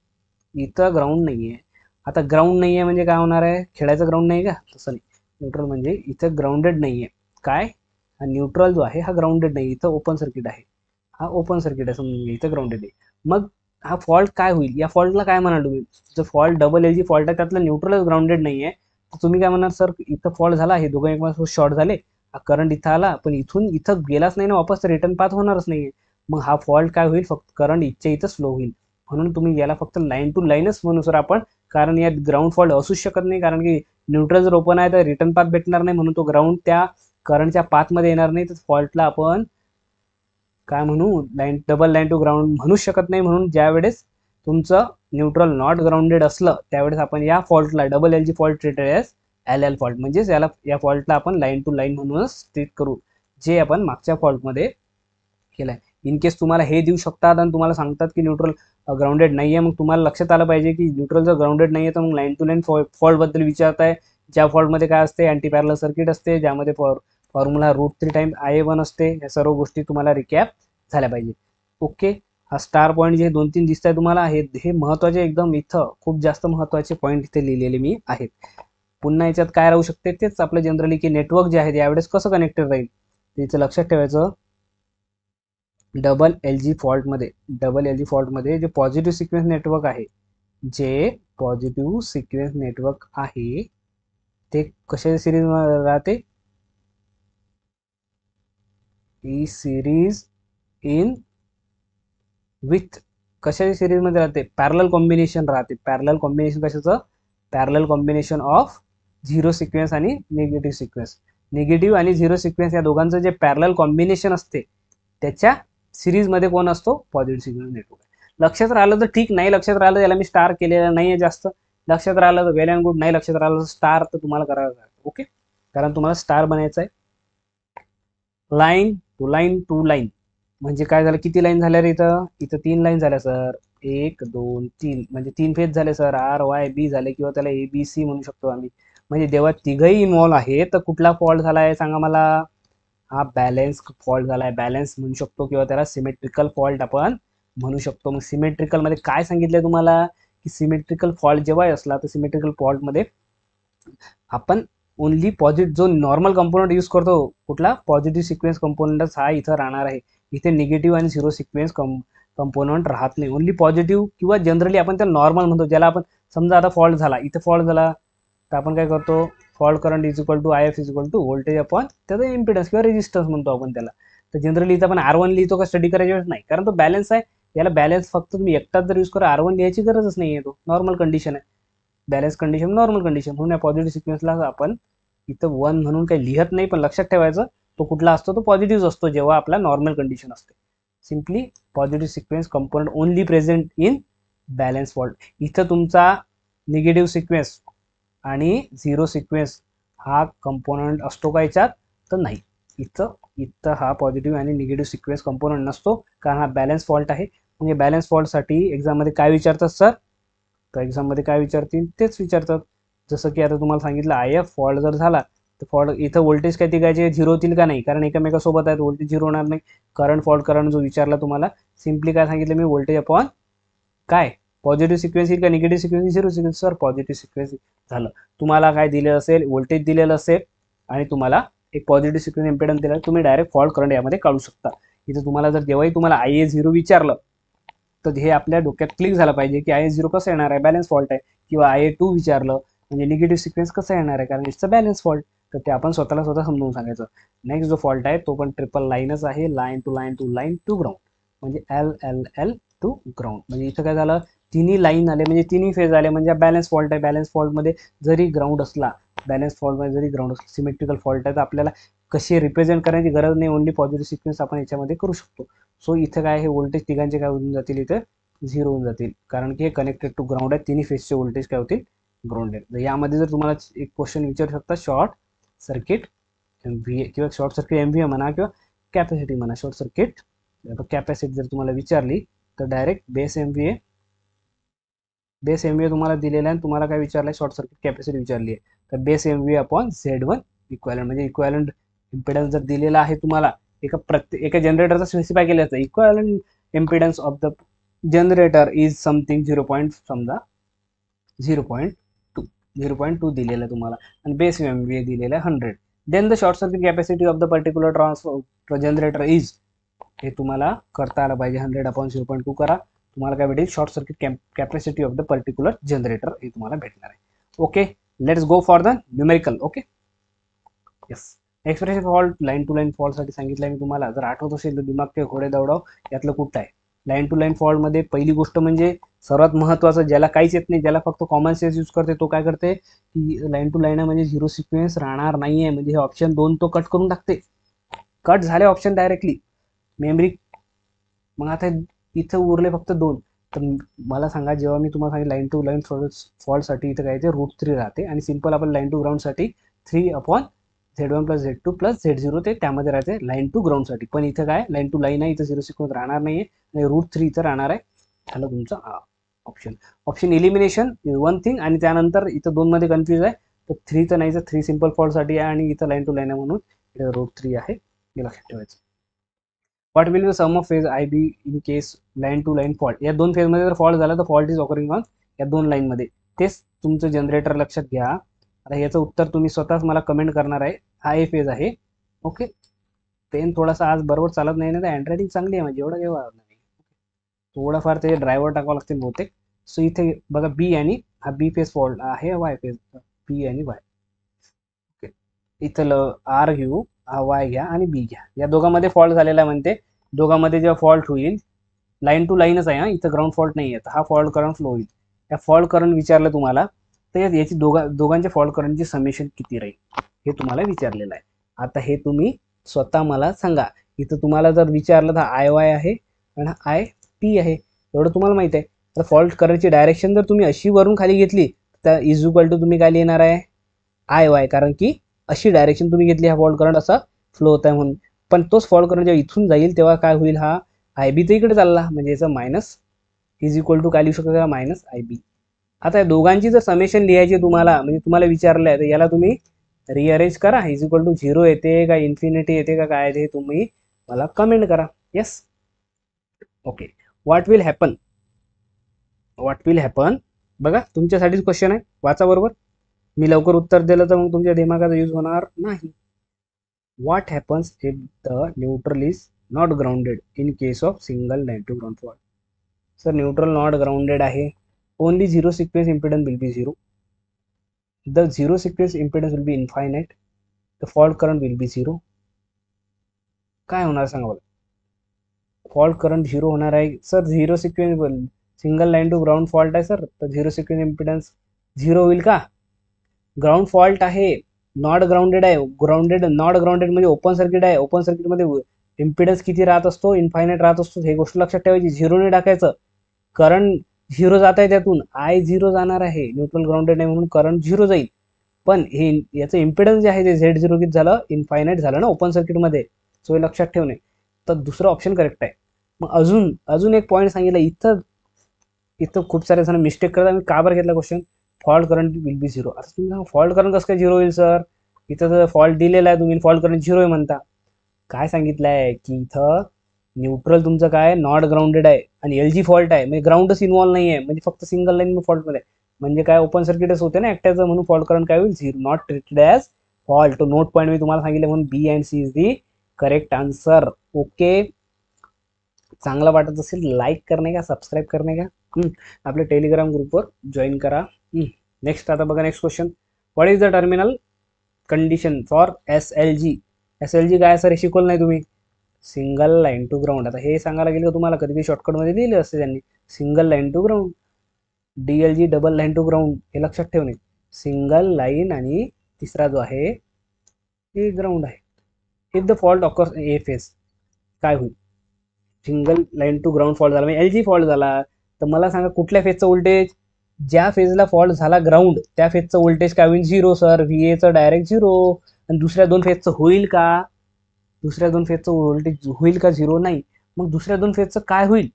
A: इथं ग्राउंड नाही आहे. आता ग्राउंड नाही आहे म्हणजे काय होणार आहे, खेळायचं ग्राउंड नाही का, तसं नाही. न्यूट्रल म्हणजे इथं ग्राउंडेड नाही आहे, काय हा न्यूट्रल जो आहे हा ग्राउंडेड नाही, इथं ओपन सर्किट आहे, हा ओपन सर्किट आहे समजून घ्या, इथं ग्राउंडेड आहे. मग हा फॉल्ट काय होईल, या फॉल्टला काय म्हणाल तुम्ही, जर फॉल्ट डबल LG फॉल्ट आहे त्यातलं न्यूट्रलच ग्राउंडेड नाही आहे, तर तुम्ही काय म्हणणार सर इथं फॉल्ट झाला, हे दोघं एकमेकांसोबत शॉर्ट झाले, करंट इथं आला पण इथून इथं गेलाच नाही ना वापस, रिटर्न पाथ होणारच नाही. मग हा फॉल्ट काय होईल, फक्त करंट इथच्या इथं स्लो होईल. म्हणून तुम्ही याला फक्त लाईन टू लाईनच म्हणू सर आपण, कारण यात ग्राउंड फॉल्ट असूच शकत नाही, कारण की न्यूट्रल जर ओपन आहे तर रिटर्न पाथ भेटणार नाही, म्हणून तो ग्राउंड त्या करंटच्या पाथमध्ये येणार नाही, तर फॉल्टला आपण काय म्हणू, डबल लाईन टू ग्राउंड म्हणू शकत नाही. म्हणून ज्या वेळेस तुमचं न्यूट्रल नॉट ग्राउंडेड असलं त्यावेळेस आपण या फॉल्टला double LG fault treated as LL fault, म्हणजेच याला या फॉल्टला आपण लाईन टू लाईन म्हणूनच ट्रीट करू, जे आपण मागच्या फॉल्टमध्ये केलंय. इन केस तुम्हाला हे देऊ शकतात आणि तुम्हाला सांगतात की न्यूट्रल ग्राउंडेड नाही आहे, मग तुम्हाला लक्षात आलं पाहिजे की न्यूट्रल जर ग्राउंडेड नाही आहे तर मग लाईन टू लाईन फॉल्ट बद्दल विचारताय, ज्या फॉल्टमध्ये काय असते, अँटी पॅरलल सर्किट असते, ज्यामध्ये फॉर्म्युला √3 टाइम्स IA1 असते. या सर्व गोष्टी तुम्हाला रिकॅप झाल्या पाहिजे. ओके, हा स्टार पॉईंट जे 2-3 दिसत आहे तुम्हाला, हे महत्त्वाचे एकदम, इथं खूप जास्त महत्त्वाचे पॉईंट इथे लिहिलेले मी आहेत. पुन्हा याच्यात काय राहू शकते तेच आपलं जनरली की नेटवर्क जे आहे यावेळेस कसं कनेक्टेड राहील त्याचं लक्षात ठेवायचं. डबल LG फॉल्टमध्ये जे पॉझिटिव्ह सिक्वेन्स नेटवर्क आहे, जे पॉझिटिव्ह सिक्वेन्स नेटवर्क आहे ते कशा सिरीज राहते, ही सिरीज इन विथ कशाच्या सिरीजमध्ये राहते, पॅरलल कॉम्बिनेशन राहते. पॅरलल कॉम्बिनेशन कशाचं, parallel combination of zero sequence आणि निगेटिव्ह सिक्वेन्स. निगेटिव्ह आणि झिरो सिक्वेन्स या दोघांचं जे पॅरलल कॉम्बिनेशन असते त्याच्या सिरीजमध्ये कोण असतो, पॉझिटिव्ह सिक्वेन्स नेटवर्क. लक्षात राहिलं तर ठीक, नाही लक्षात राहिलं याला मी स्टार केलेलं नाही आहे जास्त, लक्षात राहिलं तर वेल अँड गुड, नाही लक्षात राहिलं तर स्टार तर तुम्हाला करायला लागेल. ओके, कारण तुम्हाला स्टार बनायचं आहे. लाईन टू लाईन म्हणजे काय झालं, किती लाईन झाल्या रे, इथं 3 लाईन झाल्या सर, 1 2 3, म्हणजे 3 फेज झाले सर, RYB झाले, किंवा त्याला ABC म्हणू शकतो आम्ही. म्हणजे जेव्हा तिघही इन्व्हॉल्व आहे तर कुठला फॉल्ट झाला आहे सांगा मला, हा बॅलन्स फॉल्ट झाला आहे, बॅलन्स म्हणू शकतो, किंवा त्याला सिमेट्रिकल फॉल्ट आपण म्हणू शकतो. मग सिमेट्रिकल मध्ये काय सांगितलंय तुम्हाला, की सिमेट्रिकल फॉल्ट जेव्हा असला तर सिमेट्रिकल फॉल्टमध्ये आपण ओनली पॉझिटिव्ह जो नॉर्मल कंपोनंट यूज करतो, कुठला पॉझिटिव्ह सिक्वेन्स कंपोनंटच हा इथं राहणार आहे. इथे निगेटिव्ह आणि झिरो सिक्वेन्स कंपोनंट राहत नाही, ओनली पॉझिटिव्ह, किंवा जनरली आपण त्याला नॉर्मल म्हणतो. ज्याला आपण समजा आता फॉल्ट झाला, इथे फॉल्ट झाला तर आपण काय करतो, fault current is equal to IF is equal to voltage upon त्याचा इम्पिडन्स किंवा रेजिस्टन्स म्हणतो आपण त्याला. तर जनरली इथं आपण R1 लिहितो का स्टडी करायची वेळेस नाही, कारण तो बॅलन्स आहे. याला बॅलन्स फक्त तुम्ही एकटाच जर यूज करा, R1 लिहायची गरजच नाही आहे, तो नॉर्मल कंडिशन आहे, बॅलन्स कंडिशन नॉर्मल कंडिशन. म्हणून या पॉझिटिव्ह सिक्वेन्सला आपण इथं 1 म्हणून काही लिहत नाही, पण लक्षात ठेवायचं तो कुठला असतो, तो पॉझिटिव्ह असतो जेव्हा आपला नॉर्मल कंडिशन असते. Simply positive sequence component only present in balance fault. इथं तुमचा निगेटिव्ह सिक्वेन्स आणि झिरो सिक्वेन्स हा कंपोनंट असतो का याच्यात, तर नाही. इथं हा पॉझिटिव्ह आणि निगेटिव्ह सिक्वेन्स कंपोनंट नसतो, कारण हा बॅलन्स फॉल्ट आहे. म्हणजे बॅलन्स फॉल्टसाठी एक्झाममध्ये काय विचारतात सर, तर एक्झाममध्ये काय विचारतील तेच विचारतात. जसं की आता तुम्हाला सांगितलं IF फॉल्ट जर झाला तर फॉल्ट इथं व्होल्टेज काय तिघायचे झिरो होतील का, नाही, कारण एकामेकासोबत आहेत, व्होल्टेज झिरो होणार नाही. करंट फॉल्ट करंट जो विचारला तुम्हाला, सिम्पली काय सांगितलं मी, व्होल्टेज अपॉन काय पॉझिटिव्ह सिक्वेन्स येईल का negative sequence? Zero sequence. Sir positive sequence झालं. तुम्हाला काय दिलेलं असेल? व्होल्टेज दिलेलं असेल आणि तुम्हाला एक पॉझिटिव्ह सिक्वेन्स इम्पेडन्स दिला, तुम्ही डायरेक्ट फॉल्ट करंट यामध्ये काढू शकता. इथं तुम्हाला जर जेव्हाही तुम्हाला IA0 विचारलं तर हे आपल्या डोक्यात क्लिक झालं पाहिजे की IA0 कसं येणार आहे? बॅलन्स फॉल्ट आहे. किंवा IA2 विचारलं म्हणजे निगेटिव्ह सिक्वेन्स कसं येणार आहे? कारण इट्स अ बॅलन्स फॉल्ट. तर ते आपण स्वतः समजावून सांगायचं. नेक्स्ट जो फॉल्ट आहे तो पण ट्रिपल लाईनच आहे, line to line to line to ground, म्हणजे LLL टू ग्राउंड. म्हणजे इथं काय झालं? तिन्ही लाईन आले म्हणजे तिन्ही फेज आले, म्हणजे बॅलन्स फॉल्ट आहे. बॅलन्स फॉल्टमध्ये जरी ग्राउंड असला, बॅलन्स फॉल्टमध्ये जरी ग्राउंड असला, सिमेट्रिकल फॉल्ट आहे, तर आपल्याला कशी रिप्रेझेंट करायची गरज नाही, ओनली पॉझिटिव्ह सिक्वेन्स आपण याच्यामध्ये करू शकतो. सो इथं काय, हे व्होल्टेज तिघांचे काय होऊन जातील? इथं झिरो होऊन जातील, कारण की हे कनेक्टेड टू ग्राउंड आहे. तिन्ही फेजचे व्होल्टेज काय होतील? ग्राउंडेड. यामध्ये जर तुम्हाला एक क्वेश्चन विचारू शकता, शॉर्ट सर्किट MVA किंवा शॉर्ट सर्किट MVA म्हणा किंवा कॅपॅसिटी म्हणा. शॉर्ट सर्किट कॅपॅसिटी जर तुम्हाला विचारली तर डायरेक्ट बेस MVA तुम्हाला दिलेला आहे. तुम्हाला काय विचारलं आहे? शॉर्ट सर्किट कॅपॅसिटी विचारली आहे. तर base MVA upon Z1 equivalent, म्हणजे इक्वॅलंट इम्पिडन्स जर दिलेला आहे तुम्हाला, एका जनरेटरचा स्पेसिफाय केलं जातं, equivalent impedance of the generator is something 0.2 दिलेलं आहे तुम्हाला, आणि बेस MVA दिलेला आहे 100. Then the short circuit capacity of the particular transfer generator is, हे तुम्हाला करता आलं पाहिजे. 100/0.2 करा, तुम्हाला काय भेटेल? Short circuit capacity of the particular generator हे तुम्हाला भेटणार आहे. Okay, let's go for the numerical. Okay, yes. Expression fault line to line फॉल्टसाठी सांगितलं मी तुम्हाला. जर आठवत असेल तर दिमाग ते घोडे दौडाव यातलं कुठं आहे? लाईन टू लाईन फॉल्टमध्ये पहिली गोष्ट म्हणजे सर्वात महत्त्वाचं, ज्याला काहीच येत नाही, ज्याला फक्त कॉमन सेन्स यूज करते, तो काय करते की लाईन टू लाईन आहे म्हणजे झिरो सिक्वेन्स राहणार नाही आहे, म्हणजे हे ऑप्शन 2 तो कट करून टाकते. कट झाले ऑप्शन डायरेक्टली मेमरी. मग आता इथं उरले फक्त 2. तर मला सांगा, जेव्हा मी तुम्हाला सांगितलं लाईन टू लाईन फॉल्टसाठी इथं काय ते √3 राहते, आणि सिंपल आपण line to ग्राउंडसाठी 3/Z1 + Z2 + Z0 ते त्यामध्ये राहते लाईन टू ग्राउंडसाठी. पण इथं काय, लाईन टू लाईन आहे, इथं झिरो सिक्वेन्स राहणार नाही आहे, आणि √3 इथं राहणार आहे. झालं तुमचं option elimination is one thing, आणि त्यानंतर इथं 2 मध्ये कन्फ्यूज आहे. तर 3 तर नाही, तर 3 सिंपल फॉल्टसाठी आहे, आणि इथं लाईन टू लाईन आहे म्हणून इथं √3 आहे, हे लक्षात ठेवायचं. What will the sum of phase IB in case line to line fault? या 2 फेजमध्ये जर फॉल्ट झाला तर फॉल्ट इज ऑकरिंग ऑन या 2 लाईनमध्ये. तेच तुमचं जनरेटर लक्षात घ्या. आता याचं उत्तर तुम्ही स्वतःच मला कमेंट करणार आहे. हा ए फेज आहे. ओके, पेन थोडासा आज बरोबर चालत नाही ना, तर हँडरायटिंग चांगली आहे, म्हणजे एवढं काही वाढत नाही, थोडाफार ते ड्रायव्हर टाकावं लागतील बहुतेक. सो इथे बघा बी, आणि हा बी फेज फॉल्ट आहे, वाय फेज, बी आणि वाय. ओके, इथं आर घेऊ, हा वाय घ्या आणि बी घ्या. या दोघांमध्ये फॉल्ट झालेला आहे म्हणते. दोघांमध्ये जेव्हा फॉल्ट होईल, लाईन टू लाईनच आहे, हा इथं ग्राउंड फॉल्ट नाही आहे, हा फॉल्ट करंट फ्लो होईल. या फॉल्ट करंट विचारलं तुम्हाला, तर याची दोघांच्या फॉल्ट करंटची समेशन किती राहील हे तुम्हाला विचारलेलं आहे. आता हे तुम्ही स्वतः मला सांगा. इथं तुम्हाला जर विचारलं तर IY आहे आणि IP आहे, एवढं तुम्हाला माहित आहे. तर फॉल्ट करंटची डायरेक्शन जर तुम्ही अशी वरून खाली घेतली तर इज इक्वल टू तुम्ही काय लिहिणार आहे? IY, कारण की अशी डायरेक्शन तुम्ही घेतली, हा फॉल्ट करंट असा फ्लो होत आहे म्हणून. पण तोच फॉल्ट करंट जेव्हा इथून जाईल तेव्हा काय होईल? हा IB तर इकडे चालला, म्हणजे याचं मायनस इज इक्वल टू काय लिहू शकतो? -IB. आता या दोघांची जर समेशन लिहायची तुम्हाला, म्हणजे तुम्हाला विचारलं आहे, तर याला तुम्ही रिअरेंज करा. इज इक्वल टू 0 येते का इन्फिनिटी येते का काय ते तुम्ही मला कमेंट करा. Yes, okay. What will happen? बघा, तुमच्यासाठीच क्वेश्चन आहे, वाचा बरोबर. मी लवकर उत्तर दिलं तर मग तुमच्या दिमागाचा यूज होणार नाही. What happens if the neutral is not grounded in case of single line to ground fault? Sir neutral not grounded आहे, only zero sequence impedance will be 0. The zero sequence impedance will be infinite. The fault current will be 0. काय होणार सांगा मला? Fault current 0 होणार आहे sir. Zero sequence single line to ground fault आहे sir, तर zero sequence impedance 0 होईल का? ग्राउंड फॉल्ट आहे, नॉट ग्राउंडेड आहे. नॉट ग्राउंडेड म्हणजे ओपन सर्किट आहे. ओपन सर्किटमध्ये इम्पिडन्स किती राहत असतो? इन्फायनाइट राहत असतो. हे गोष्ट लक्षात ठेवायची. 0 नाही टाकायचं. करंट 0 जात आहे, त्यातून I0 जाणार आहे. न्यूट्रल ग्राउंडेड आहे म्हणून करंट 0 जाईल. पण हे याचं इम्पिडन्स जे आहे ते Z0 किती झालं? इन्फायनाइट झालं ना ओपन सर्किटमध्ये. सो हे लक्षात ठेवणे. तर दुसरं ऑप्शन करेक्ट आहे. मग अजून एक पॉईंट सांगितलं. इथं खूप सारे जण मिस्टेक करतात. मी का बरं घेतला question? Fault current will be 0. असं तुम्ही फॉल्ट करंट कसं काय 0 होईल सर? इथं जर फॉल्ट दिलेला आहे, तुम्ही फॉल्ट करंट 0 आहे म्हणता. काय सांगितलंय की इथं न्यूट्रल तुमचं काय नॉट ग्राउंडेड आहे आणि एल जी फॉल्ट आहे, म्हणजे ग्राउंडच इन्व्हॉल्व नाही आहे, म्हणजे फक्त सिंगल लाईन फॉल्टमध्ये आहे. म्हणजे काय ओपन सर्किटच होते ना एकट्याचं, म्हणून फॉल्ट करंट काय होईल, zero, not treated as fault. तो नोट पॉईंट मी तुम्हाला सांगितलं, म्हणून B and C is the correct answer. Okay, चांगला वाटत असेल लाईक करणे का, सबस्क्राईब करणे का, आपल्या टेलिग्राम ग्रुपवर जॉईन करा. नेक्स्ट आता बघा, next question, what is the terminal condition for S L G. S L G काय सर शिकवलं नाही तुम्ही, सिंगल लाईन टू ग्राउंड. आता हे सांगायला गेलं का तुम्हाला, कधी शॉर्टकटमध्ये लिहिले असते त्यांनी, single line to ground, D L G double line to ground, हे लक्षात ठेवणे. सिंगल लाईन आणि तिसरा जो आहे हे ग्राउंड आहे. If the fault occurs A phase, काय होईल, single line to ground fault झाला, म्हणजे एल जी फॉल्ट झाला, तर मला सांगा कुठल्या फेजचं व्होल्टेज, ज्या फेजला फॉल्ट झाला ग्राउंड त्या फेजचं व्होल्टेज काय होईल, झिरो सर, व्ही एचं डायरेक्ट झिरो. आणि दुसऱ्या दोन फेजचं होईल का, दुसऱ्या दोन फेजचं व्होल्टेज होईल का, झिरो नाही. मग दुसऱ्या दोन फेजचं काय होईल,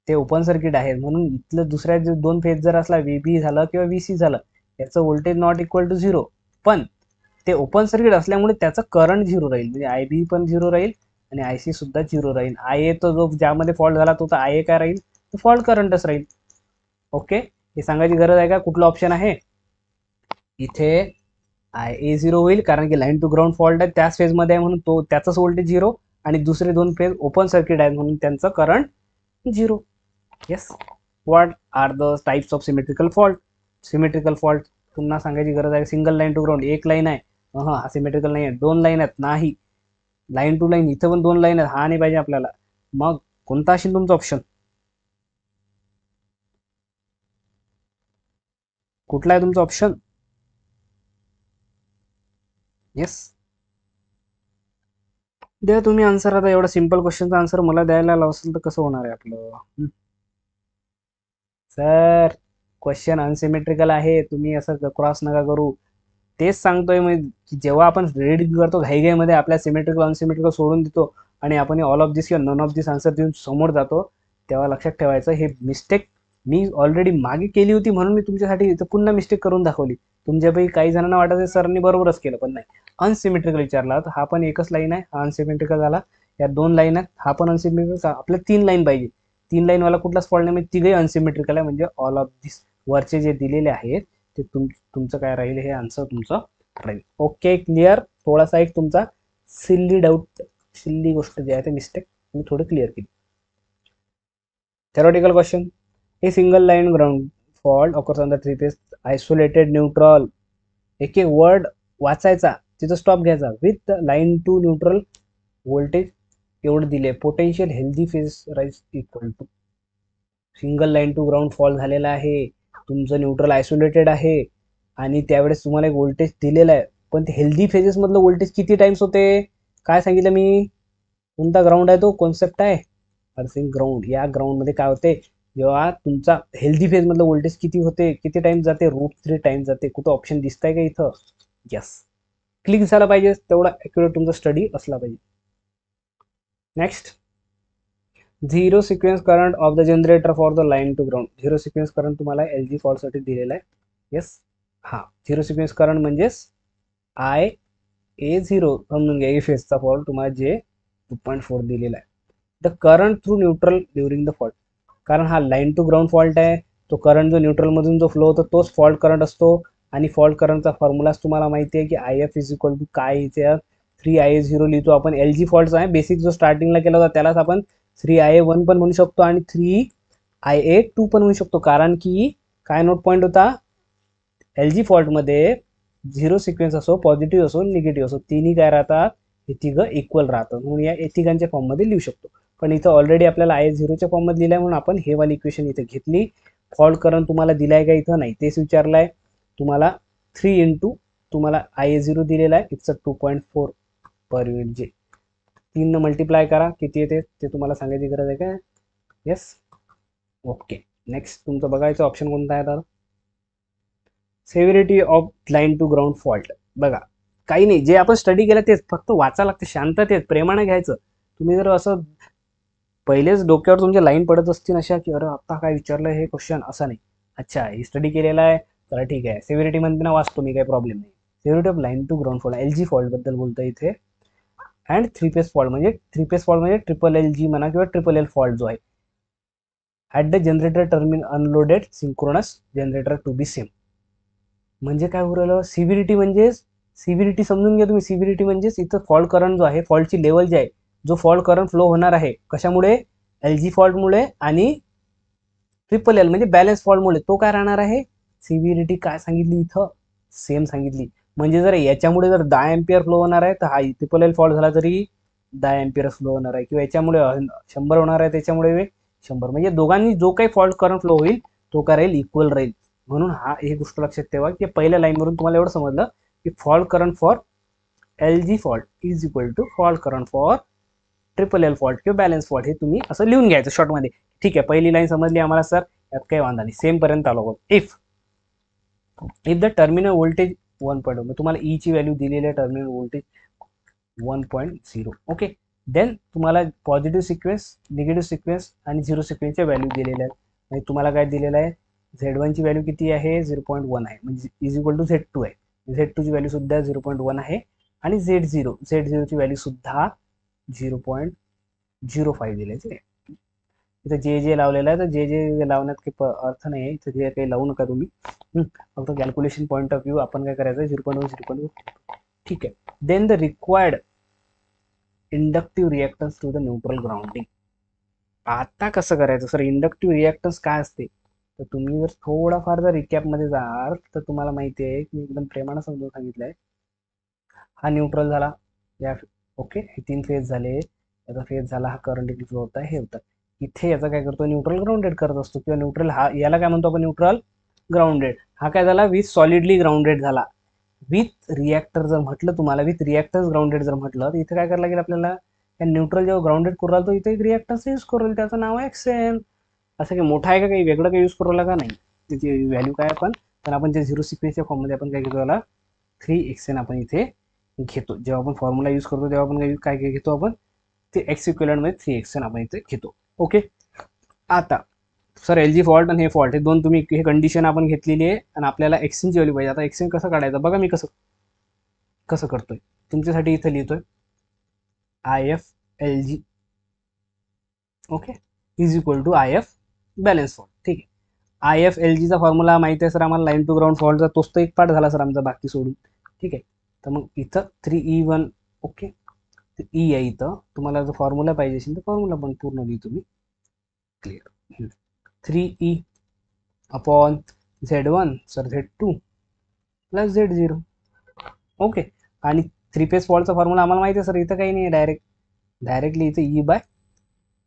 A: ते ओपन सर्किट आहे, म्हणून इथलं दुसऱ्या दोन फेज जर असला, व्ही बी झालं किंवा व्ही सी झालं, याचं voltage not equal to zero. पण ते ओपन सर्किट असल्यामुळे त्याचं करंट झिरो राहील, म्हणजे आय बी पण झिरो राहील आणि आय सी सुद्धा झिरो राहील. आय ए तो जो ज्यामध्ये फॉल्ट झाला तो तर आय ए काय राहील, तो फॉल्ट करंटच राहील. ओके, हे सांगायची गरज आहे का, कुठलं ऑप्शन आहे इथे, आय ए झिरो होईल, कारण की लाईन टू ग्राउंड फॉल्ट आहे, त्याच फेजमध्ये आहे म्हणून तो त्याचंच व्होल्टेज झिरो, आणि दुसरे दोन फेज ओपन सर्किट आहेत म्हणून त्यांचं current zero. Yes. What are the types of symmetrical fault. Symmetrical fault पुन्हा सांगायची गरज आहे, सिंगल लाईन टू ग्राउंड एक लाईन आहे, हा सिमेट्रिकल नाही आहे, दोन लाईन आहेत नाही, लाईन टू लाईन इथं पण दोन लाईन आहेत, हा नाही पाहिजे आपल्याला. मग कोणता असेल तुमचा ऑप्शन, कुठला आहे तुमचा ऑप्शन. येस, द्या तुम्ही आन्सर. आता एवढा सिंपल क्वेश्चनचा आन्सर मला द्यायला लावलं असेल तर कसं होणार आहे आपलं. सर क्वेश्चन अनसिमेट्रिकल आहे, तुम्ही असं क्रॉस नका करू. तेच सांगतोय मी, की जेव्हा आपण रीडिंग करतो घाईघाईमध्ये आपल्या सिमेट्रिकल अनसिमेट्रिकल सोडून देतो आणि आपण ऑल ऑफ दिस किंवा नन ऑफ दिस आन्सर देऊन समोर जातो, तेव्हा लक्षात ठेवायचं हे मिस्टेक मी ऑलरेडी मागे केली होती, म्हणून मी तुमच्यासाठी इथं पुन्हा मिस्टेक करून दाखवली. तुमच्यापैकी काही जणांना वाटायचं सरनी बरोबरच केलं, पण नाही. अनसिमेट्रिकल विचारला तर हा पण एकच लाईन आहे, हा अनसिमेट्रिकल झाला. या दोन लाईन आहेत, हा पण अनसिमेट्रिकल, आपल्या तीन लाईन पाहिजे. तीन लाईन वाला कुठलाच फॉल्ट नाही, म्हणजे तिघही अनसिमेट्रिकल आहे, म्हणजे ऑल ऑफ दिस वरचे जे दिलेले आहेत ते तुमचं काय राहील, हे आन्सर तुमचं राहील. Okay, clear. थोडासा एक तुमचा सिल्ली डाऊट, सिल्ली गोष्ट जी आहे ते मिस्टेक मी थोडी क्लिअर केली. थेरोटिकल क्वेश्चन, हे single line ground fault occurs on the three phase isolated neutral. एक एक वर्ड वाचायचा, तिथं स्टॉप घ्यायचा. With line to neutral voltage एवढं दिले, potential healthy phase rise equal to. Single line to ground fall झालेला आहे, तुमचं न्यूट्रल आयसोलेटेड आहे आणि त्यावेळेस तुम्हाला एक व्होल्टेज दिलेला आहे, पण ते हेल्दी फेजेस मधलं व्होल्टेज किती टाइम्स होते, काय सांगितलं मी, कोणता ग्राउंड आहे तो, कॉन्सेप्ट आहे अर्थिंग ग्राउंड. या ग्राउंड मध्ये काय होते, जेव्हा तुमचा हेल्दी फेज मधलं व्होल्टेज किती होते, किती टाइम जाते, √3 टाइम्स जाते. कुठं ऑप्शन दिसतंय का इथं, यस. क्लिक झाला पाहिजे, तेवढा ॲक्युरेट तुमचा स्टडी असला पाहिजे. Next, zero sequence current of the generator for the line to ground. Zero sequence current तुम्हाला एल जी फॉल्टसाठी दिलेला आहे. येस, हा झिरो सिक्वेन्स करंट म्हणजेच आय ए झिरो समजून घ्या. ए फेजचा फॉल्ट तुम्हाला जे 2.4 दिलेला आहे. The current through neutral during the fault, कारण हा लाईन टू ग्राउंड फॉल्ट आहे, तो करंट जो न्यूट्रलमधून जो फ्लो होतो तोच फॉल्ट करंट असतो. आणि फॉल्ट करंटचा फॉर्म्युलाच तुम्हाला माहिती आहे की I F is equal to काय, इथे 3 IA0 लिहितो आपण. एल जी फॉल्टचा आहे बेसिक, जो स्टार्टिंगला केला होता त्यालाच आपण 3 IA1 पण म्हणू शकतो आणि 3 IA2 पण म्हणू शकतो, कारण की काय नोट पॉईंट होता, एल जी फॉल्टमध्ये झिरो सिक्वेन्स असो, पॉझिटिव्ह असो, निगेटिव्ह असो, तिन्ही काय राहतात, हे तिघं इक्वल राहतात, म्हणून या तिघांच्या फॉर्ममध्ये लिहू शकतो. पण इथं ऑलरेडी आपल्याला आय झिरोच्या फॉर्ममध्ये लिहिलं आहे, म्हणून आपण हे वाली इक्वेशन इथे घेतली. फॉल्ट करंट तुम्हाला दिलाय का इथं, नाही, तेच विचारलंय तुम्हाला. 3 इंटू तुम्हाला आय झिरो दिलेला आहे, इट्स 2.4 पर युनिट. जे 3 मल्टिप्लाय करा किती येते ते तुम्हाला सांगायची गरज आहे का. Yes, okay. नेक्स्ट तुमचं बघायचं ऑप्शन कोणता आहे आता, severity of line to ground fault. बघा, काही नाही, जे आपण स्टडी केलं तेच फक्त वाचा लागते, शांततेत प्रेमाने घ्यायचं. तुम्ही जर असं पहिलेच डोक्यावर तुमच्या लाईन पडत असतील अशा की अरे आता काय विचारलं हे क्वेश्चन, असं नाही. अच्छा, हे स्टडी केलेला आहे तर ठीक आहे, सेव्हिरिटी म्हणते ना वाचतो मी, काही प्रॉब्लेम नाही. Severity of line to ground fault, L G fault बद्दल बोलतोय इथे. अँड थ्री फेज फॉल्ट म्हणजे ट्रिपल एल जी म्हणा किंवा ट्रिपल एल फॉल्ट जो आहे at the generator terminal unloaded synchronous generator to be same. म्हणजे काय होऊ राहिलं, सिव्हिरिटी समजून घ्या तुम्ही. सिव्हिरिटी म्हणजेच इथं फॉल्ट करंट जो आहे, फॉल्टची लेवल जी आहे, जो फॉल्ट करंट फ्लो होणार आहे कशामुळे, एल जी फॉल्टमुळे आणि ट्रिपल एल म्हणजे बॅलन्स फॉल्टमुळे, तो काय राहणार आहे, सिव्हिरिटी काय सांगितली इथं, सेम सांगितली. म्हणजे जर याच्यामुळे जर 10 एम्पियर फ्लो होणार आहे तर हा ट्रिपल एल फॉल्ट झाला तरी 10 एम्पियर फ्लो होणार आहे, किंवा याच्यामुळे 100 होणार आहे त्याच्यामुळे 100. म्हणजे दोघांनी जो काही फॉल्ट करंट फ्लो होईल तो काय राहील, इक्वल राहील. म्हणून हा एक गोष्ट लक्षात ठेवा की पहिल्या लाईनवरून तुम्हाला एवढं समजलं की fault current for L G fault is equal to fault current for triple L fault किंवा बॅलन्स फॉल्ट. हे तुम्ही असं लिहून घ्यायचं शॉर्टमध्ये. ठीक आहे, पहिली लाईन समजली आम्हाला सर, यात काही वांधा नाही, सेम पर्यंत आलो. इफ द टर्मिनल व्होल्टेज 1.0, तुम्हाला ई ची व्हॅल्यू दिलेली आहे, टर्मिनल व्होल्टेज 1.0. ओके, देन तुम्हाला पॉझिटिव्ह सिक्वेन्स, निगेटिव्ह सिक्वेन्स आणि झिरो सिक्वेन्सच्या व्हॅल्यू दिलेल्या आहेत. म्हणजे तुम्हाला काय दिलेलं आहे, Z1 ची व्हॅल्यू किती आहे, 0.1 आहे, म्हणजे इज इक्वल टू Z2 आहे. Z2 ची व्हॅल्यू सुद्धा 0.1 आहे आणि Z0 ची व्हॅल्यू सुद्धा 0.05 दिलेली आहे. इथं जे लावलेलं आहे, तर जे लावण्यात काही अर्थ नाही आहे, इथं जे काही लावू नका तुम्ही. फक्त कॅल्क्युलेशन पॉईंट ऑफ व्ह्यू आपण काय करायचं, 0.1. ठीक आहे. Then the required inductive reactance to the neutral grounding. आता कसं करायचं सर, इंडक्टिव्ह रिॲक्टन्स काय असते, तर तुम्ही जर थोडाफार जर रिकॅपमध्ये जाल तर तुम्हाला माहिती आहे की एकदम प्रेमानं समजून सांगितलंय. हा न्यूट्रल झाला, या ओके, हे 3 फेज झाले, याचा फेज झाला, हा करंट फ्लो होता, हे होतं. इथे याचा काय करतो, न्यूट्रल ग्राउंडेड करत असतो, किंवा न्यूट्रल हा याला काय म्हणतो आपण, न्यूट्रल ग्राउंडेड. हा काय झाला, विथ सॉलिडली ग्राउंडेड झाला. विथ रिॲक्टर जर म्हटलं तुम्हाला, विथ रिॲक्टन्स ग्राउंडेड जर म्हटलं, तर इथे काय करायला लागेल आपल्याला, न्यूट्रल जेव्हा ग्राउंडेड करू राहिलो इथे एक रिॲक्टन्स यूज करू, त्याचं नाव आहे एक्सेन. असं काही मोठा आहे का, काही वेगळं काही यूज करू राहिला का, नाही. त्याची व्हॅल्यू काय आपण, तर आपण जे झिरो सिक्वेन्सच्या फॉर्ममध्ये आपण काय घेतो, याला 3 एक्सेन आपण इथे घेतो. जेव्हा आपण फॉर्म्युला यूज करतो तेव्हा आपण काय घेतो, आपण ते एक्स इक्विव्हॅलेंटमध्ये 3 एक्सेन आपण इथे घेतो. ओके, आता सर एल जी फॉल्ट आणि हे फॉल्ट, हे दोन तुम्ही, हे कंडिशन आपण घेतलेली आहे आणि आपल्याला एक्सेनची व्हॅल्यू पाहिजे. आता एक्सेन कसं काढायचं बघा, मी कसं करतोय तुमच्यासाठी. इथं लिहितोय IF LG okay is equal to IF balance fault. ठीक आहे, IF LG चा फॉर्म्युला माहिती आहे सर आम्हाला, लाईन टू ग्राउंड फॉल्टचा, तोच तर एक पार्ट झाला सर आमचा, बाकी सोडून. ठीक आहे, तर मग इथं 3E1 ओके, ई आहे इथं. तुम्हाला जर फॉर्म्युला पाहिजे असेल तर फॉर्म्युला पण पूर्ण लिहितो मी, clear. 3E upon Z1 sir Z2 plus Z0. Okay, आणि थ्री फेज फॉल्टचा फॉर्म्युला आम्हाला माहिती आहे सर, इथं काही नाही, डायरेक्टली इथं E बाय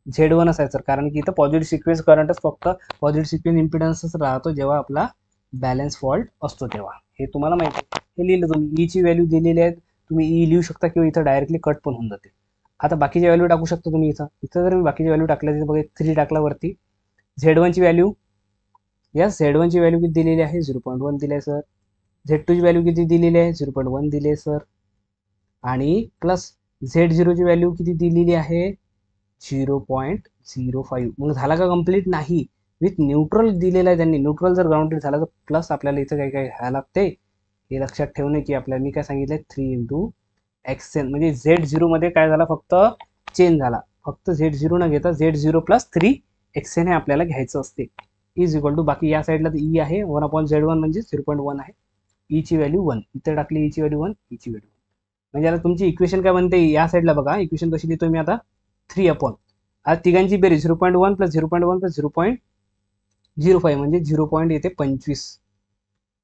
A: Z1 आहे सर, कारण की इथं पॉझिटिव्ह सिक्वेन्स करंटच, फक्त पॉझिटिव्ह सिक्वेन्स इम्पिडन्सच राहतो जेव्हा आपला बॅलन्स फॉल्ट असतो तेव्हा. हे तुम्हाला माहिती आहे, हे लिहिलं तुम्ही. ईची व्हॅल्यू दिलेली आहे, तुम्ही ई लिहू शकता किंवा इथं डायरेक्टली कट पण होऊन जाते. आता बाकीची व्हॅल्यू टाकू शकता तुम्ही इथं जर मी बाकीची व्हॅल्यू टाकल्या, तिथे बघा 3 टाकला वरती. Z1 ची व्हॅल्यू, यस Z1 ची व्हॅल्यू किती दिलेली आहे, 0.1 दिली आहे सर. Z2 ची व्हॅल्यू किती दिलेली आहे, 0.1 दिली आहे सर. आणि प्लस Z0 ची व्हॅल्यू किती दिलेली आहे, 0.05. मग झाला का कंप्लीट, नाही. विथ न्यूट्रल दिलेलं आहे त्यांनी, न्यूट्रल जर ग्राउंडेड झाला तर प्लस आपल्याला इथं काय काय घ्यायला लागते, हे लक्षात ठेवणे की आपल्याला मी काय सांगितलंय, 3 इंटू एक्सेन. म्हणजे Z0 मध्ये काय झाला, फक्त चेंज झाला, फक्त Z0 न घेता Z0 प्लस 3 एक्सेन हे आपल्याला घ्यायचं असते. इज इक्वल टू, बाकी या साईडला तर ई आहे, 1/Z1 म्हणजे 0.1 आहे. ई ची व्हॅल्यू 1 इथे टाकली, ई ची व्हॅल्यू 1, ई ची व्हॅल्यू 1. म्हणजे आता तुमची इक्वेशन काय बनते, या साईडला बघा इक्वेशन कशी लिहितोय मी आता, 3 अपॉन, आज तिघांची बेरीज 0.1 प्लस 0.1 प्लस 0.05 म्हणजे 0. येते 25.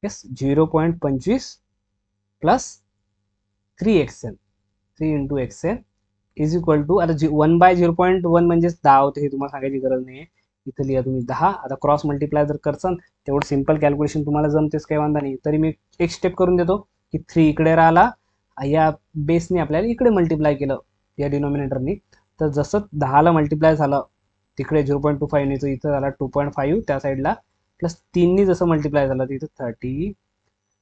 A: Yes, 0.25 plus 3 Xn, 3 into Xn is equal to, आता 1/0.1 म्हणजेच 10 होते, हे तुम्हाला सांगायची गरज नाही आहे. इथं लिहा तुम्ही 10. आता क्रॉस मल्टिप्लाय जर करसान तेवढं सिम्पल कॅल्क्युलेशन तुम्हाला जमतेच, काही वांधा नाही. तरी मी एक स्टेप करून देतो की 3 इकडे राहिला, या बेसने आपल्याला इकडे मल्टिप्लाय केलं या डिनॉमिनेटरनी, तर जसं 10ला मल्टिप्लाय झालं तिकडे 0.25 इथं झाला 2.5 त्या साईडला, प्लस 3नी जसं मल्टिप्लाय झालं तिथं 30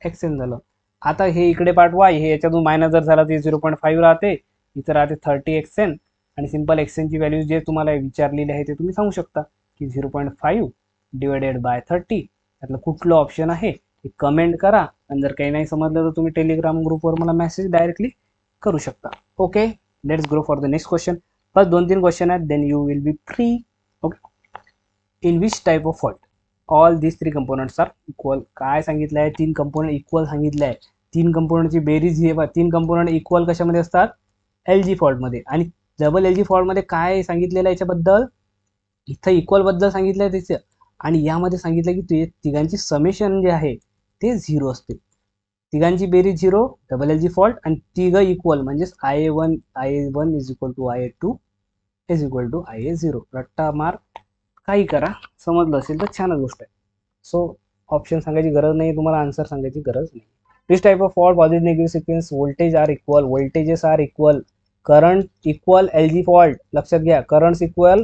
A: एक्सेन झालं. आता हे इकडे पाठवा, हे याच्यातून मायनस जर झाला तर 0.5 राहते, इथं राहते 30 एक्सेन. आणि सिम्पल एक्सेनची व्हॅल्यू जे तुम्हाला विचारलेली आहे ते तुम्ही सांगू शकता की 0.5 डिवायडेड बाय 30. त्यातलं कुठलं ऑप्शन आहे हे कमेंट करा, आणि जर काही नाही समजलं तर तुम्ही टेलिग्राम ग्रुपवर मला मेसेज डायरेक्टली करू शकता. Okay, let's go for the next question. बस 2-3 क्वेश्चन आहेत, then you will be free. Okay. In which type of fault all these 3 components are equal. काय सांगितलं आहे, 3 कंपोनंट इक्वल सांगितलं आहे. 3 कंपोनंटची बेरीज ही 3 कंपोनंट इक्वल कशामध्ये असतात, LG फॉल्टमध्ये. आणि डबल LG फॉल्टमध्ये काय सांगितलेलं आहे याच्याबद्दल, इथं इक्वल बद्दल सांगितलं आहे त्याचं, आणि यामध्ये सांगितलं की ते तिघांची समेशन जे आहे ते 0 असते. तिघांची बेरीज 0, डबल LG फॉल्ट, आणि तिघं इक्वल म्हणजेच IA1 is equal to IA2 is equal to IA0. रट्टा मार काही करा, समजलं असेल तर छानच गोष्ट आहे. सो ऑप्शन सांगायची गरज नाही तुम्हाला, आन्सर सांगायची गरज नाही. This type of fault positive negative sequence, voltage are equal, voltages are equal, current equal LG fault. लक्षात घ्या, करंट्स इक्वल,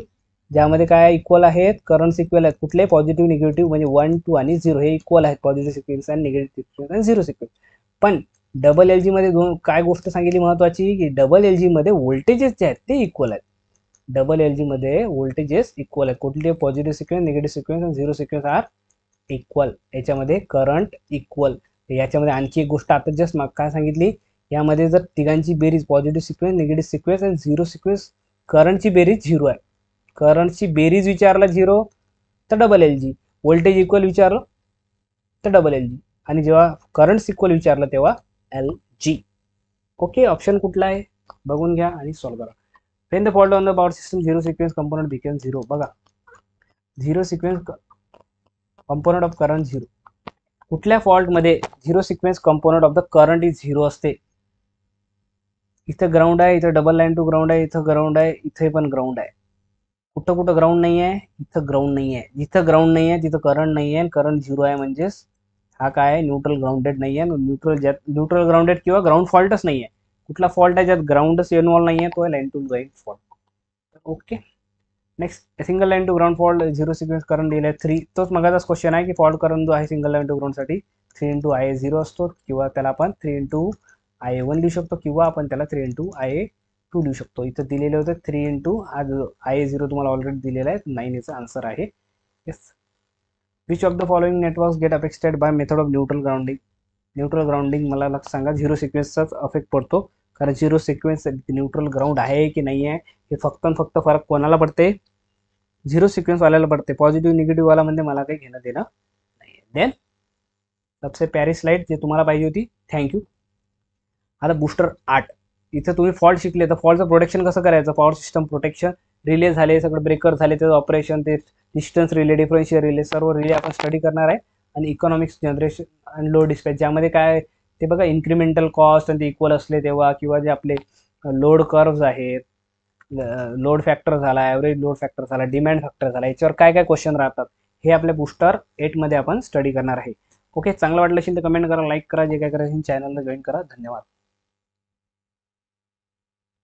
A: ज्यामध्ये काय इक्वल आहेत, करंट्स इक्वल आहेत. कुठले, पॉझिटिव्ह निगेटिव्ह, म्हणजे 1, 2 आणि 0 हे इक्वल आहेत, पॉझिटिव्ह सिक्वेन्स आणि निगेटिव्ह सिक्वेन्स आणि 0 सिक्वेन्स. पण डबल LG मध्ये काय गोष्ट सांगितली महत्वाची, की डबल LG मध्ये व्होल्टेजेस जे आहेत ते इक्वल आहेत. डबल LG मध्ये व्होल्टेजेस इक्वल आहेत. कुठले, पॉझिटिव्ह सिक्वेन्स, निगेटिव्ह सिक्वेन्स आणि 0 सिक्वेन्स आर इक्वल. याच्यामध्ये करंट इक्वल. याच्यामध्ये आणखी एक गोष्ट आता जस्ट काय सांगितली, यामध्ये जर तिघांची बेरीज, पॉझिटिव्ह सिक्वेन्स, निगेटिव्ह सिक्वेन्स आणि 0 सिक्वेन्स, करंटची बेरीज 0 आहे. करंटची बेरीज विचारला 0 तर डबल LG, व्होल्टेज इक्वल विचारलं तर डबल LG, आणि जेव्हा करंट इक्वल विचारलं तेव्हा LG. ओके. ऑप्शन कुठला आहे बघून घ्या आणि सॉल्व्ह करा. When the fault on the power system, 0 sequence component becomes 0. बघा, 0 sequence component of current 0. कुठल्या फॉल्ट मध्ये 0 sequence component of the current is 0 असते. इथं ग्राउंड आहे, इथं डबल लाईन टू ग्राउंड आहे, इथं ग्राउंड आहे, इथे पण ग्राउंड आहे. कुठं कुठं ग्राउंड नाही आहे, इथं ग्राउंड नाही आहे. जिथं ग्राउंड नाही आहे तिथं करंट नाही आहे, करंट 0 आहे. म्हणजेच हा काय आहे, न्यूट्रल ग्राउंडेड नाही आहे. न्यूट्रल ग्राउंडेड किंवा ग्राउंड फॉल्टच नाही आहे. कुठला फॉल्ट आहे ज्यात ग्राउंडच इन्व्हॉल्व नाही आहे, तो आहे line to line fault. Okay. Next, single line to ground fault, 0 sequence current दिले 3. तोच मगाचाच क्वेश्चन आहे की फॉल्ट करंट जो आहे सिंगल लाईन टू ग्राउंडसाठी 3 इंटू IA0 असतो, किंवा त्याला आपण 3 इंटू IA1 लिहू शकतो, किंवा आपण त्याला 3 इंटू IA2 लिहू शकतो. इथं दिलेले होते 3 इंटू हा IA0 तुम्हाला ऑलरेडी दिलेला आहे, 9 याचा आन्सर आहे. Yes. Which of the following networks get affected by method of neutral grounding. Neutral grounding मला सांगा, 0 सिक्वेन्सचाच अफेक्ट पडतो, कारण 0 सिक्वेन्स न्यूट्रल ग्राउंड आहे की नाही आहे हे फक्त फरक कोणाला पडते, 0 सिक्वेन्स वाल्याला पडते. पॉझिटिव्ह निगेटिव्ह वाला म्हणजे मला काही घेणं देणं नाही. देन सबसे प्यारी स्लाइड जे तुम्हाला पाहिजे होती. थँक्यू. आता बुस्टर 8, इथे तुम्ही फॉल्ट शिकले, तर फॉल्टचं प्रोटेक्शन कसं करायचं, पॉवर सिस्टम प्रोटेक्शन, रिले झाले, सगळं ब्रेकर झाले, त्याचं ऑपरेशन, ते डिस्टन्स रिले, डिफरन्शियल रिले, सर्व रिले आपण स्टडी करणार आहे. आणि इकॉनॉमिक्स जनरेशन आणि लोड डिस्पॅच, ज्यामध्ये काय ते बघा, इन्क्रिमेंटल कॉस्ट आणि ते इक्वल असले तेव्हा, किंवा जे आपले लोड कर्व्स आहेत, लोड फॅक्टर झाला, ॲव्हरेज लोड फॅक्टर झाला, डिमांड फॅक्टर झाला, याच्यावर काय काय क्वेश्चन राहतात हे आपल्या बुस्टर 8 मध्ये आपण स्टडी करणार आहे. ओके. चांगलं वाटलं असेल तर कमेंट करा, लाईक करा, जे काय करायचं चॅनलला जॉईन करा. धन्यवाद.